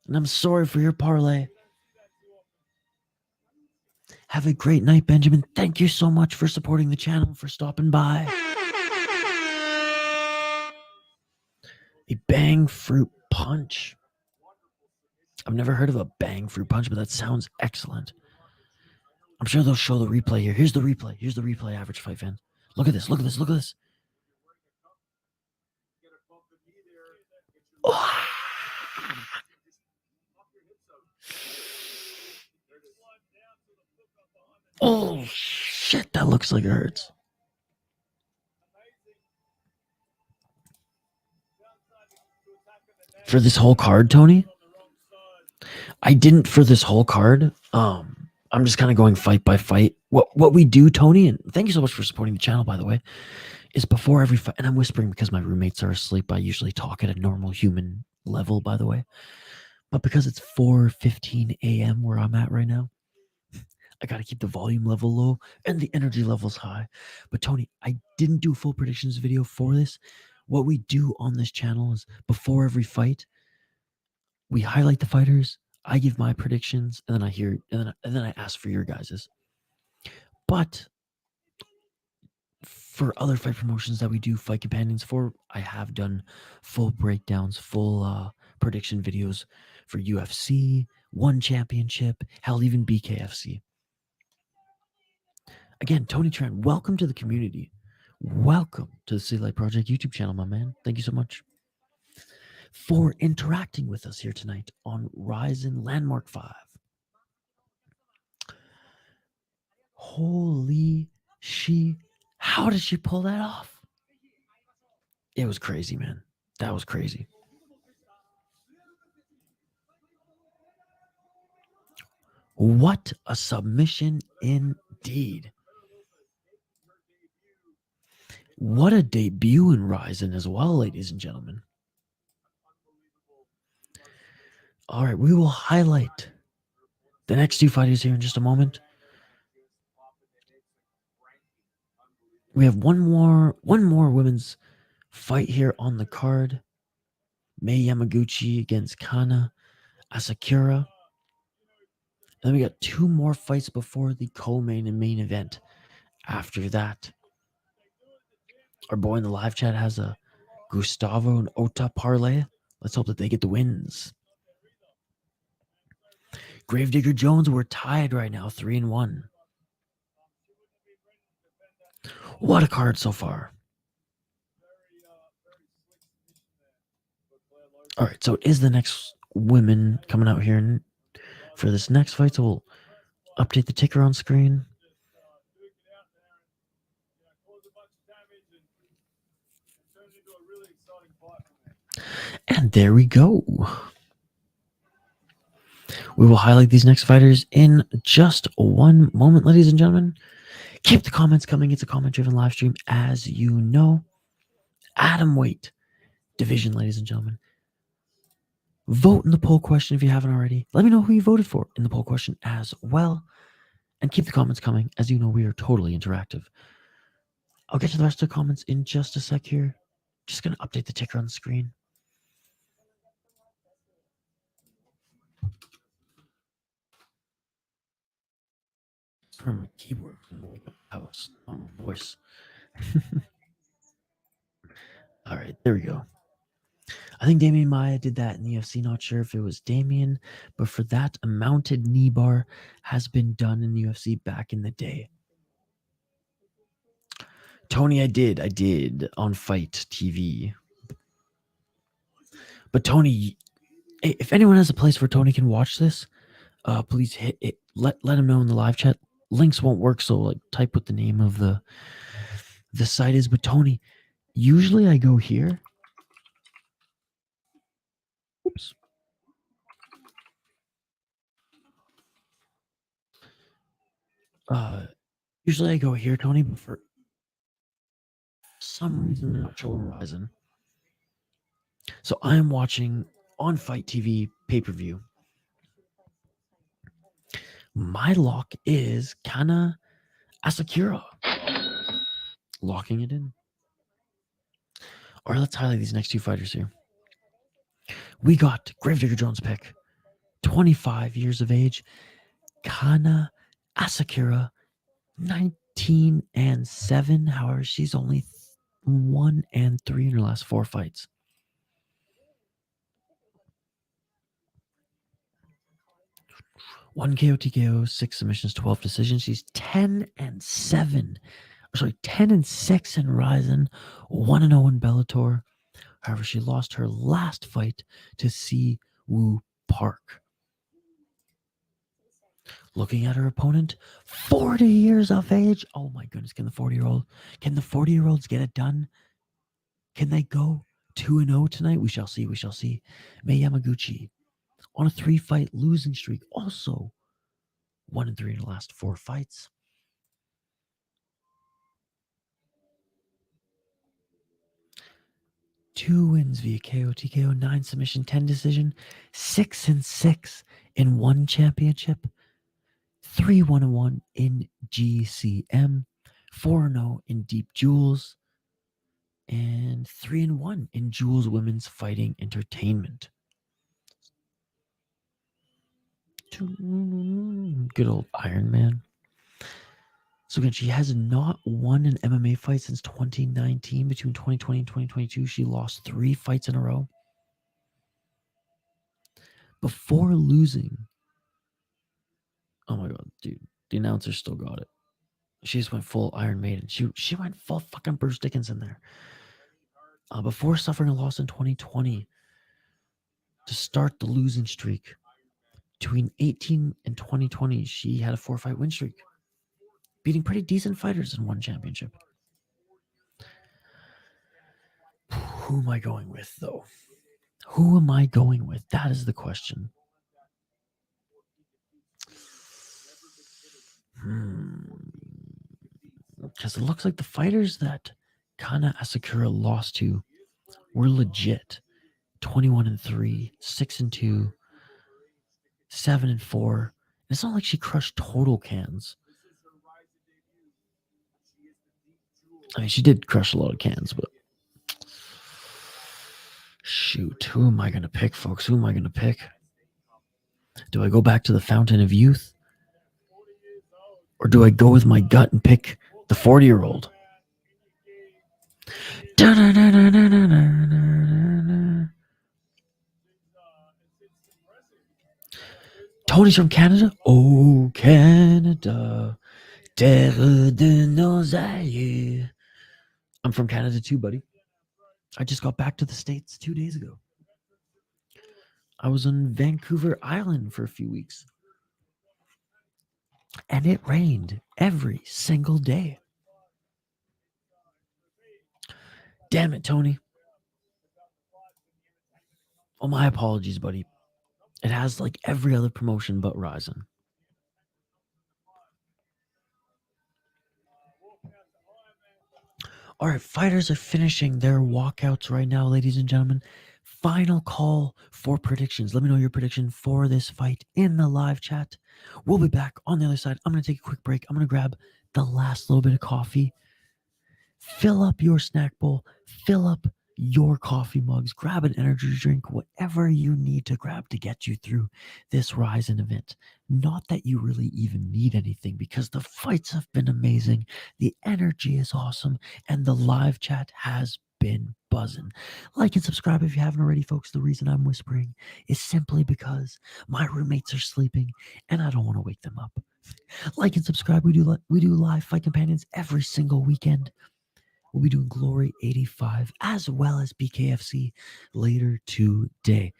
And I'm sorry for your parlay. Have a great night, Benjamin. Thank you so much for supporting the channel, for stopping by. A bang fruit punch. I've never heard of a bang fruit punch, but that sounds excellent. I'm sure they'll show the replay here. Here's the replay, Average Fight Fan. Look at this. Oh. Oh, shit, that looks like it hurts. For this whole card, Tony? I didn't for this whole card. I'm just kind of going fight by fight. What we do, Tony, and thank you so much for supporting the channel, by the way, is before every fight, and I'm whispering because my roommates are asleep. I usually talk at a normal human level, by the way. But because it's 4:15 a.m. where I'm at right now, I got to keep the volume level low and the energy levels high. But Tony, I didn't do a full predictions video for this. What we do on this channel is before every fight, we highlight the fighters. I give my predictions, and then I hear, and then I ask for your guys's. But for other fight promotions that we do fight companions for, I have done full breakdowns, full prediction videos for UFC, One Championship, hell, even BKFC. Again, Tony Tran, welcome to the community. Welcome to the City Light Project YouTube channel, my man. Thank you so much for interacting with us here tonight on RIZIN Landmark 5. Holy how did she pull that off? It was crazy, man. That was crazy. What a submission indeed. What a debut in RIZIN as well, ladies and gentlemen. All right, we will highlight the next two fighters here in just a moment. We have one more women's fight here on the card. Mei Yamaguchi against Kana Asakura. Then we got two more fights before the co-main and main event. After that, our boy in the live chat has a Gustavo and Ota parlay. Let's hope that they get the wins. Gravedigger Jones, we're tied right now, 3-1. What a card so far. All right, so is the next women coming out here for this next fight? So we'll update the ticker on screen. And there we go. We will highlight these next fighters in just one moment, ladies and gentlemen. Keep the comments coming. It's a comment-driven live stream, as you know. Atomweight division, ladies and gentlemen. Vote in the poll question if you haven't already. Let me know who you voted for in the poll question as well. And keep the comments coming. As you know, we are totally interactive. I'll get to the rest of the comments in just a sec here. Just going to update the ticker on the screen. From a keyboard. House. Voice. All right, there we go. I think Damian Maia did that in the UFC. Not sure if it was Damian, but for that, a mounted knee bar has been done in the UFC back in the day. Tony, I did on FiteTV. But Tony, if anyone has a place where Tony can watch this, please hit it. Let him know in the live chat. Links won't work, so like type what the name of the site is. But Tony, usually I go here. Oops. Usually I go here, Tony, but for some reason I'm not sure RIZIN. So I am watching on FiteTV pay-per-view. My lock is Kana Asakura. Locking it in. All right, let's highlight these next two fighters here. We got Gravedigger Jones pick. 25 years of age. Kana Asakura, 19-7. However, she's only 1-3 in her last 4 fights. One KO, TKO, 6 submissions, 12 decisions. She's 10-7. Sorry, 10-6 in RIZIN, 1-0 in Bellator. However, she lost her last fight to Si Woo Park. Looking at her opponent, 40 years of age. Oh my goodness, can the 40-year-olds get it done? Can they go 2-0 tonight? We shall see. Mei Yamaguchi on a 3-fight losing streak. Also 1-3 in the last 4 fights. Two wins via KO, TKO, 9 submission, 10 decision, 6-6 in one championship, 3-1-1 in GCM, 4-0 in Deep Jewels, and 3-1 in Jewels Women's Fighting Entertainment. Good old Iron Man. So again, she has not won an MMA fight since 2019. Between 2020 and 2022, she lost 3 fights in a row. Before losing, oh my god, dude, the announcer still got it. She just went full Iron Maiden. She went full fucking Bruce Dickinson there. Before suffering a loss in 2020 to start the losing streak, between 18 and 2020, she had a 4-fight win streak, beating pretty decent fighters in one championship. Who am I going with, though? Who am I going with? That is the question. Because it looks like the fighters that Kana Asakura lost to were legit. 21-3, 6-2, 7-4. It's not like she crushed total cans. I mean, she did crush a lot of cans, but shoot, who am I going to pick, folks? Who am I going to pick? Do I go back to the fountain of youth? Or do I go with my gut and pick the 40-year-old? Tony's from Canada? Oh, Canada, terre de nos aïeux. I'm from Canada too, buddy. I just got back to the States 2 days ago. I was on Vancouver Island for a few weeks. And it rained every single day. Damn it, Tony. Oh, my apologies, buddy. It has like every other promotion but RIZIN. All right, fighters are finishing their walkouts right now, ladies and gentlemen. Final call for predictions. Let me know your prediction for this fight in the live chat. We'll be back on the other side. I'm going to take a quick break. I'm going to grab the last little bit of coffee. Fill up your snack bowl. Fill up your coffee mugs. Grab an energy drink, whatever you need to grab to get you through this RIZIN event. Not that you really even need anything, because the fights have been amazing. The energy is awesome. And the live chat has been buzzing. Like and subscribe if you haven't already, folks. The reason I'm whispering is simply because my roommates are sleeping and I don't want to wake them up. Like and subscribe. We do live fight companions every single weekend. We'll be doing Glory 85 as well as BKFC later today.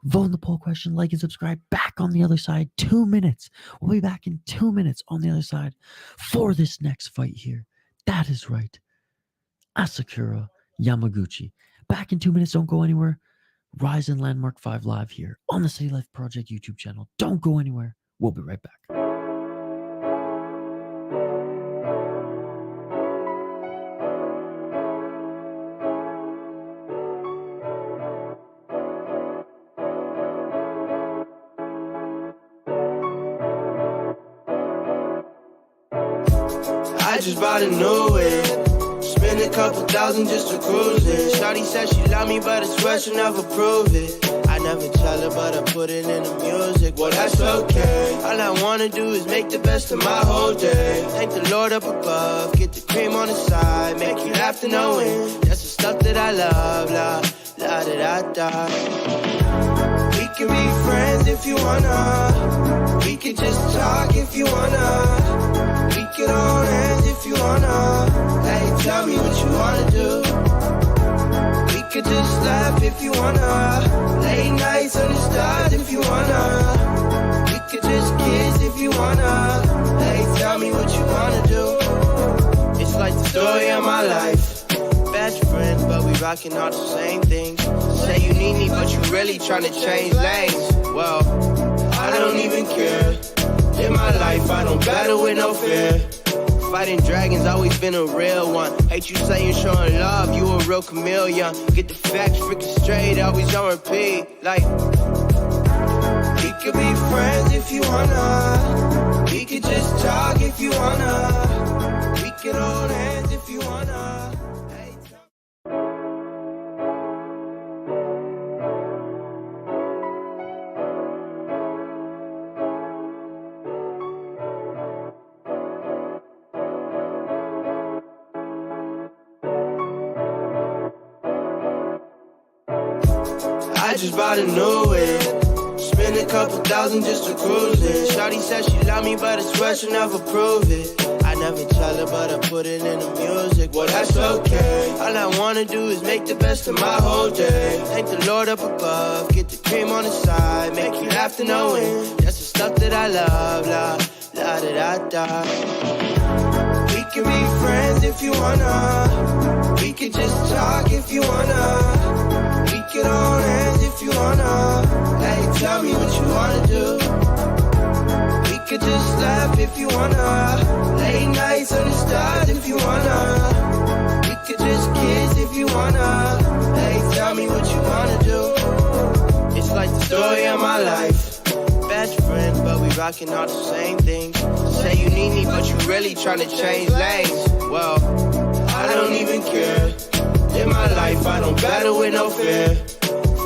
Vote in the poll question, like and subscribe. Back on the other side, 2 minutes. We'll be back in 2 minutes on the other side for this next fight here. That is right. Asakura Yamaguchi. Back in 2 minutes. Don't go anywhere. RIZIN Landmark 5 live here on the City Life Project YouTube channel. Don't go anywhere. We'll be right back. I just bought a new whip. Spend a couple thousand just to cruise it. Shawty said she love me, but I swear she'll never prove it. I never tell her, but I put it in the music. Well, that's okay. All I wanna do is make the best of my whole day. Thank the Lord up above. Get the cream on the side. Make you laugh to know it. That's the stuff that I love. La da da da. We can be friends if you wanna. We can just talk if you wanna. We can hold hands if you wanna. Hey, tell me what you wanna do. We could just laugh if you wanna. Late nights on the stars if you wanna. We could just kiss if if you wanna. Hey, tell me what you wanna do. It's like the story of my life. Best friends, but we rocking all the same things. Say you need me, but you really tryna change lanes. Well, I don't even care. In my life, I don't battle with no fear. Fighting dragons, always been a real one. Hate you saying showing love, you a real chameleon. Get the facts freaking straight, always on repeat. Like, we could be friends if you wanna. We could just talk if you wanna. We could hold hands if you wanna. Hey, I just bought a new whip. Spend a couple thousand just to cruise it. Shawty said she love me, but I swear she'll never prove it. I never tell her, but I put it in the music. Well, that's okay. All I wanna do is make the best of my whole day. Thank the Lord up above. Get the cream on the side. Make you laugh to know it. That's the stuff that I love. La, la, da, da, da. We can be friends if you wanna. We could just talk if you wanna. We could hold hands if you wanna. Hey, tell me what you wanna do. We could just laugh if you wanna. Late nights on the stars if you wanna. We could just kiss if you wanna. Hey, tell me what you wanna do. It's like the story of my life. Best friends, but we rocking all the same things. Say you need me, but you really tryna change lanes. Well, I don't even care. In my life, I don't battle with no fear.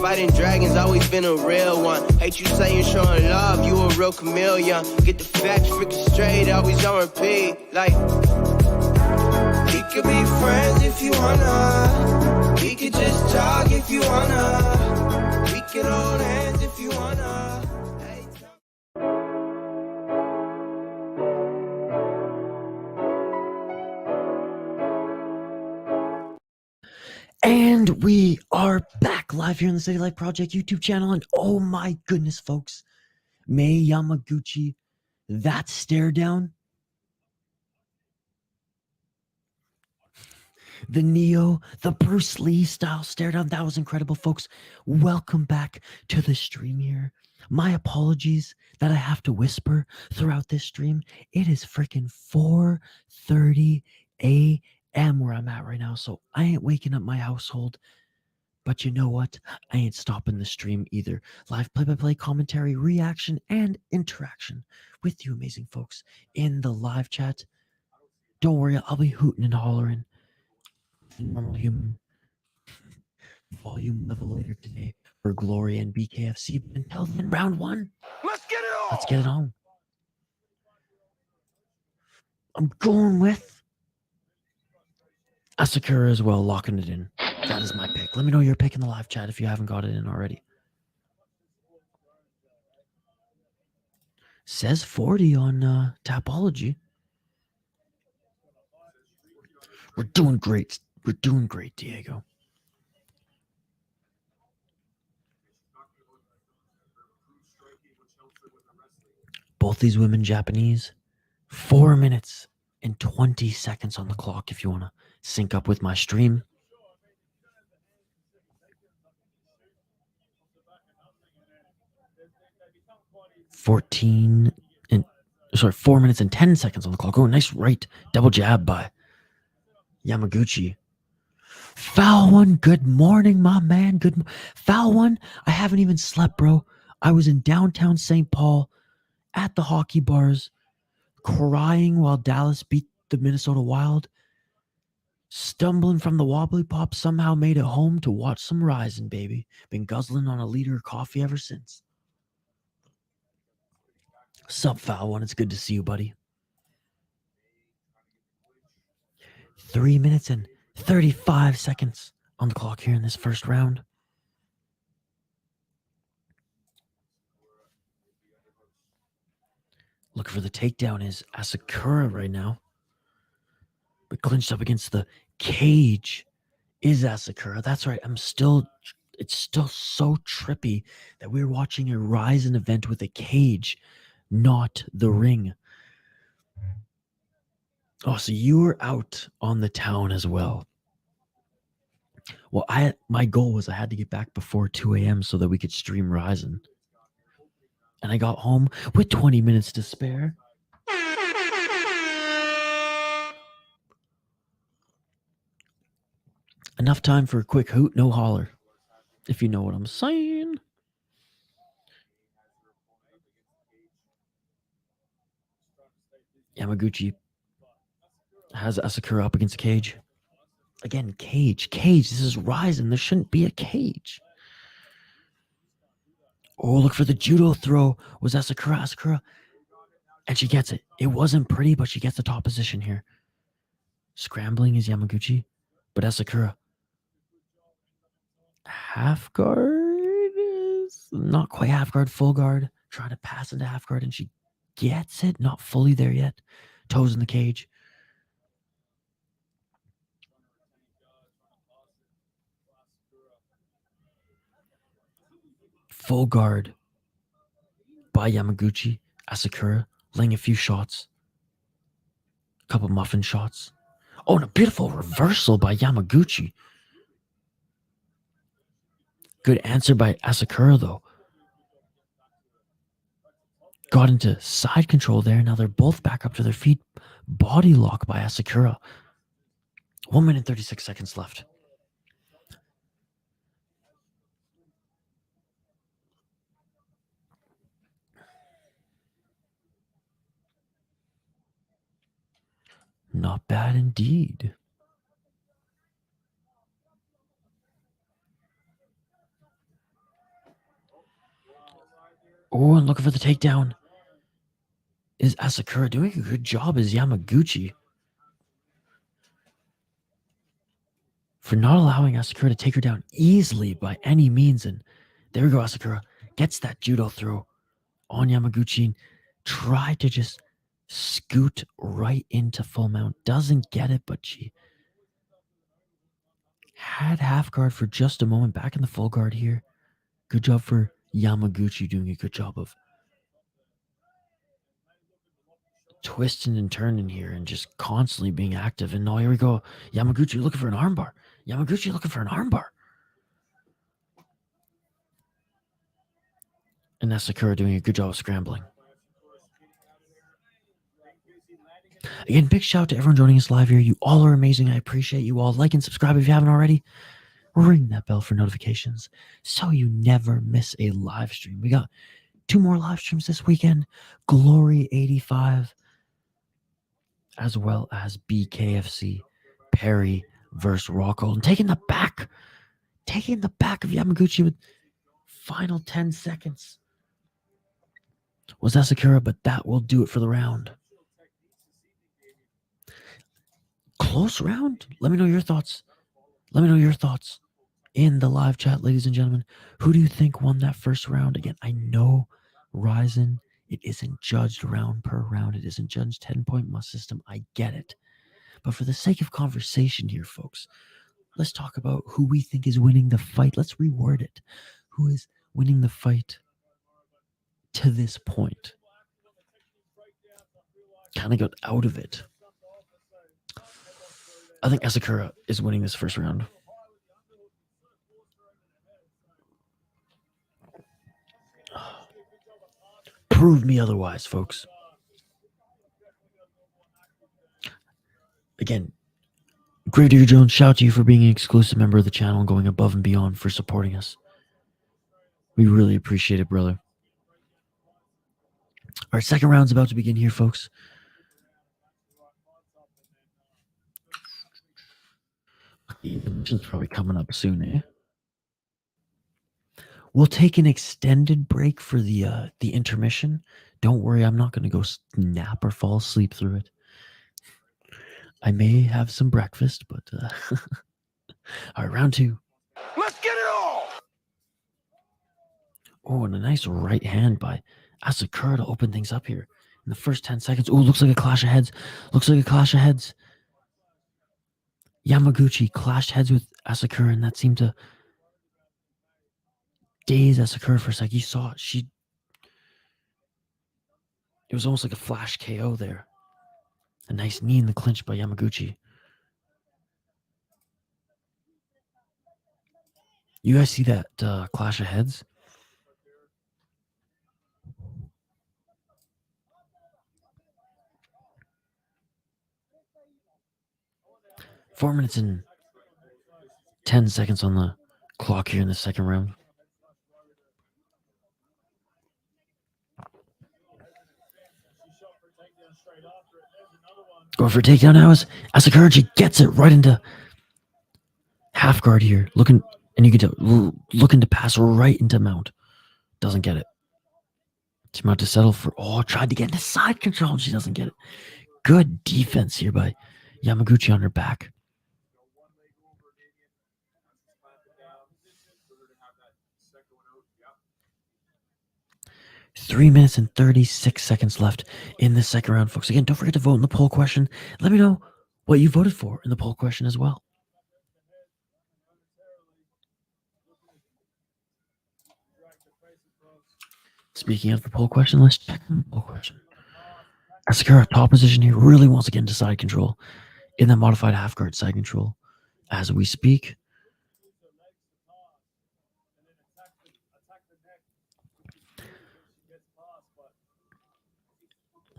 Fighting dragons, always been a real one. Hate you saying showing love, you a real chameleon. Get the facts freaking straight, always on repeat. Like, we could be friends if you wanna. We could just talk if you wanna. We could hold hands if you wanna. Hey, And we are back live here on the City Life Project YouTube channel. And oh my goodness, folks, May Yamaguchi, that stare down, the Neo, the Bruce Lee style stare down, that was incredible, folks. Welcome back to the stream here. My apologies that I have to whisper throughout this stream. It is freaking 4:30 a.m. where I'm at right now, so I ain't waking up my household. But you know what? I ain't stopping the stream either. Live play-by-play commentary, reaction, and interaction with you amazing folks in the live chat. Don't worry, I'll be hooting and hollering. Normal human volume level later today for Glory and BKFC. But until then, round one. Let's get it on. Let's get it on. I'm going with Asakura as well, locking it in. That is my pick. Let me know your pick in the live chat if you haven't got it in already. Says 40 on Tapology. We're doing great. We're doing great, Diego. Both these women Japanese. 4 minutes and 20 seconds on the clock if you want to sync up with my stream. Four minutes and 10 seconds on the clock. Oh, nice right double jab by Yamaguchi. Foul one. Good morning, my man. Foul one. I haven't even slept, bro. I was in downtown St. Paul at the hockey bars, crying while Dallas beat the Minnesota Wild. Stumbling from the wobbly pop, somehow made it home to watch some RIZIN, baby. Been guzzling on a liter of coffee ever since. Sup, Foul One? It's good to see you, buddy. 3 minutes and 35 seconds on the clock here in this first round. Looking for the takedown is Asakura right now. But clinched up against the cage is Asakura. That's right. It's still so trippy that we're watching a RIZIN event with a cage. not the ring. Oh, so you were out on the town as well. Well, my goal was I had to get back before 2 a.m. so that we could stream RIZIN. And I got home with 20 minutes to spare. Enough time for a quick hoot, no holler. If you know what I'm saying. Yamaguchi has Asakura up against the cage. Again, cage. This is RIZIN. There shouldn't be a cage. Oh, look for the judo throw. Was Asakura. And she gets it. It wasn't pretty, but she gets the top position here. Scrambling is Yamaguchi. But Asakura. Half guard is not quite half guard, full guard. Trying to pass into half guard, and she gets it. Not fully there yet. Toes in the cage. Full guard by Yamaguchi. Asakura laying a few shots. A couple muffin shots. Oh, and a beautiful reversal by Yamaguchi. Good answer by Asakura, though. Got into side control there. Now they're both back up to their feet. Body lock by Asakura. 1 minute 36 seconds left. Not bad indeed. Oh, and looking for the takedown. Is Asakura doing a good job as Yamaguchi for not allowing Asakura to take her down easily by any means. And there we go, Asakura gets that judo throw on Yamaguchi and tried to just scoot right into full mount. Doesn't get it, but she had half guard for just a moment. Back in the full guard here. Good job for Yamaguchi, doing a good job of twisting and turning here and just constantly being active. And now here we go. Yamaguchi looking for an armbar. Yamaguchi looking for an armbar. And Asakura doing a good job of scrambling. Again, big shout out to everyone joining us live here. You all are amazing. I appreciate you all. Like and subscribe if you haven't already. Ring that bell for notifications so you never miss a live stream. We got 2 more live streams this weekend. Glory 85, as well as BKFC, Perry versus Rockhold. And taking the back of Yamaguchi with final 10 seconds was Asakura, but that will do it for the round. Close round. Let me know your thoughts. Let me know your thoughts in the live chat, ladies and gentlemen. Who do you think won that first round? Again, I know RIZIN, it isn't judged round per round. It isn't judged 10-point must system. I get it. But for the sake of conversation here, folks, let's talk about who we think is winning the fight. Let's reword it. Who is winning the fight to this point? Kind of got out of it. I think Asakura is winning this first round. Prove me otherwise, folks. Again, Gravedigger Jones, shout out to you for being an exclusive member of the channel and going above and beyond for supporting us. We really appreciate it, brother. All right, second round's about to begin here, folks. It's probably coming up soon, eh? We'll take an extended break for the intermission. Don't worry, I'm not going to go nap or fall asleep through it. I may have some breakfast, but all right, round 2. Let's get it all! Oh, and a nice right hand by Asakura to open things up here in the first 10 seconds. Oh, looks like a clash of heads. Looks like a clash of heads. Yamaguchi clashed heads with Asakura, and that seemed to daze Asakura for a sec. You saw it. She It was almost like a flash KO there. A nice knee in the clinch by Yamaguchi. You guys see that clash of heads? Four minutes and 10 seconds on the clock here in the second round. Going for a takedown now as Asakura gets it right into half guard here. Looking, and you get to looking to pass right into mount. Doesn't get it. She's about to settle for, tried to get into side control and she doesn't get it. Good defense here by Yamaguchi on her back. Three minutes and 36 seconds left in the second round, folks. Again, don't forget to vote in the poll question. Let me know what you voted for in the poll question as well. Speaking of the poll question, let's check the poll question. Asakura, top position here, really wants to get into side control in that modified half guard side control as we speak.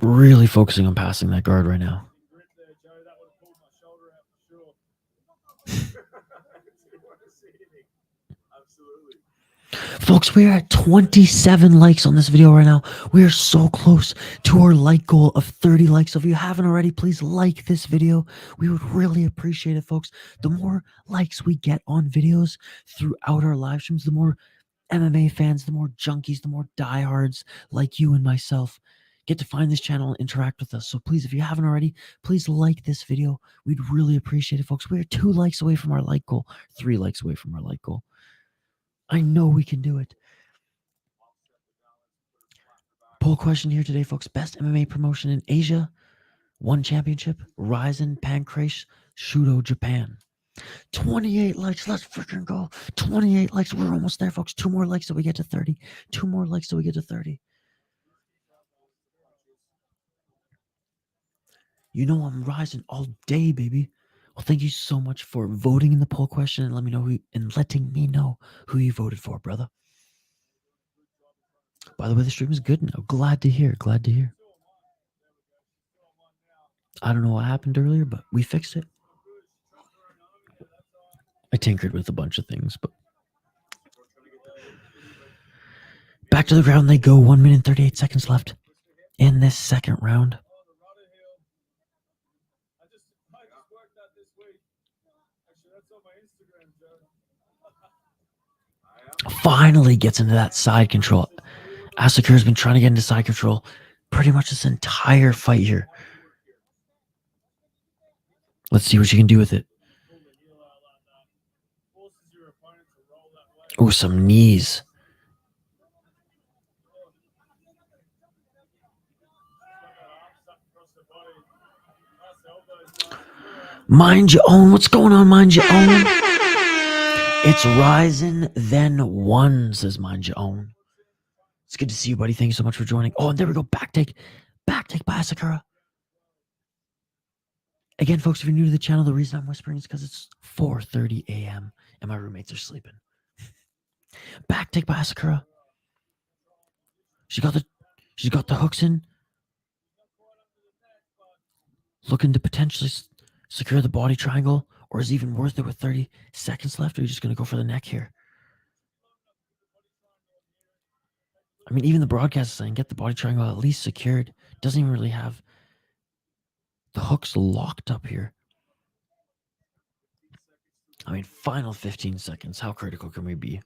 Really focusing on passing that guard right now. Folks, we are at 27 likes on this video right now. We are so close to our like goal of 30 likes. So if you haven't already, please like this video. We would really appreciate it, folks. The more likes we get on videos throughout our live streams, the more MMA fans, the more junkies, the more diehards like you and myself get to find this channel and interact with us. So please, if you haven't already, please like this video. We'd really appreciate it, folks. We are 2 likes away from our like goal, 3 likes away from our like goal. I know we can do it. Poll question here today, folks. Best MMA promotion in Asia. 1 championship. RIZIN Pancrase Shudo Japan. 28 likes. Let's freaking go. 28 likes. We're almost there, folks. 2 more likes so we get to 30. 2 more likes so we get to 30. You know I'm rising all day, baby. Well, thank you so much for voting in the poll question and letting me know who you voted for, brother. By the way, the stream is good now. Glad to hear. Glad to hear. I don't know what happened earlier, but we fixed it. I tinkered with a bunch of things, but back to the ground they go. 1 minute and 38 seconds left in this second round. Finally gets into that side control. Asakura's been trying to get into side control pretty much this entire fight here. Let's see what she can do with it. Oh, some knees. Mind your own. What's going on, mind your own? It's RIZIN, then 1, says mind your own. It's good to see you, buddy. Thank you so much for joining. Oh, and there we go. Back take. Back take by Asakura. Again, folks, if you're new to the channel, the reason I'm whispering is because it's 4:30 a.m. and my roommates are sleeping. Back take by Asakura. She's got the hooks in. Looking to potentially secure the body triangle, or is it even worth it with 30 seconds left? Or are you just going to go for the neck here? I mean, even the broadcast is saying get the body triangle at least secured. Doesn't even really have the hooks locked up here. I mean, final 15 seconds. How critical can we be?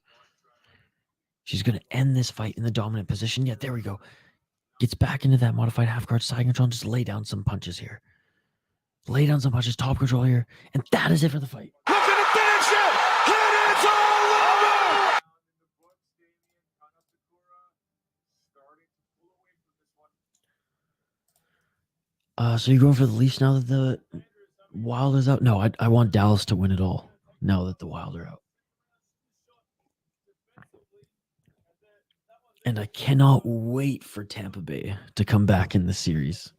She's going to end this fight in the dominant position. Yeah, there we go. Gets back into that modified half guard side control and just lay down some punches here. Lay down some punches, top control here. And that is it for the fight. Looking to finish it! And it's all over! So you're going for the Leafs now that the Wild is out? No, I want Dallas to win it all now that the Wild are out. And I cannot wait for Tampa Bay to come back in the series.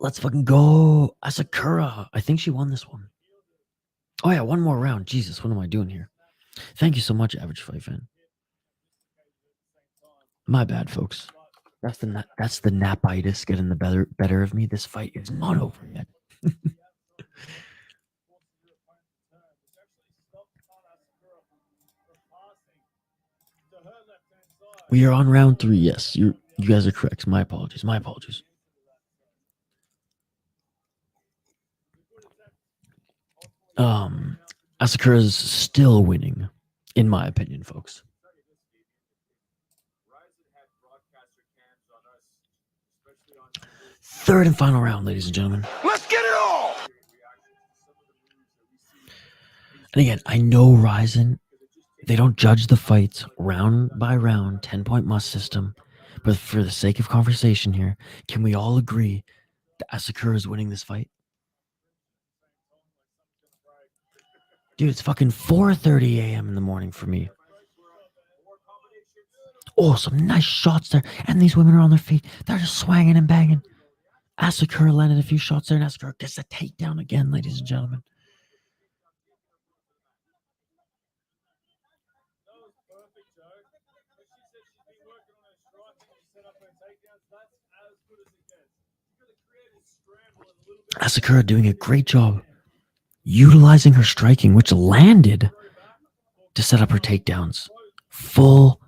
Let's fucking go. Asakura. I think she won this one. Oh, yeah, one more round. Jesus, what am I doing here? Thank you so much, Average Fight Fan. My bad, folks. That's the napitis getting the better of me. This fight is not over yet. We are on round 3. Yes, you guys are correct. My apologies. My apologies. Asakura is still winning, in my opinion, folks. Third and final round, ladies and gentlemen. Let's get it all! And again, I know RIZIN, they don't judge the fights round by round, 10-point must system. But for the sake of conversation here, can we all agree that Asakura is winning this fight? Dude, it's fucking 4:30 a.m. in the morning for me. Oh, some nice shots there. And these women are on their feet. They're just swanging and banging. Asakura landed a few shots there, and Asakura gets a takedown again, ladies and gentlemen. Asakura doing a great job utilizing her striking, which landed to set up her takedowns. Full,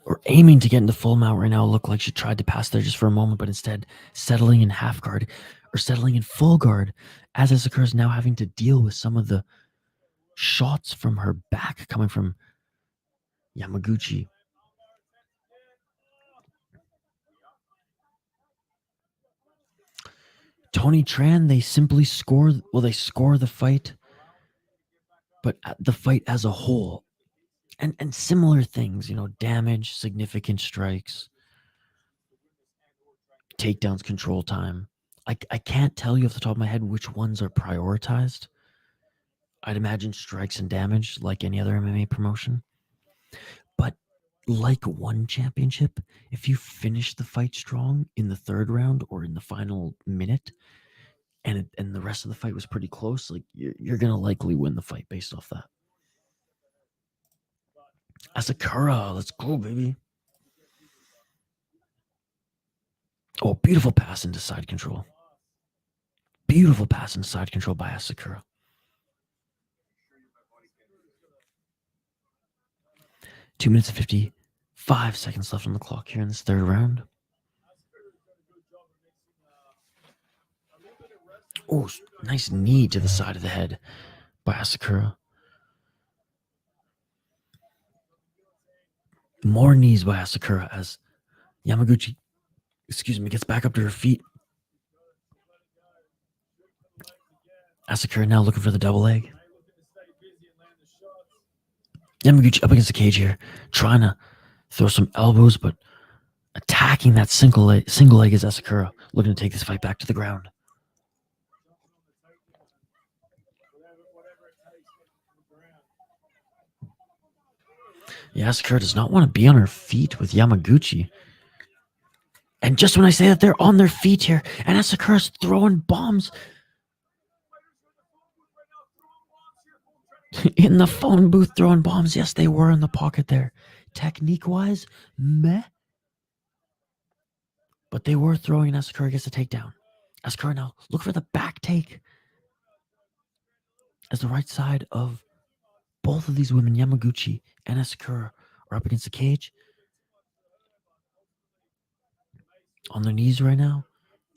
or aiming to get into full mount right now. It looked like she tried to pass there just for a moment, but instead settling in half guard or settling in full guard, as Asakura is now having to deal with some of the shots from her back coming from Yamaguchi. Tony Tran, they simply score. Well, they score the fight, but the fight as a whole, and similar things, damage, significant strikes, takedowns, control time. I can't tell you off the top of my head which ones are prioritized. I'd imagine strikes and damage, like any other MMA promotion. But like one championship, if you finish the fight strong in the third round or in the final minute, and the rest of the fight was pretty close, like you're gonna likely win the fight based off that. Asakura, let's go, baby. Oh, beautiful pass into side control. Beautiful pass into side control by Asakura. Two minutes and 55 seconds left on the clock here in this third round. Oh, nice knee to the side of the head by Asakura. More knees by Asakura as Yamaguchi, gets back up to her feet. Asakura now looking for the double leg. Yamaguchi up against the cage here, trying to throw some elbows, but attacking that single leg is Asakura, looking to take this fight back to the ground. Yeah, Asakura does not want to be on her feet with Yamaguchi. And just when I say that they're on their feet here, and Asakura's throwing bombs in the phone booth, throwing bombs. Yes, they were in the pocket there. Technique-wise, meh. But they were throwing, and Asakura gets a takedown. Asakura now look for the back take as the right side of both of these women, Yamaguchi and Asakura, are up against the cage. On their knees right now.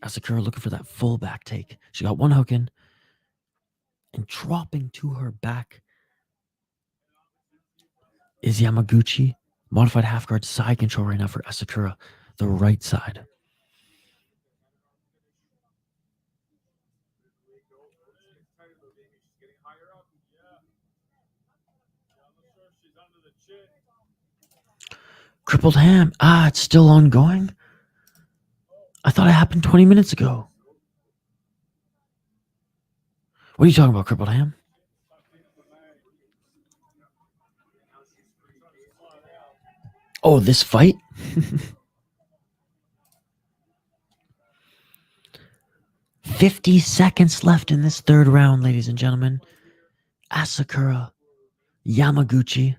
Asakura looking for that full back take. She got one hook in. And dropping to her back is Yamaguchi. Modified half guard side control right now for Asakura. The right side. Crippled ham. It's still ongoing? I thought it happened 20 minutes ago. What are you talking about, crippled ham? Oh, this fight? 50 seconds left in this third round, ladies and gentlemen. Asakura, Yamaguchi.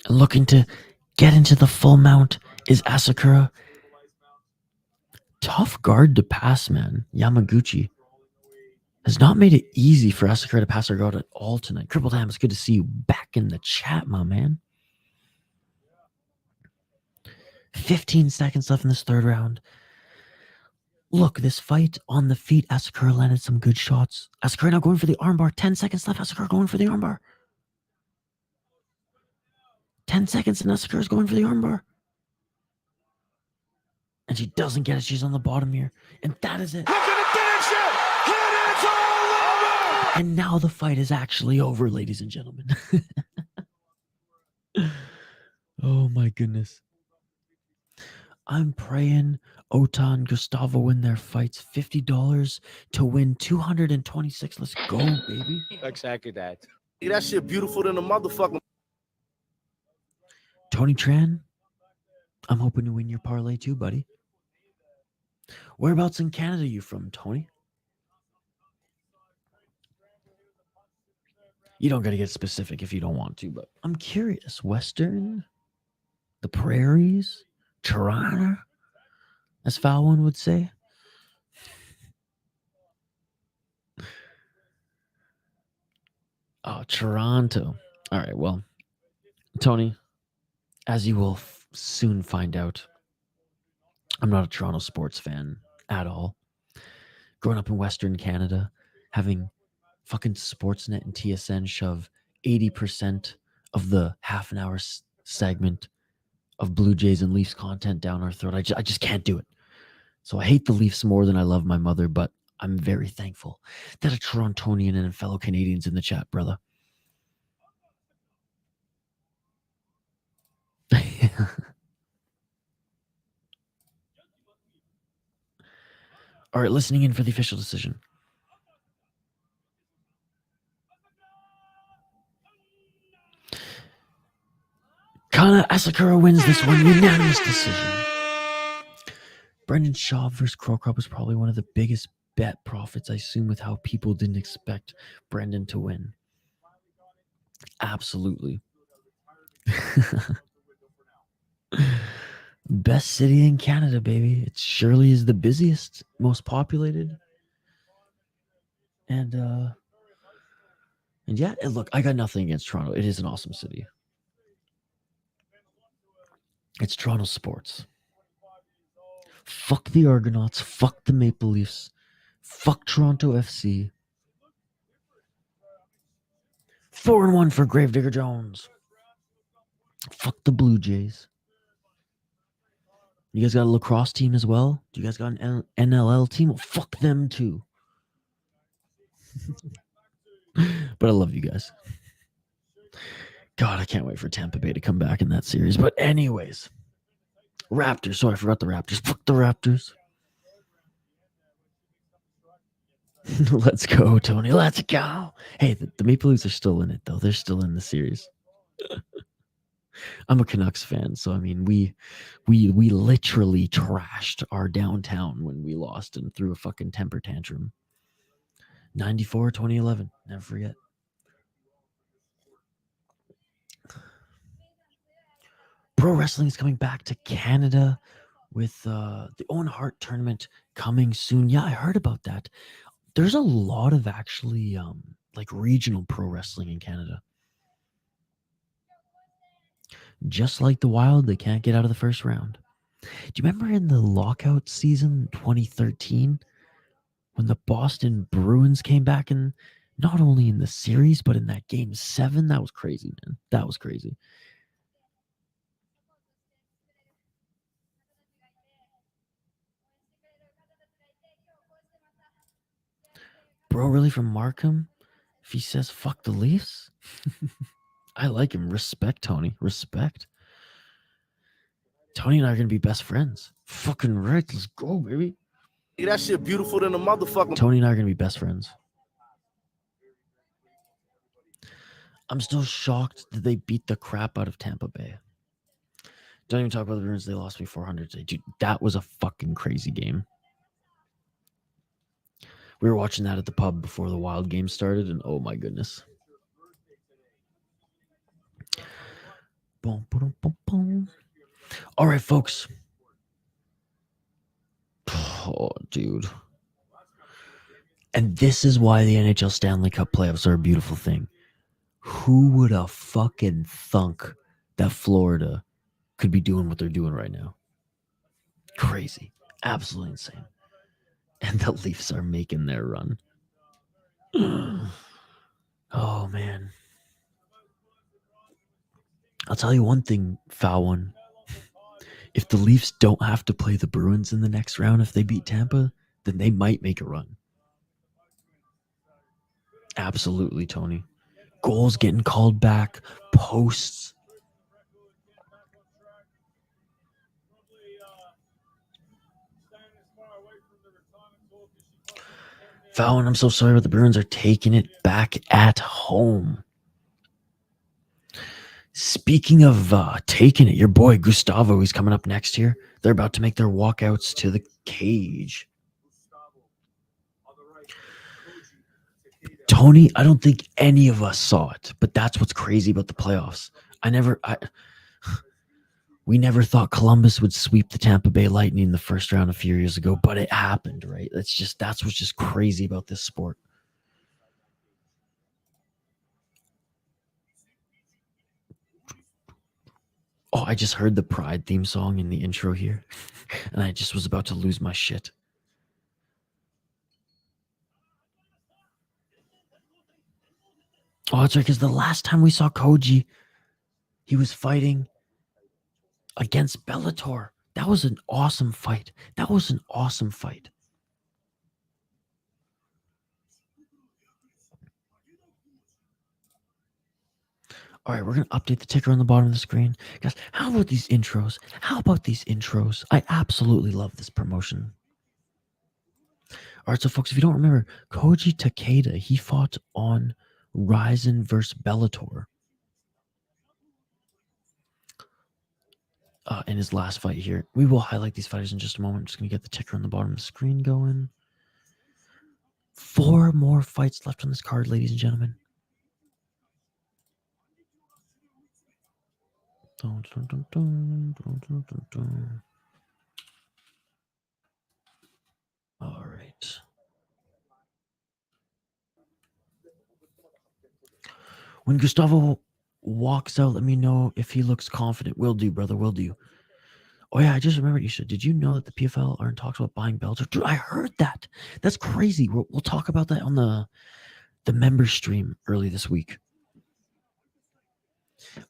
Looking to get into the full mount is Asakura. Tough guard to pass, man. Yamaguchi has not made it easy for Asakura to pass her guard at all tonight. Crippled Ham, it's good to see you back in the chat, my man. 15 seconds left in this third round. Look, this fight on the feet, Asakura landed some good shots. Asakura now going for the armbar. 10 seconds left. Asakura going for the armbar. 10 seconds and Asakura's going for the armbar. And she doesn't get it. She's on the bottom here. And that is it. Look at the finish it! And it's all over! And now the fight is actually over, ladies and gentlemen. Oh my goodness. I'm praying Ota and Gustavo win their fights. $50 to win 226. Let's go, baby. Exactly that. That shit beautiful than a motherfucker. Tony Tran, I'm hoping to win your parlay too, buddy. Whereabouts in Canada are you from, Tony? You don't got to get specific if you don't want to, but I'm curious. Western? The prairies? Toronto? As Falwin would say? Oh, Toronto. All right, well, Tony, as you will soon find out, I'm not a Toronto sports fan at all. Growing up in Western Canada, having fucking Sportsnet and TSN shove 80% of the half an hour segment of Blue Jays and Leafs content down our throat. I just can't do it. So I hate the Leafs more than I love my mother, but I'm very thankful that a Torontonian and fellow Canadians in the chat, brother. All right, listening in for the official decision. Kana Asakura wins this one, unanimous decision. Brendan Schaub versus Crowcrop was probably one of the biggest bet profits, I assume, with how people didn't expect Brendan to win. Absolutely. Best city in Canada, baby. It surely is the busiest, most populated. And yeah, look, I got nothing against Toronto. It is an awesome city. It's Toronto sports. Fuck the Argonauts. Fuck the Maple Leafs. Fuck Toronto FC. 4-1 for Gravedigger Jones. Fuck the Blue Jays. You guys got a lacrosse team as well? Do you guys got an NLL team? Well, fuck them too. But I love you guys. God, I can't wait for Tampa Bay to come back in that series. But anyways, Raptors. Sorry, I forgot the Raptors. Fuck the Raptors. Let's go, Tony. Let's go. Hey, the Maple Leafs are still in it, though. They're still in the series. I'm a Canucks fan, so I mean, we literally trashed our downtown when we lost and threw a fucking temper tantrum. 94, 2011. Never forget. Pro wrestling is coming back to Canada with the Owen Hart tournament coming soon. Yeah, I heard about that. There's a lot of actually like regional pro wrestling in Canada. Just like the Wild, they can't get out of the first round. Do you remember in the lockout season 2013 when the Boston Bruins came back and not only in the series but in that game 7? That was crazy, man. That was crazy. Bro, really from Markham? If he says fuck the Leafs? I like him. Respect, Tony. Respect. Tony and I are going to be best friends. Fucking right. Let's go, baby. That shit beautiful than a motherfucker. Tony and I are going to be best friends. I'm still shocked that they beat the crap out of Tampa Bay. Don't even talk about the Bruins. They lost me 400 today. Dude, that was a fucking crazy game. We were watching that at the pub before the Wild game started, and oh my goodness. Boom, boom, boom, boom. All right, folks. Oh, dude. And this is why the NHL Stanley Cup playoffs are a beautiful thing. Who would have fucking thunk that Florida could be doing what they're doing right now? Crazy. Absolutely insane. And the Leafs are making their run. Oh, man. I'll tell you one thing, foul one. If the Leafs don't have to play the Bruins in the next round, if they beat Tampa, then they might make a run. Absolutely, Tony. Goals getting called back, posts. Fallon, I'm so sorry, but the Bruins are taking it back at home. Speaking of taking it, your boy Gustavo is coming up next year. They're about to make their walkouts to the cage. Tony, I don't think any of us saw it, but that's what's crazy about the playoffs. We never thought Columbus would sweep the Tampa Bay Lightning in the first round a few years ago, but it happened, right? That's what's just crazy about this sport. Oh, I just heard the Pride theme song in the intro here, and I just was about to lose my shit. Oh, that's right, because the last time we saw Koji, he was fighting against Bellator. That was an awesome fight. All right, we're going to update the ticker on the bottom of the screen. Guys, how about these intros? I absolutely love this promotion. All right, so folks, if you don't remember, Koji Takeda, he fought on RIZIN versus Bellator in his last fight here. We will highlight these fighters in just a moment. I'm just going to get the ticker on the bottom of the screen going. 4 more fights left on this card, ladies and gentlemen. Dun, dun, dun, dun, dun, dun, dun, dun. All right. When Gustavo walks out, let me know if he looks confident. Will do, brother. Will do. Oh, yeah, I just remembered, Isha. Did you know that the PFL are in talks about buying Bellator? Dude, I heard that. That's crazy. We'll talk about that on the member stream early this week.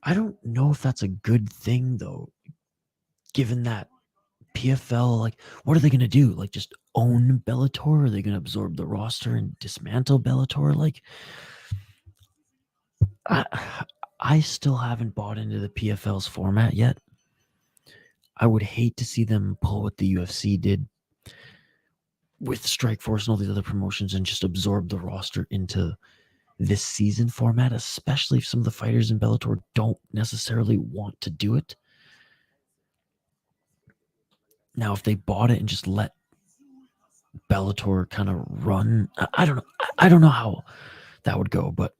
I don't know if that's a good thing, though, given that PFL, like, what are they going to do? Like, just own Bellator? Are they going to absorb the roster and dismantle Bellator? Like, I still haven't bought into the PFL's format yet. I would hate to see them pull what the UFC did with Strikeforce and all these other promotions and just absorb the roster into this season format, especially if some of the fighters in Bellator don't necessarily want to do it. Now, if they bought it and just let Bellator kind of run, I don't know. I don't know how that would go, but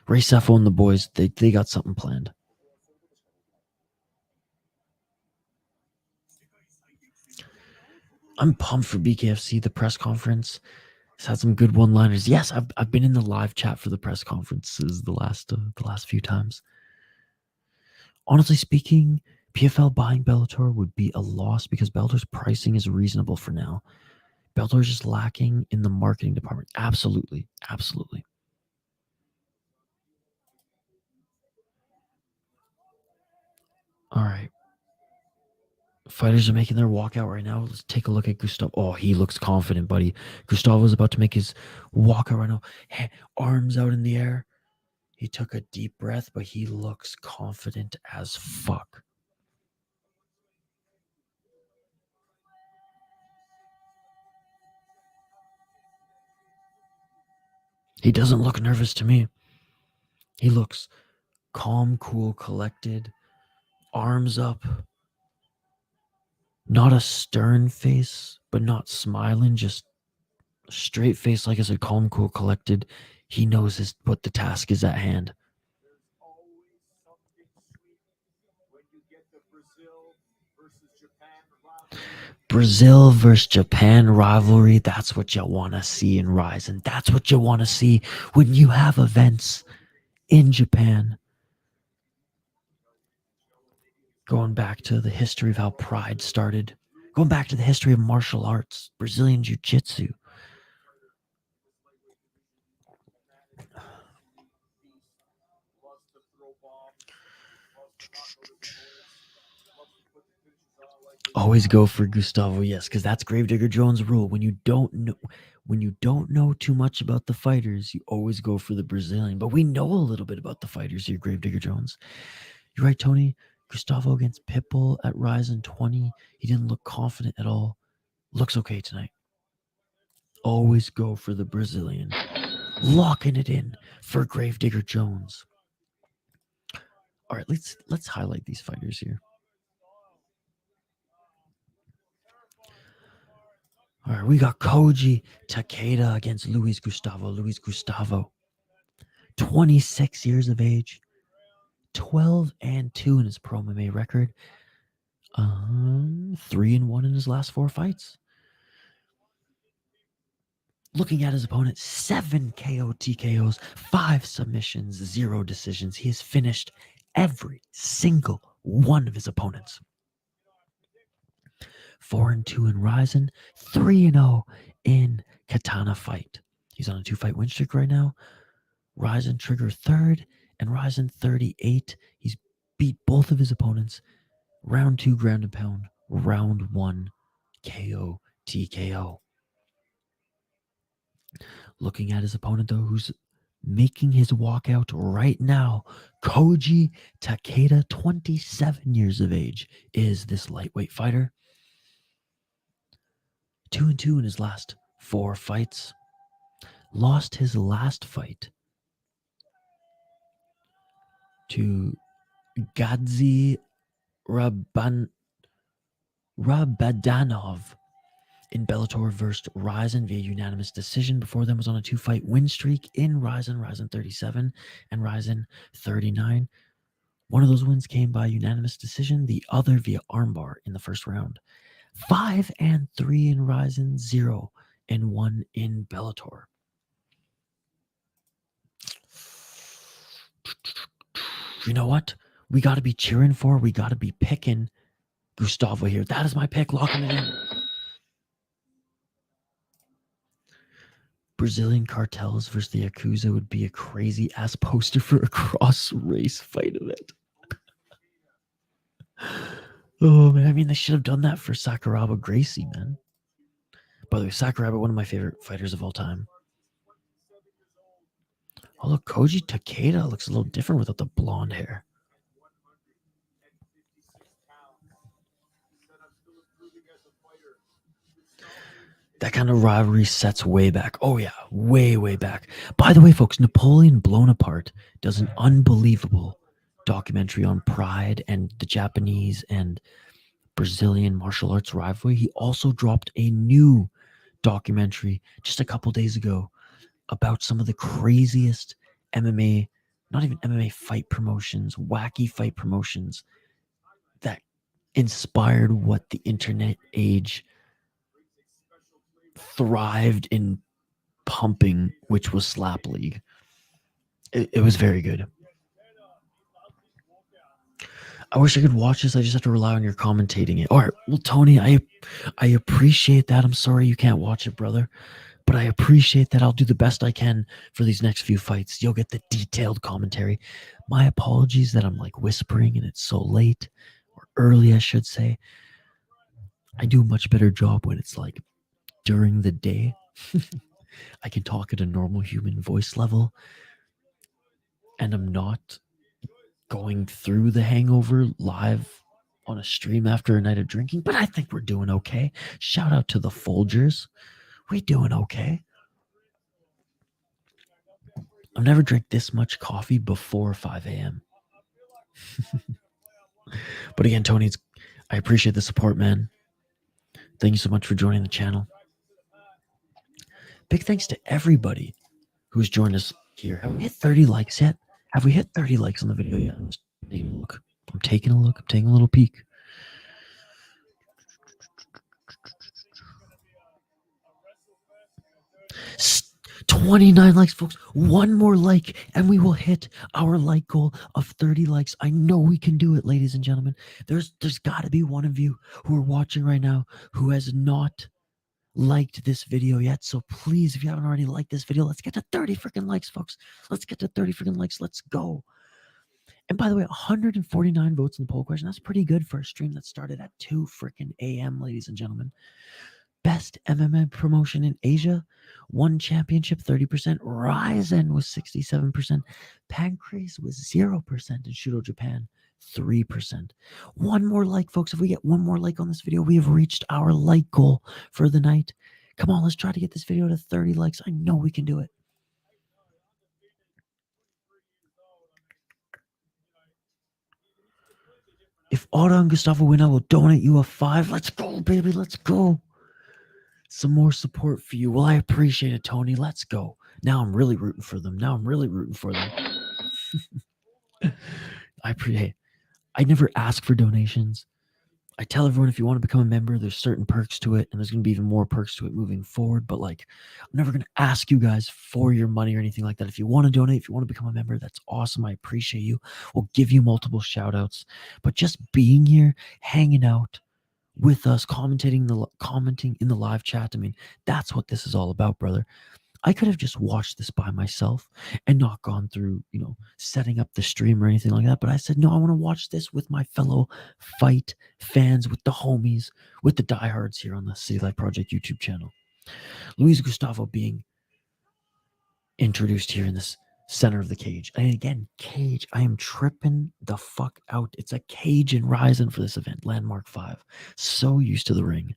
Ray Sefo and the boys, they got something planned. I'm pumped for BKFC, the press conference. It's had some good one-liners. Yes, I've been in the live chat for the press conferences the last few times. Honestly speaking, PFL buying Bellator would be a loss because Bellator's pricing is reasonable for now. Bellator is just lacking in the marketing department. Absolutely. All right. Fighters are making their walkout right now. Let's take a look at Gustavo. Oh, he looks confident, buddy. Gustavo's about to make his walkout right now. Hey, arms out in the air. He took a deep breath, but he looks confident as fuck. He doesn't look nervous to me. He looks calm, cool, collected, arms up. Not a stern face, but not smiling, just straight face, like I said, calm, cool, collected. He knows what the task is at hand. Brazil versus Japan rivalry, that's what you want to see in RIZIN. That's what you want to see when you have events in Japan. Going back to the history of how Pride started. Going back to the history of martial arts, Brazilian Jiu-Jitsu. Always go for Gustavo, yes, because that's Gravedigger Jones' rule. When you don't know too much about the fighters, you always go for the Brazilian. But we know a little bit about the fighters here, Gravedigger Jones. You're right, Tony. Gustavo against Pitbull at RIZIN 20. He didn't look confident at all. Looks okay tonight. Always go for the Brazilian. Locking it in for Gravedigger Jones. All right, let's highlight these fighters here. All right, we got Koji Takeda against Luiz Gustavo. Luiz Gustavo, 26 years of age, 12-2 in his pro MMA record, 3-1 in his last 4 fights. Looking at his opponent, 7 KO TKOs, 5 submissions, 0 decisions. He has finished every single one of his opponents. 4-2 in RIZIN, 3-0 in Katana Fight. He's on a 2-fight win streak right now. RIZIN Trigger 3rd and RIZIN 38. He's beat both of his opponents. Round 2 ground and pound. Round 1 KO TKO. Looking at his opponent though, who's making his walkout right now, Koji Takeda, 27 years of age, is this lightweight fighter. 2-2 in his last 4 fights. Lost his last fight to Gadzi Rabadanov in Bellator versus RIZIN via unanimous decision. Before them was on a 2-fight win streak in RIZIN 37 and RIZIN 39. One of those wins came by unanimous decision, the other via armbar in the first round. 5-3 in RIZIN, 0-1 in Bellator. You know what? We got to be cheering for, we got to be picking Gustavo here. That is my pick, locking it in. Brazilian cartels versus the Yakuza would be a crazy ass poster for a cross race fight event. Oh man, I mean they should have done that for Sakuraba Gracie, man. By the way, Sakuraba, one of my favorite fighters of all time. Oh look, Koji Takeda looks a little different without the blonde hair. That kind of rivalry sets way back. Oh yeah, way back. By the way, folks, Napoleon Blown Apart does an unbelievable documentary on Pride and the Japanese and Brazilian martial arts rivalry. He also dropped a new documentary just a couple days ago about some of the craziest MMA, not even MMA fight promotions, wacky fight promotions that inspired what the internet age thrived in pumping, which was Slap League. It was very good. I wish I could watch this. I just have to rely on your commentating it. All right, well, Tony, I appreciate that. I'm sorry you can't watch it, brother, but I appreciate that. I'll do the best I can for these next few fights. You'll get the detailed commentary. My apologies that I'm like whispering and it's so late, or early, I should say. I do a much better job when it's like during the day. I can talk at a normal human voice level, and I'm not going through the hangover live on a stream after a night of drinking, but I think we're doing okay. Shout out to the Folgers. We doing okay. I've never drank this much coffee before 5 a.m. But again, Tony, I appreciate the support, man. Thank you so much for joining the channel. Big thanks to everybody who's joined us here. Have we hit 30 likes yet? Have we hit 30 likes on the video yet? I'm taking a look. I'm taking a little peek. 29 likes, folks. One more like, and we will hit our like goal of 30 likes. I know we can do it, ladies and gentlemen. There's got to be one of you who are watching right now who has not liked this video yet. So please, if you haven't already liked this video, let's get to 30 freaking likes, folks. Let's get to 30 freaking likes. Let's go. And by the way, 149 votes in the poll question. That's pretty good for a stream that started at 2 freaking a.m., ladies and gentlemen. Best MMA promotion in Asia, one championship, 30%. RIZIN was 67%. Pancrase was 0%. And Shudo Japan, 3%. One more like, folks. If we get one more like on this video, we have reached our like goal for the night. Come on, let's try to get this video to 30 likes. I know we can do it. If Otto and Gustavo win, I will donate you a 5. Let's go, baby. Let's go. Some more support for you. Well, I appreciate it, Tony. Let's go. Now I'm really rooting for them. I appreciate. I never ask for donations. I tell everyone if you want to become a member, there's certain perks to it, and there's going to be even more perks to it moving forward. But like, I'm never going to ask you guys for your money or anything like that. If you want to donate, if you want to become a member, that's awesome. I appreciate you. We'll give you multiple shout outs. But just being here, hanging out with us, commenting in the live chat, I mean, that's what this is all about, brother. I could have just watched this by myself and not gone through, setting up the stream or anything like that. But I said, no, I want to watch this with my fellow fight fans, with the homies, with the diehards here on the City Life Project YouTube channel. Luiz Gustavo being introduced here in this center of the cage. And again, cage, I am tripping the fuck out. It's a cage in RIZIN for this event, Landmark 5. So used to the ring.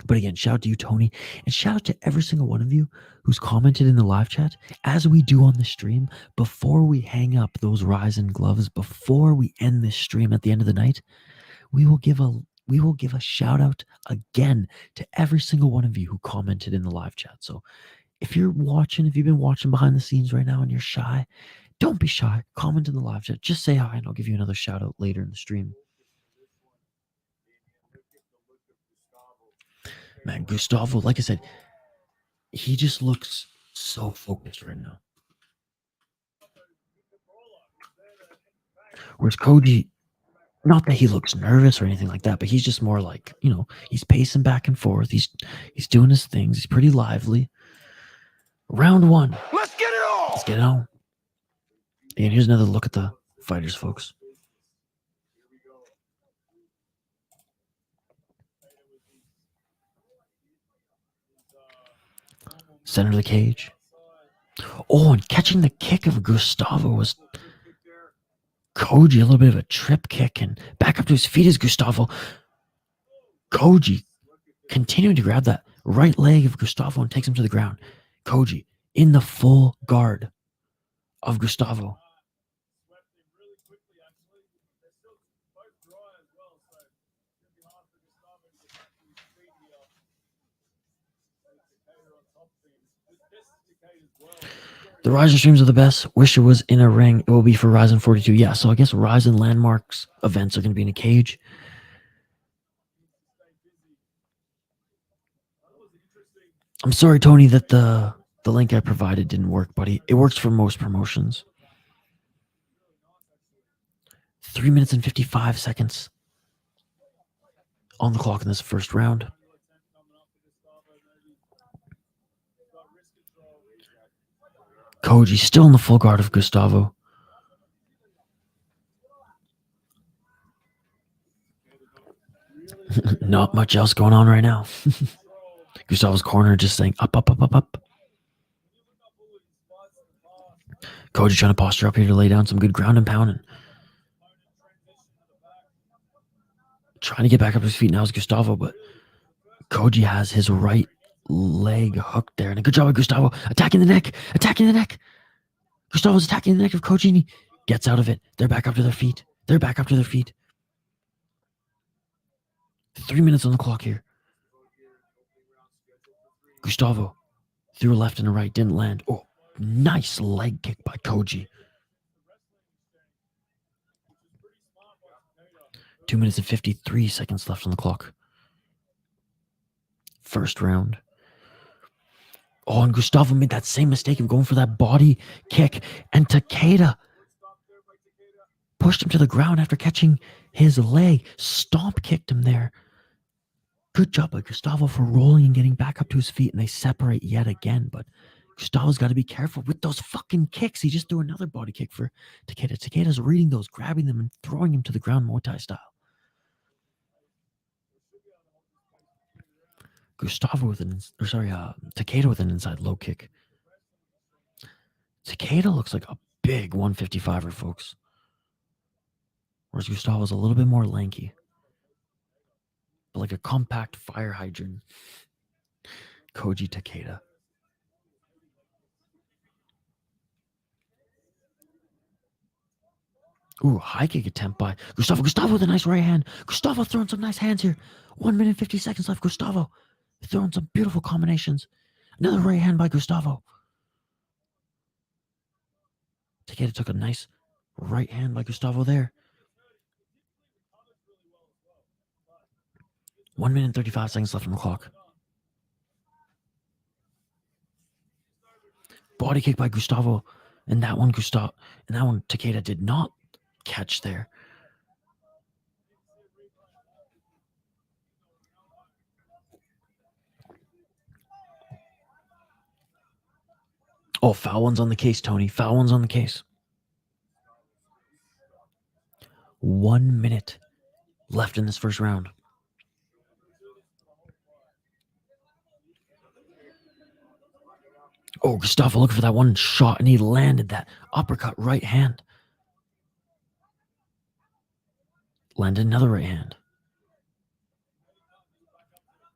But again, shout out to you, Tony, and shout out to every single one of you who's commented in the live chat, as we do on the stream. Before we hang up those RIZIN gloves, before we end this stream at the end of the night, we will give a shout out again to every single one of you who commented in the live chat. So if you've been watching behind the scenes right now and you're shy, don't be shy. Comment in the live chat. Just say hi and I'll give you another shout out later in the stream. Man, Gustavo, like I said, he just looks so focused right now. Whereas Koji, not that he looks nervous or anything like that, but he's just more like, he's pacing back and forth. He's doing his things. He's pretty lively. Round 1. Let's get it on. Let's get it on. And here's another look at the fighters, folks. Center of the cage. Oh, and catching the kick of Gustavo was Koji. A little bit of a trip kick, and back up to his feet is Gustavo. Koji continuing to grab that right leg of Gustavo and takes him to the ground. Koji in the full guard of Gustavo. The RIZIN streams are the best. Wish it was in a ring. It will be for RIZIN 42. Yeah, so I guess RIZIN Landmarks events are going to be in a cage. I'm sorry, Tony, that the link I provided didn't work, buddy. It works for most promotions. 3 minutes and 55 seconds on the clock in this first round. Koji still in the full guard of Gustavo. Not much else going on right now. Gustavo's corner just saying up, up, up, up, up. Koji trying to posture up here to lay down some good ground and pounding. Trying to get back up to his feet now is Gustavo, but Koji has his right leg hook there. And a good job by Gustavo. Attacking the neck. Attacking the neck. Gustavo's attacking the neck of Koji, and he gets out of it. They're back up to their feet. They're back up to their feet. 3 minutes on the clock here. Gustavo threw a left and a right. Didn't land. Oh, nice leg kick by Koji. 2 minutes and 53 seconds left on the clock. First round. Oh, and Gustavo made that same mistake of going for that body kick. And Takeda pushed him to the ground after catching his leg. Stomp kicked him there. Good job by Gustavo for rolling and getting back up to his feet. And they separate yet again. But Gustavo's got to be careful with those fucking kicks. He just threw another body kick for Takeda. Takeda's reading those, grabbing them and throwing him to the ground Muay Thai style. Takeda with an inside low kick. Takeda looks like a big 155er, folks. Whereas Gustavo's a little bit more lanky. But like a compact fire hydrant. Koji Takeda. Ooh, high kick attempt by Gustavo. Gustavo with a nice right hand. Gustavo throwing some nice hands here. 1 minute 50 seconds left. Gustavo throwing some beautiful combinations. Another right hand by Gustavo. Takeda took a nice right hand by Gustavo there. 1 minute and 35 seconds left on the clock. Body kick by Gustavo. And that one Takeda did not catch there. Oh, foul one's on the case, Tony. Foul one's on the case. 1 minute left in this first round. Oh, Gustavo looking for that one shot, and he landed that uppercut right hand. Landed another right hand.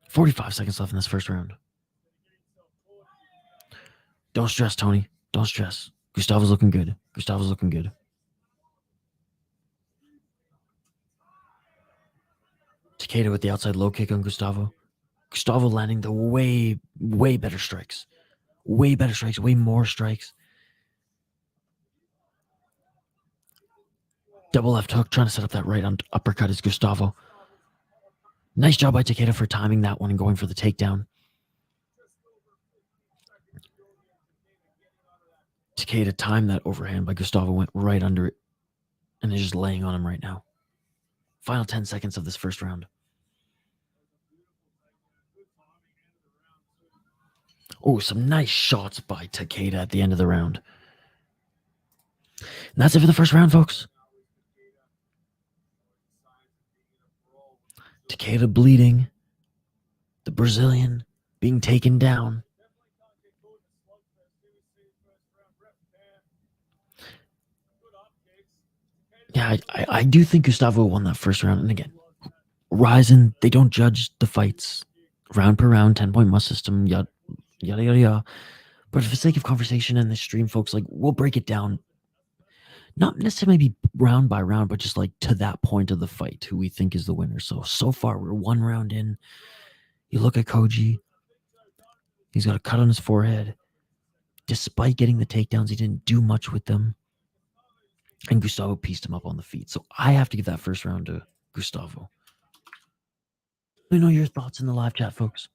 45 seconds left in this first round. Don't stress, Tony. Don't stress. Gustavo's looking good. Gustavo's looking good. Takeda with the outside low kick on Gustavo. Gustavo landing the way better strikes. Way better strikes. Way more strikes. Double left hook, trying to set up that right uppercut is Gustavo. Nice job by Takeda for timing that one and going for the takedown. Takeda timed that overhand by Gustavo, went right under it, and is just laying on him right now. Final 10 seconds of this first round. Oh, some nice shots by Takeda at the end of the round. And that's it for the first round, folks. Takeda bleeding. The Brazilian being taken down. Yeah, I do think Gustavo won that first round. And again, RIZIN, they don't judge the fights round per round, 10-point must system, yada, yada, yada. But for the sake of conversation in this stream, folks, like, we'll break it down. Not necessarily round by round, but just like to that point of the fight, who we think is the winner. So far, we're one round in. You look at Koji. He's got a cut on his forehead. Despite getting the takedowns, he didn't do much with them. And Gustavo pieced him up on the feet. So I have to give that first round to Gustavo. Let me know your thoughts in the live chat, folks.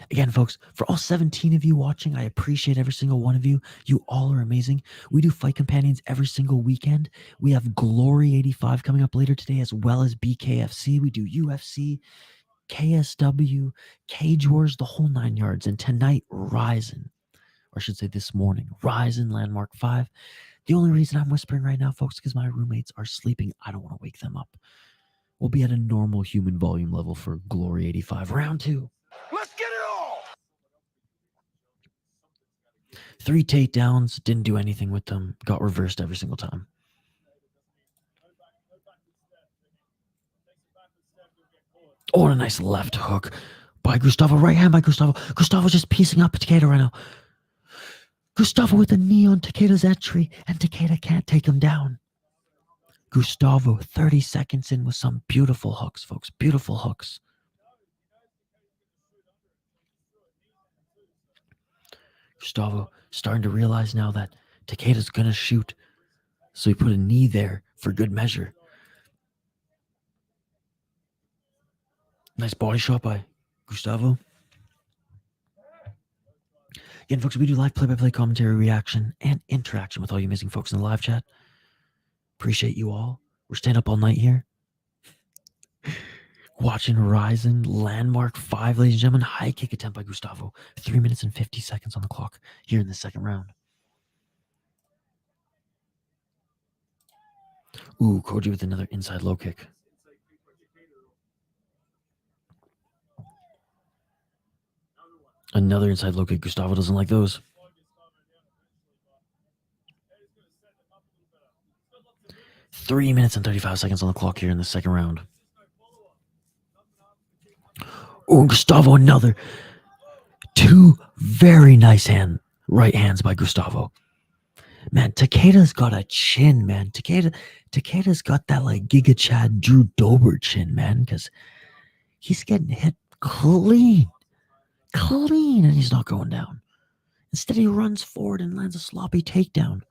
Again, folks, for all 17 of you watching, I appreciate every single one of you. You all are amazing. We do Fight Companions every single weekend. We have Glory 85 coming up later today, as well as BKFC. We do UFC, KSW, Cage Wars, the whole 9 yards. And tonight, RIZIN, or I should say this morning, RIZIN Landmark 5. The only reason I'm whispering right now, folks, is because my roommates are sleeping. I don't want to wake them up. We'll be at a normal human volume level for Glory 85. Round 2. Let's get it all! 3 takedowns, didn't do anything with them. Got reversed every single time. Oh, and a nice left hook by Gustavo. Right hand by Gustavo. Gustavo's just piecing up Takeda right now. Gustavo with a knee on Takeda's entry, and Takeda can't take him down. Gustavo 30 seconds in with some beautiful hooks, folks. Beautiful hooks. Gustavo starting to realize now that Takeda's going to shoot. So he put a knee there for good measure. Nice body shot by Gustavo. Again, folks, we do live play-by-play commentary, reaction, and interaction with all you amazing folks in the live chat. Appreciate you all. We're staying up all night here. Watching RIZIN Landmark 5, ladies and gentlemen. High kick attempt by Gustavo. 3 minutes and 50 seconds on the clock here in the second round. Ooh, Koji with another inside low kick. Another inside low kick. Gustavo doesn't like those. Three minutes and 35 seconds on the clock here in the second round. Oh, Gustavo, another. Two very nice right hands by Gustavo. Man, Takeda's got a chin, man. Takeda's got that like Giga Chad Drew Dober chin, man, because he's getting hit clean, and he's not going down. Instead, he runs forward and lands a sloppy takedown.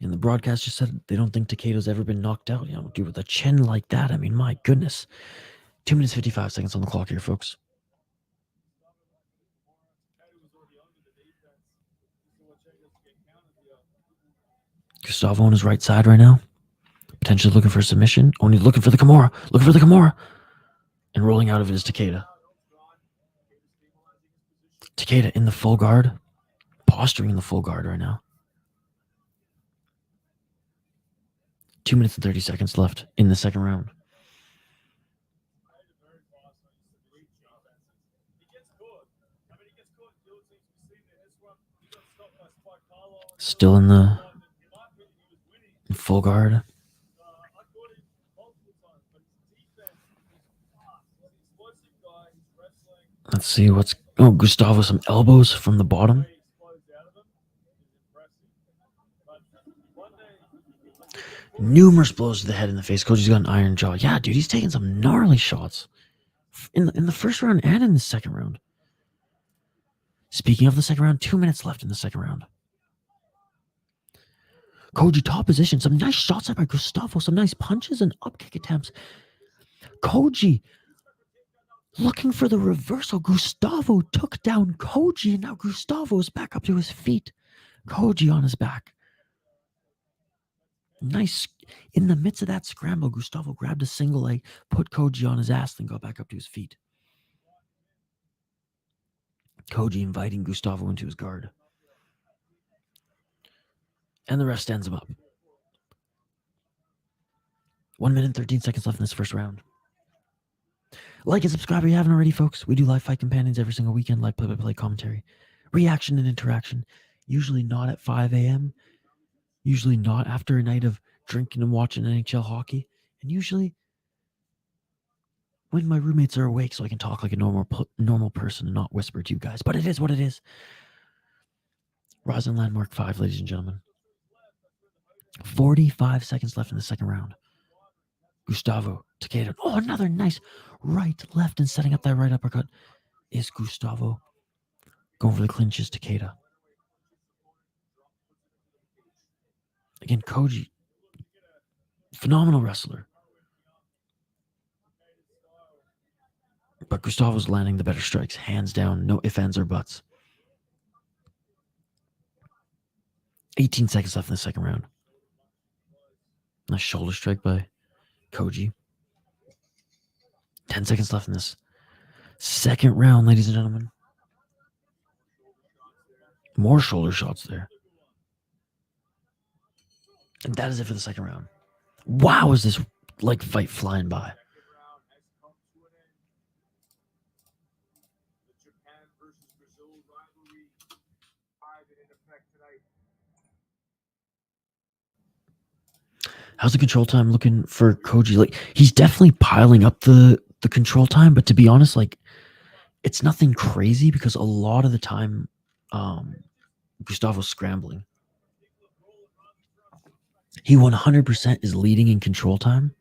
And the broadcast just said they don't think Takeda's ever been knocked out. You know, dude, with a chin like that, I mean, my goodness. 2 minutes, 55 seconds on the clock here, folks. Gustavo on his right side right now. Potentially looking for a submission. Only looking for the Kimura. Looking for the Kimura. And rolling out of it is Takeda. Takeda in the full guard. Posturing in the full guard right now. 2 minutes and 30 seconds left in the second round. Still in the full guard. Let's see what's... Oh, Gustavo, some elbows from the bottom. Numerous blows to the head and the face. Koji's got an iron jaw. Yeah, dude, he's taking some gnarly shots in the first round and in the second round. Speaking of the second round, 2 minutes left in the second round. Koji top position. Some nice shots by Gustavo. Some nice punches and up kick attempts. Koji looking for the reversal. Gustavo took down Koji, and now Gustavo is back up to his feet. Koji on his back. Nice. In the midst of that scramble, Gustavo grabbed a single leg, put Koji on his ass, then got back up to his feet. Koji inviting Gustavo into his guard. And the ref stands him up. 1 minute and 13 seconds left in this first round. Like and subscribe if you haven't already, folks. We do live fight companions every single weekend, live play-by-play commentary, reaction and interaction. Usually not at 5 a.m., usually not after a night of drinking and watching NHL hockey, and usually when my roommates are awake so I can talk like a normal person and not whisper to you guys. But it is what it is. RIZIN Landmark 5, ladies and gentlemen. 45 seconds left in the second round. Gustavo, Takeda. Oh, another nice right, left, and setting up that right uppercut is Gustavo. Going for the clinches, Takeda. Again, Koji, phenomenal wrestler. But Gustavo's landing the better strikes, hands down, no ifs, ands, or buts. 18 seconds left in the second round. Nice shoulder strike by Koji. 10 seconds left in this second round, ladies and gentlemen. More shoulder shots there. And that is it for the second round. Wow, is this like fight flying by? How's the control time looking for Koji? Like, he's definitely piling up the control time, but to be honest, like, it's nothing crazy because a lot of the time, Gustavo's scrambling. He 100% is leading in control time,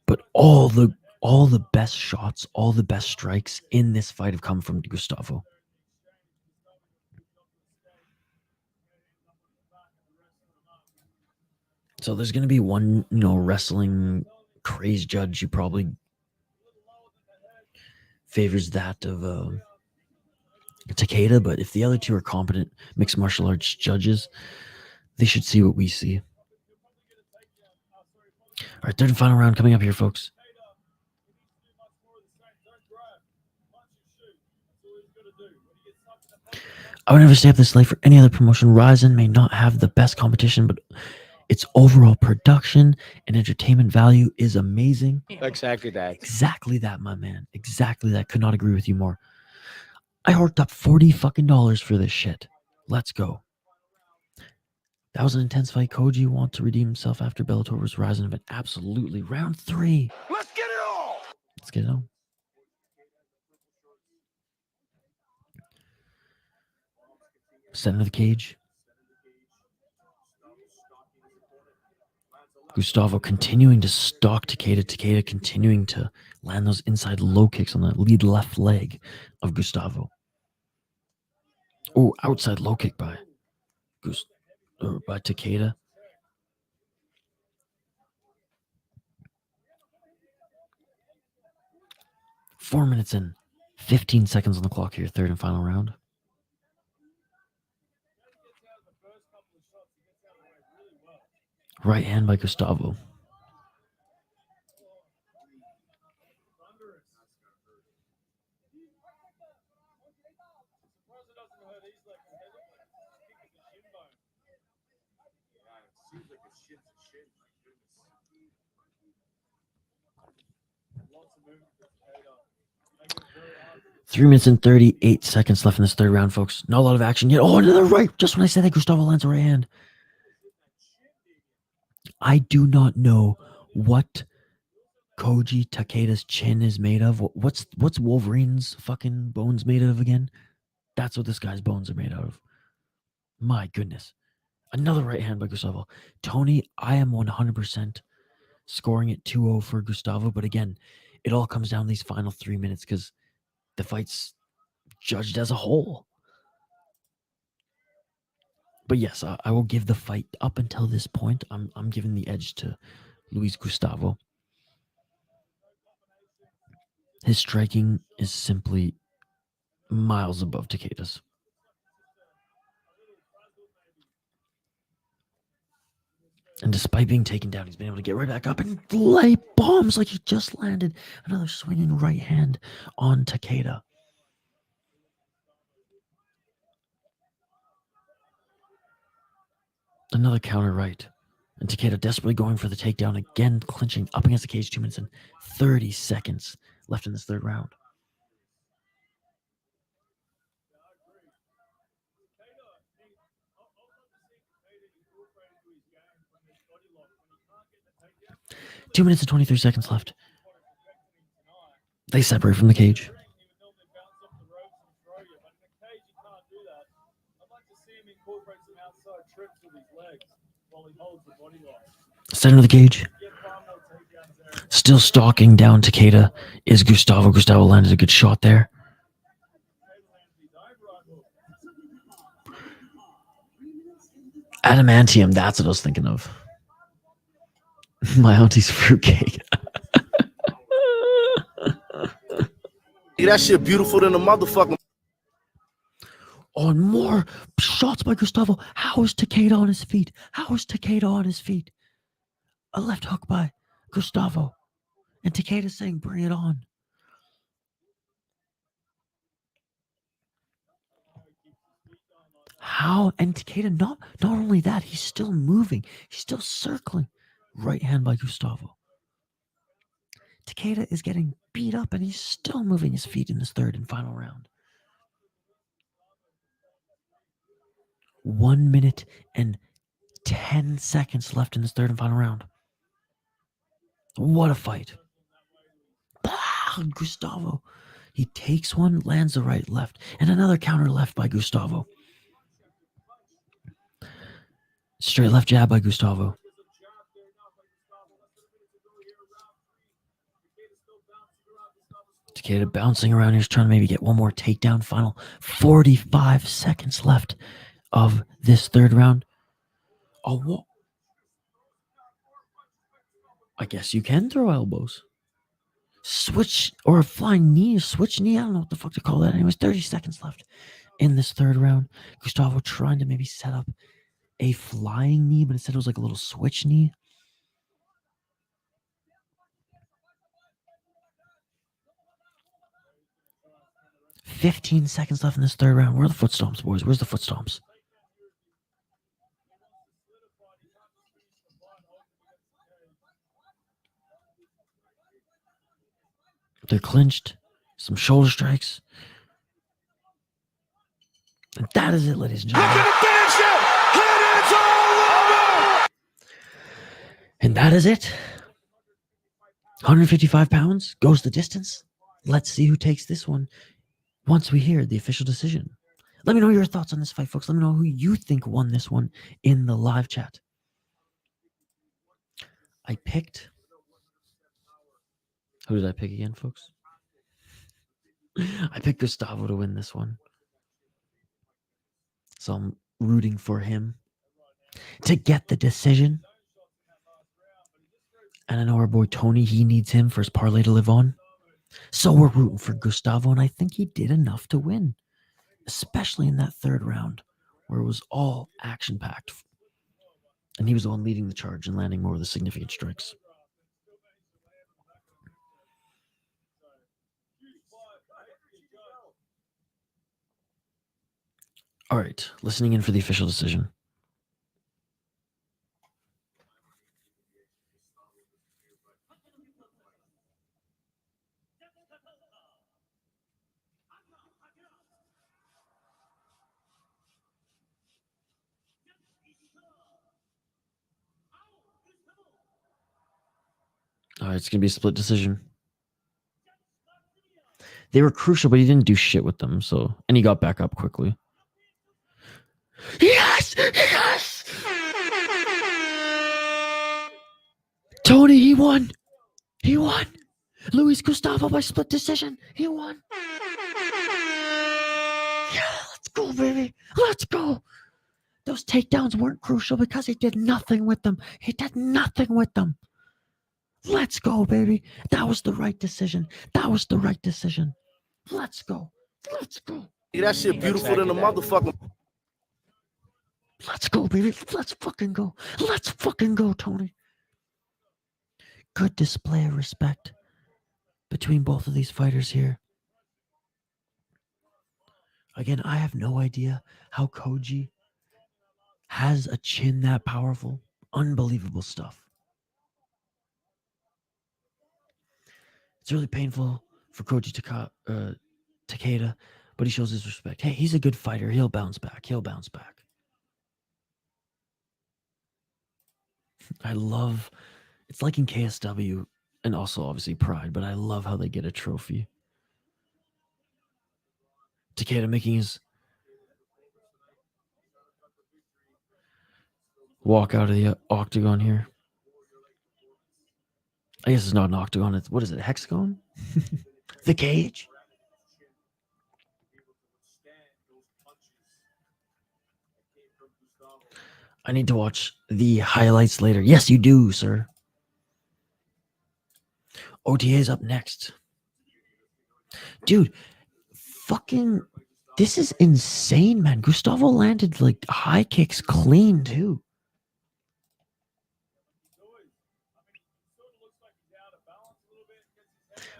but all the best shots, all the best strikes in this fight have come from Gustavo. So there's going to be one, wrestling craze judge who probably favors that of Takeda, but if the other two are competent mixed martial arts judges, they should see what we see. All right, third and final round coming up here, folks. I would never stay up this late for any other promotion. RIZIN may not have the best competition, but its overall production and entertainment value is amazing. Exactly that. Exactly that, my man. Exactly that. Could not agree with you more. I horked up $40 for this shit. Let's go. That was an intense fight. Koji wants to redeem himself after Bellator was RIZIN event. Absolutely. Round 3. Let's get it on. Let's get it on. Center of the cage. Gustavo continuing to stalk Takeda. Takeda continuing to land those inside low kicks on the lead left leg of Gustavo. Oh, outside low kick by Takeda. Four minutes and 15 seconds on the clock here, third and final round. Right hand by Gustavo. Three minutes and 38 seconds left in this third round, folks. Not a lot of action yet. Oh, another right. Just when I said that, Gustavo lands a right hand. I do not know what Koji Takeda's chin is made of. What's Wolverine's fucking bones made of again? That's what this guy's bones are made out of. My goodness. Another right hand by Gustavo. Tony, I am 100% scoring it 2-0 for Gustavo. But again, it all comes down to these final 3 minutes because the fight's judged as a whole. But yes, I will give the fight up until this point. I'm giving the edge to Luiz Gustavo. His striking is simply miles above Takeda's. And despite being taken down, he's been able to get right back up and lay bombs like he just landed another swinging right hand on Takeda. Another counter right. And Takeda desperately going for the takedown again, clinching up against the cage. 2 minutes and 30 seconds left in this third round. Two minutes and 23 seconds left. They separate from the cage. Center of the cage. Still stalking down Takeda is Gustavo. Gustavo landed a good shot there. Adamantium, that's what I was thinking of. My auntie's fruitcake. That shit beautiful than a motherfucking. On more shots by Gustavo. How is Takeda on his feet? How is Takeda on his feet? A left hook by Gustavo. And Takeda saying, bring it on. How? And Takeda, not only that, he's still moving. He's still circling. Right hand by Gustavo. Takeda is getting beat up and he's still moving his feet in this third and final round. 1 minute and 10 seconds left in this third and final round. What a fight. Gustavo. He takes one, lands the right, left, and another counter left by Gustavo. Straight left jab by Gustavo. Takeda bouncing around here, trying to maybe get one more takedown. Final 45 seconds left of this third round. Oh, what? I guess you can throw elbows. Switch or a flying knee, switch knee. I don't know what the fuck to call that. Anyways, 30 seconds left in this third round. Gustavo trying to maybe set up a flying knee, but instead it was like a little switch knee. "15 seconds left in this third round. Where are the foot stomps, boys? Where's the foot stomps?" They're clinched. Some shoulder strikes. And that is it, ladies and gentlemen. And that is it. 155 pounds goes the distance. Let's see who takes this one once we hear the official decision. Let me know your thoughts on this fight, folks. Let me know who you think won this one in the live chat. I picked... Who did I pick again, folks? I picked Gustavo to win this one. So I'm rooting for him to get the decision. And I know our boy Tony, he needs him for his parlay to live on. So we're rooting for Gustavo, and I think he did enough to win, especially in that third round where it was all action-packed. And he was the one leading the charge and landing more of the significant strikes. All right, listening in for the official decision. All right, it's going to be a split decision. They were crucial, but he didn't do shit with them. So, and he got back up quickly. Yes! Yes! Tony, he won. He won. Luiz Gustavo by split decision. He won. Yeah, let's go, baby. Let's go. Those takedowns weren't crucial because he did nothing with them. He did nothing with them. Let's go, baby. That was the right decision. That was the right decision. Let's go. Let's go. Yeah, that shit beautiful than a motherfucker. Let's go, baby. Let's fucking go. Let's fucking go, Tony. Good display of respect between both of these fighters here. Again, I have no idea how Koji has a chin that powerful. Unbelievable stuff. It's really painful for Koji Takeda, but he shows his respect. Hey, he's a good fighter. He'll bounce back. He'll bounce back. I love, it's like in KSW and also obviously Pride, but I love how they get a trophy. Takeda making his walk out of the octagon here. I guess it's not an octagon. It's, what is it, a hexagon? The cage. I need to watch the highlights later. Yes, you do, sir. OTA's up next. Dude, fucking, this is insane, man. Gustavo landed like high kicks clean, too.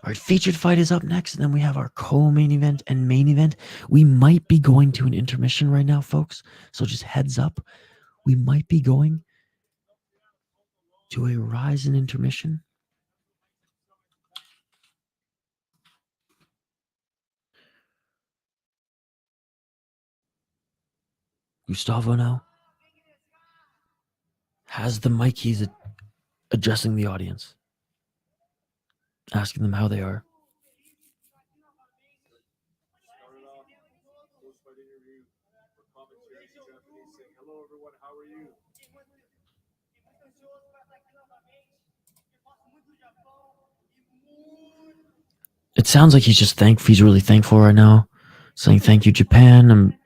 All right, featured fight is up next, and then we have our co-main event and main event. We might be going to an intermission right now, folks, so just heads up. We might be going to a RIZIN intermission. Gustavo now. has the mic. He's addressing the audience, asking them how they are. Hello, everyone. How are you? It sounds like he's just thankful. He's really thankful right now, saying thank you, Japan. I'm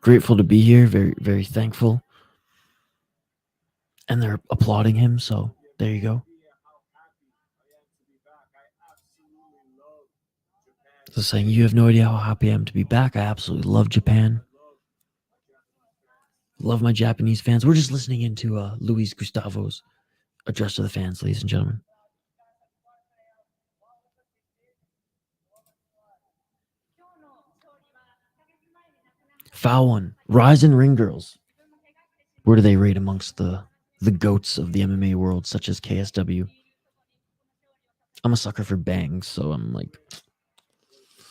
grateful to be here. Very, very thankful. And they're applauding him. So there you go. So saying, you have no idea how happy I am to be back. I absolutely love Japan. Love my Japanese fans. We're just listening into Luiz Gustavo's address to the fans, ladies and gentlemen. Foul one. RIZIN Ring Girls. Where do they rate amongst the goats of the MMA world, such as KSW? I'm a sucker for bangs, so I'm like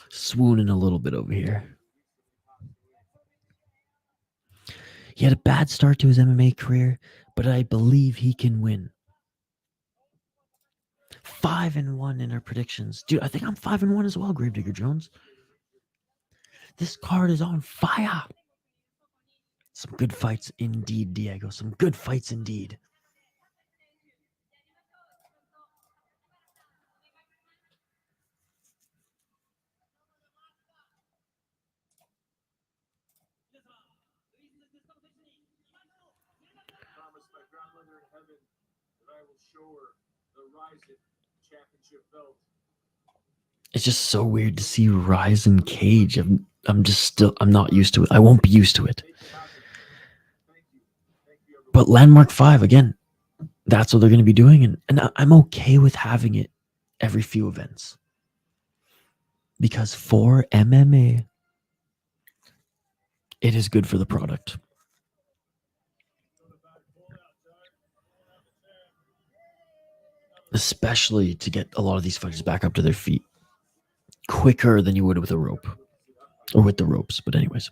swooning a little bit over here. He had a bad start to his MMA career, but I believe he can win. 5-1 in our predictions. Dude, I think I'm 5-1 as well, Gravedigger Jones. This card is on fire. Some good fights indeed, Diego. Some good fights indeed. Promised my grandmother in heaven that I will show her the RIZIN Championship belt. It's just so weird to see RIZIN cage. I'm not used to it. I won't be used to it. But Landmark 5, again, that's what they're going to be doing. And I'm okay with having it every few events. Because for MMA, it is good for the product. Especially to get a lot of these fighters back up to their feet quicker than you would with a rope. Or with the ropes, but anyways.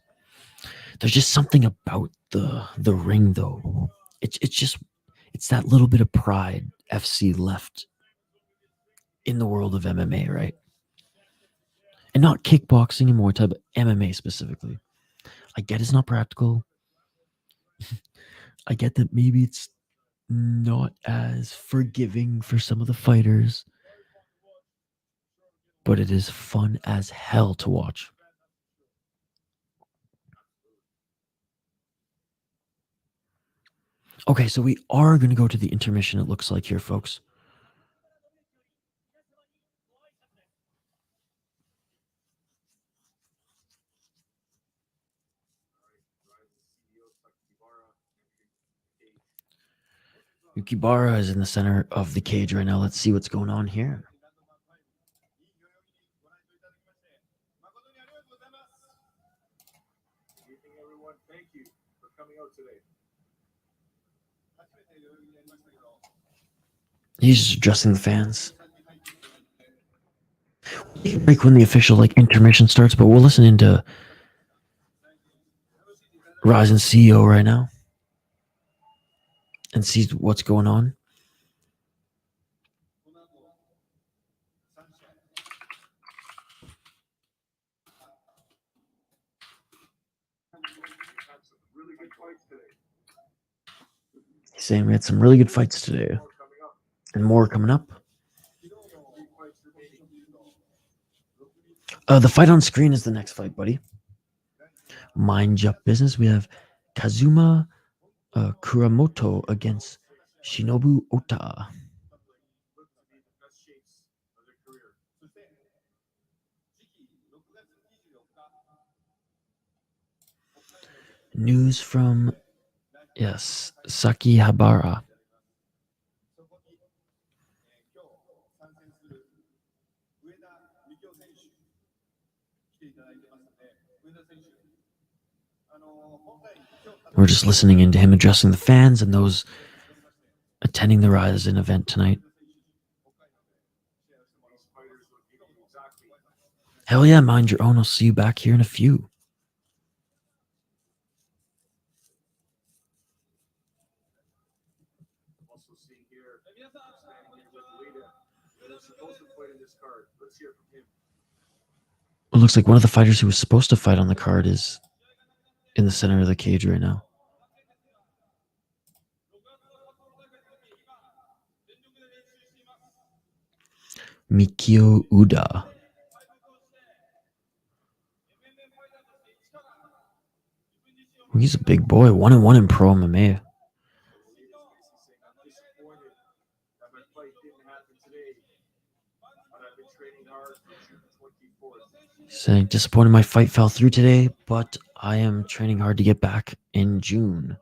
There's just something about the ring, though. It's that little bit of pride FC left in the world of MMA, right? And not kickboxing and Muay Thai, but MMA specifically. I get it's not practical. I get that maybe it's not as forgiving for some of the fighters, but it is fun as hell to watch. Okay, so we are going to go to the intermission, it looks like here, folks. Yukibara is in the center of the cage right now. Let's see what's going on here. Good evening, everyone. Thank you for coming out today. He's just addressing the fans. We can break when the official intermission starts, but we'll listen into RIZIN CEO right now and see what's going on. He's saying we had some really good fights today. And more coming up. The fight on screen is the next fight, buddy. Mind your business. We have Kazuma Kuramoto against Shinobu Ota. News from, yes, Sakihabara. We're just listening into him addressing the fans and those attending the RIZIN event tonight. Hell yeah, mind your own. I'll see you back here in a few. It looks like one of the fighters who was supposed to fight on the card is in the center of the cage right now. Mikio Uda. He's a big boy. 1-1 in pro MMA. I'm disappointed that my fight didn't happen today, but I've been training hard for June 24th. Saying disappointed my fight fell through today, but I am training hard to get back in June.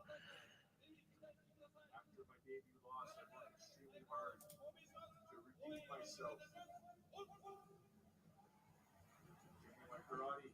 After my debut loss, I worked extremely hard to redeem myself. Training my karate,